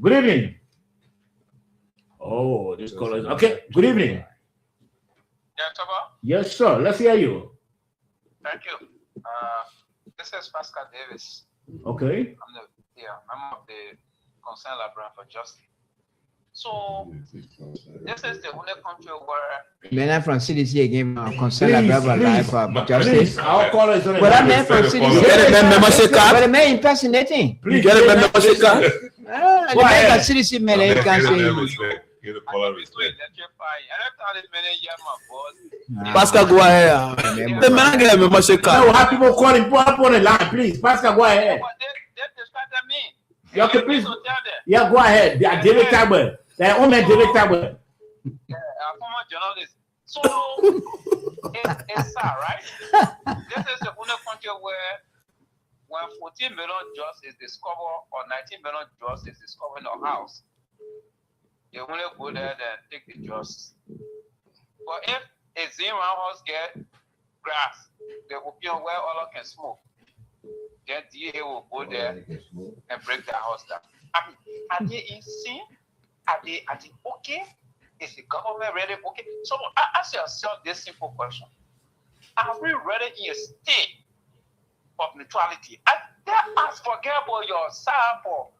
Speaker 2: Good evening. Oh, this call is okay. Good evening. Yes, sir. Let's hear you.
Speaker 14: Thank you. This is Pascal Davis.
Speaker 2: Okay.
Speaker 14: I'm the member of the Concerned Librarian for Justice. So this is the only country where
Speaker 4: Men from CDC again, concerned life for justice.
Speaker 2: Our caller is on.
Speaker 4: But I'm men from CDC.
Speaker 10: Get a membership card.
Speaker 4: But the man impersonating.
Speaker 10: Please get a membership card.
Speaker 4: The man from CDC men can say.
Speaker 6: Give the caller respect.
Speaker 10: Pascal, go ahead. The man get a membership card.
Speaker 2: No, have people calling. Put up on the line, please. Pascal, go ahead. Yeah, okay, please. Yeah, go ahead. They are David Tabler. They are only David Tabler.
Speaker 14: Former journalist. So it's sad, right? This is the only country where when 14 million drugs is discovered or 19 million drugs is discovered in a house, they only go there and take the drugs. But if a zero house get grass, the opium where all can smoke, then DA will go there and break their house down. I mean, are they insane? Are they okay? Is the government really okay? So ask yourself this simple question. Are we really in a state of neutrality? And that as forget about your side for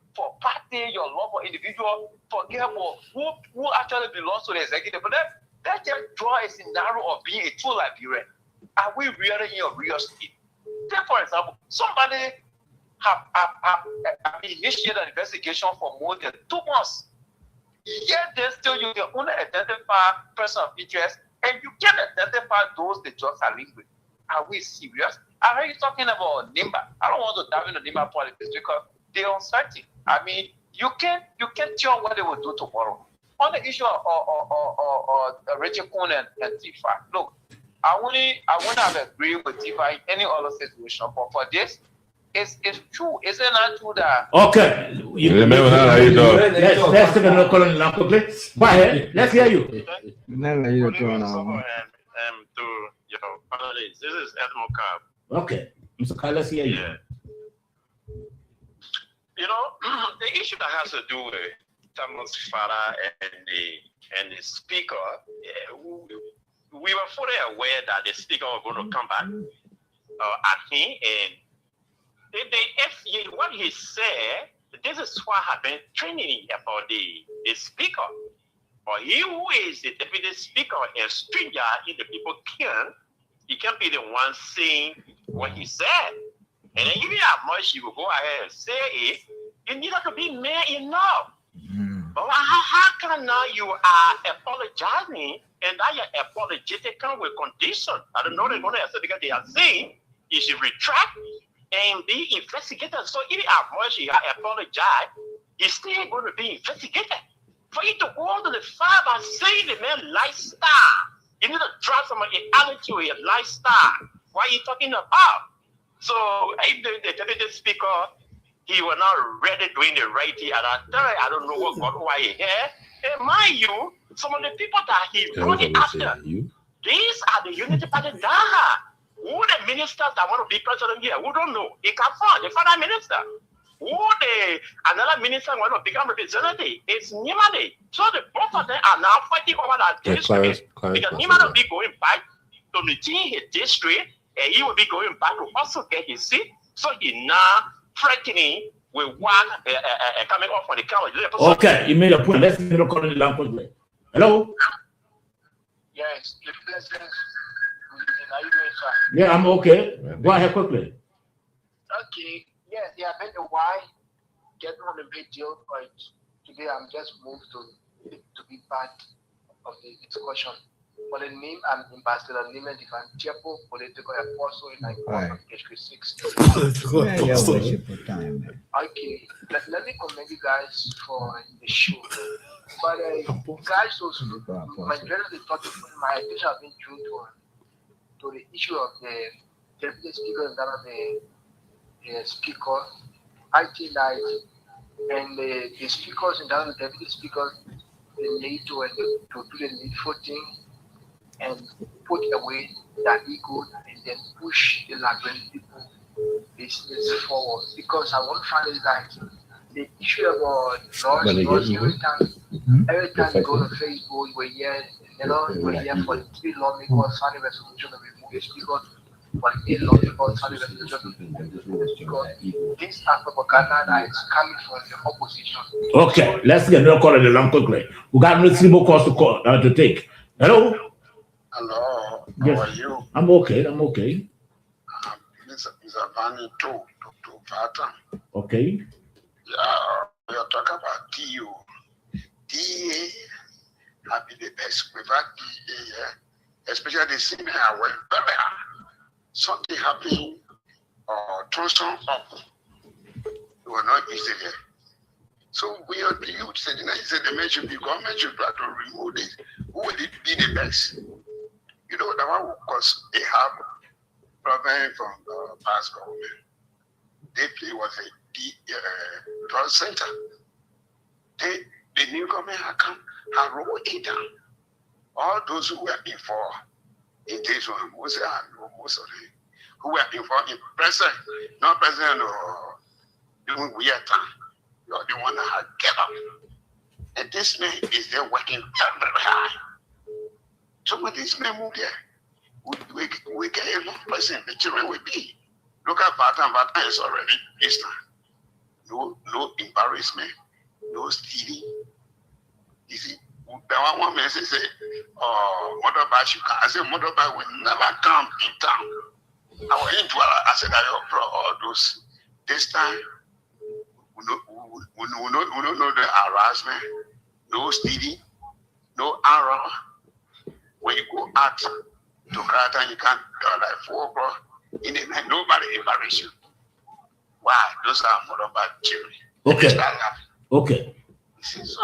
Speaker 14: party, your love for individual, forget about who actually belongs to the executive. But that just draw a scenario of being a true Liberian. Are we really in a real state? Take for example, somebody have initiated an investigation for more than 2 months. Yet they still you can only identify person of interest, and you can identify those the drugs are linked with. Are we serious? Are you talking about NIMBA? I don't want to dive into NIMBA politics because they're uncertain. I mean, you can't tell what they will do tomorrow. On the issue of Rachel Kuhn and Tifa, look, I wouldn't have agreed with Tifa in any other situation, but for this, it's true. Is it not true that?
Speaker 2: Okay. Let's take another call on the line quickly. Go ahead. Let's hear you.
Speaker 15: To your panelists. This is Edmo Cobb.
Speaker 2: Okay. Mr. Kyle, let's hear you.
Speaker 15: Yeah. You know, the issue that has to do with Thomas Farah and the speaker, we were fully aware that the speaker was going to come back at him, and what he said, this is what have been training about the speaker. But he who is the deputy speaker, a stranger in the people he can be the one saying what he said. And then even how much you will go ahead and say it, you need to be man enough. But how can now you are apologizing and that your apologetic come with condition? I don't know they're going to accept because they are saying you should retract and be investigated. So even how much you apologize, he's still going to be investigated. For you to go to the fire and say the man lifestyle, you need to drop some attitude, a lifestyle. What are you talking about? So if the deputy speaker, he was not ready doing the right thing at that time. I don't know why he here. And mind you, some of the people that he brought it after, these are the Unity Party Daha. Who the ministers that want to be president here? Who don't know? He can find the father minister. Who another minister want to become representative? It's Nimade. So the both of them are now fighting over that district. Because Nimade will be going back to retain his district, and he will be going back to also get his seat. So he now threatening with one coming off on the college.
Speaker 2: Okay, you made a point. Let's call the line. Hello?
Speaker 15: Yes, the president.
Speaker 2: Yeah, I'm okay. Go ahead quickly.
Speaker 15: Okay. Yeah, they have been a while getting on the video, but today I'm just moved to be part of the discussion. For the name, I'm Ambassador Nima Divan Tiapo, political apostle in Nigeria, District 6. Okay, let me commend you guys for the show. But guys, also, majority of my attention has been due to the issue of the deputy speaker and that of the speaker, IT night, and the speakers and the deputy speakers, they need to do the needful thing and put away that ego and then push the Liberian people business forward. Because I want to find is that the issue about laws every time you go to Facebook, you will hear, for the 3 lawmakers signing resolution to remove the speaker. But this are propaganda that is coming from the opposition.
Speaker 2: Okay, let's get another call on the line quickly. We got no 3 more calls to take. Hello?
Speaker 16: Hello,
Speaker 2: yes.
Speaker 16: How are you?
Speaker 2: I'm okay.
Speaker 16: Mr. Vani to Fata.
Speaker 2: Okay.
Speaker 16: Yeah, we are talking about DA. DA have been the best. We've had DA, especially the senior where something happened or Thompson up. We were not easy there. So we are the youth said the mention the government should try to remove this. Who will it be the best? You know, the one because they have problem from the past government. They play was a drug center. The new government have come and roll it down. All those who were before in this one, most of them who were involved in president, not president or doing weird time. You're the one that had get up. And this man is there working very, very hard. So when this man moved there, we get a long person, the children will be. Look at Vatan is already this time. No embarrassment, no stealing. You see, the one man say, motorbike, you can. I said, motorbike will never come in town. I went into I said, all those. This time, we don't know the harassment, no stealing, no error. When you go out to Krata, you can't like 4 o'clock in the night, nobody embarrass you. Why? Those are motorbike children.
Speaker 2: Okay. Okay.
Speaker 16: So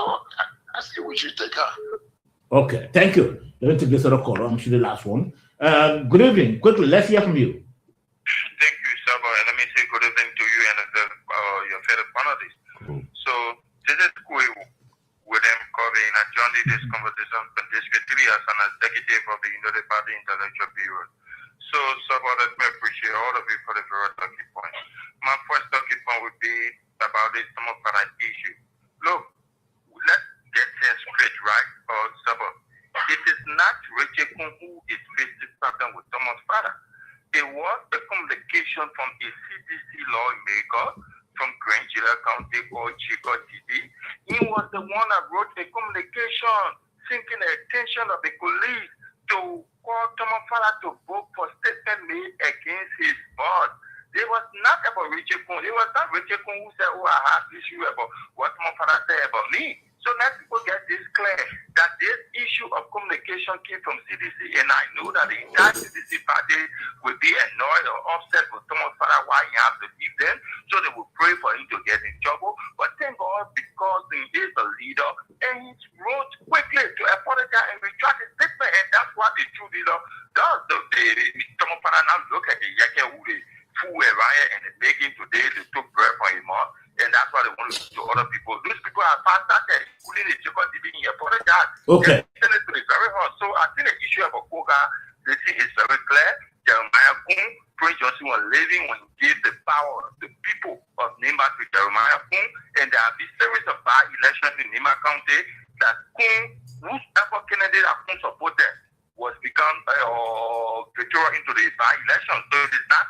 Speaker 16: I think we should take her.
Speaker 2: Okay, thank you. Let me take this other call. I'm sure the last one. Good evening. Quickly, let's hear from you.
Speaker 12: Thank you, Sabo. And let me say good evening to So this is cool with them covering and joining this conversation from District 3 as an executive of the United Party Intellectual Bureau. So let me appreciate all of you for the very talking point. My first talking point would be about this Thomas Father issue. Look, let's get things straight, right? It is not Richard Kun who is facing problem with Thomas Father. It was a communication from a CDC lawmaker from Grand Gila County called Chico TD. He was the one that wrote a communication seeking the attention of the police to call Thomas Father to vote for statement made against his boss. It was not about Richard Kun. It was not Richard Kun who said, I have issue about what Thomas Father said about me. So let people get this clear that this issue of communication came from CDC, and I know that the entire CDC party will be annoyed or upset with Thomas Father why he has to leave them, so they will pray for him to get in trouble. But thank God, because he is a leader, and he wrote quickly to apologize and retract his statement, and that's what the true leader does. Thomas Father now look at the Yake who they fool around and they begging today, they took breath from him up. And that's why they want to do to other people. Those people are pastors schooling the Jacob TV apologize.
Speaker 2: Okay.
Speaker 12: It's very hard. So I think the issue of Koga, the thing is very clear. Jeremiah Kun, Prince Johnson was living when he gave the power to the people of Nimba to Jeremiah Kun. And there have been series of by-elections in Nimba County that Kun, whoever candidate that Kun supported, was become victorious into the by-election. So it is not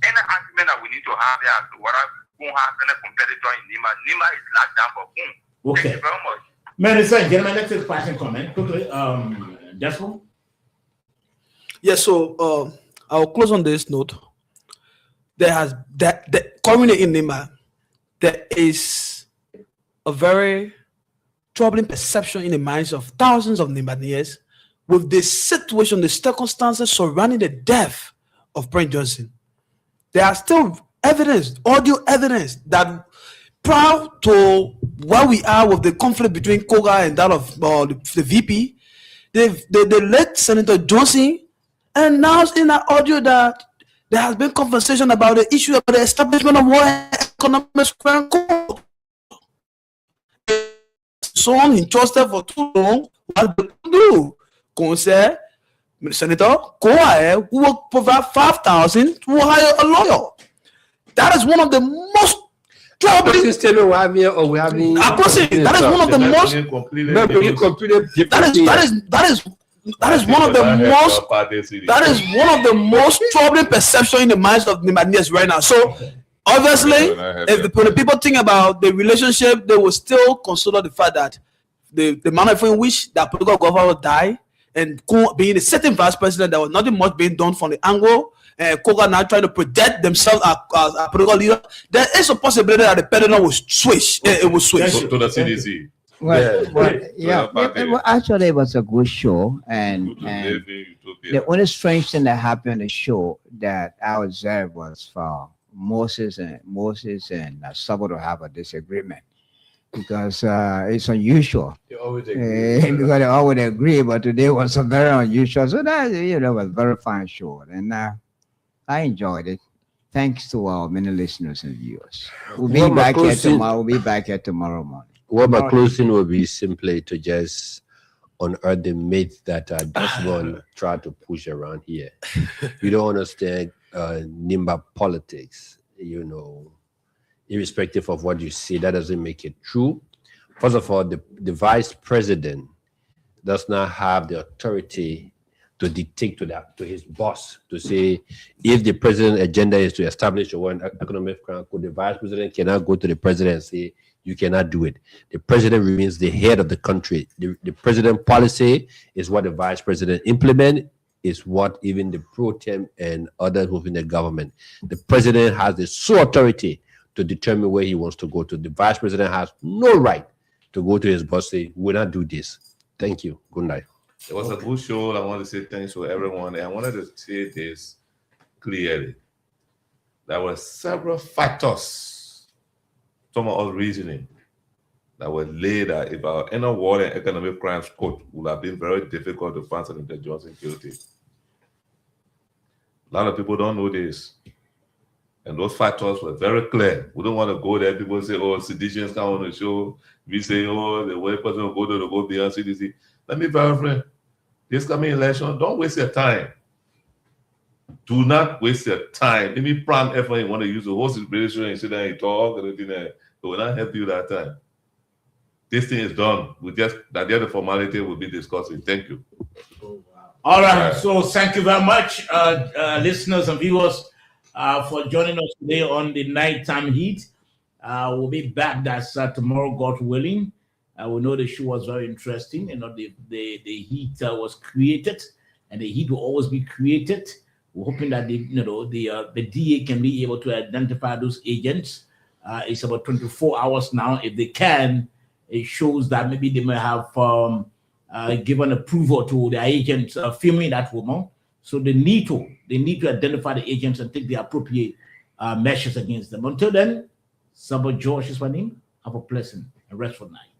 Speaker 12: any argument that we need to have here as to whether Kun has any competitor in Nima. Nima is locked down for Kun.
Speaker 2: Okay.
Speaker 12: Thank you very much.
Speaker 2: Ladies and gentlemen, let's take passing comment quickly. Jasper?
Speaker 10: Yes, so I'll close on this note. There has currently in Nima, there is a very troubling perception in the minds of thousands of Nimbanians with the situation, the circumstances surrounding the death of Prince Johnson. There are still evidence, audio evidence that prior to where we are with the conflict between Koga and that of the VP, they let Senator Johnson, and now in that audio that there has been conversation about the issue of the establishment of war economic crime court. So on entrusted for too long, what they do? Concern Senator, go ahead, who will provide 5,000 to hire a lawyer. That is one of the most troubling.
Speaker 5: That is one of the most.
Speaker 10: That is one of the most troubling perception in the minds of the Nigerians right now. So obviously, if the people think about the relationship, they will still consider the fact that the manner in which that political governor will die, and being a certain vice president, there was nothing much being done from the angle. Koga now trying to protect themselves as a political leader. There is a possibility that the president will switch. It will switch
Speaker 6: to the CDC.
Speaker 4: Well, actually, it was a good show, and the only strange thing that happened on the show that I observed was for Moses and Sabo to have a disagreement, because it's unusual. Because they always agree, but today was a very unusual. So that was a very fine show, and I enjoyed it. Thanks to our many listeners and viewers. We'll be back here tomorrow. We'll be back here tomorrow morning.
Speaker 5: What my closing will be simply to just unearth the myth that Desmond tried to push around here. You don't understand Nimba politics, irrespective of what you say, that doesn't make it true. First of all, the vice president does not have the authority to dictate to his boss to say, if the president's agenda is to establish a one economic crime code, the vice president cannot go to the president and say, you cannot do it. The president remains the head of the country. The president policy is what the vice president implement, is what even the pro tem and others within the government. The president has the sole authority to determine where he wants to go to. The vice president has no right to go to his boss and say, we will not do this. Thank you. Good night.
Speaker 6: It was a good show. I want to say thanks to everyone. And I wanted to say this clearly. There were several factors, some of us reasoning, that were laid that if our inner war and economic crimes court would have been very difficult to find Senator Johnson guilty. A lot of people don't know this. And those factors were very clear. We don't want to go there. People say, oh, seditions come on the show. We say, oh, the way person will go beyond CDC. Let me verify. This coming election, don't waste your time. Do not waste your time. Any prime effort you want to use the whole situation and sit there and talk and everything, it will not help you that time. This thing is done. We just that the other formality will be discussing. Thank you.
Speaker 2: All right. So thank you very much, listeners and viewers, for joining us today on the Nighttime Heat. We'll be back. That's tomorrow, God willing. We know the show was very interesting. You know, the heat was created, and the heat will always be created. We're hoping that the DA can be able to identify those agents. It's about 24 hours now. If they can, it shows that maybe they may have given approval to the agents filming that woman. So they need to identify the agents and take the appropriate measures against them. Until then, Sabo George is my name. Have a pleasant and restful night.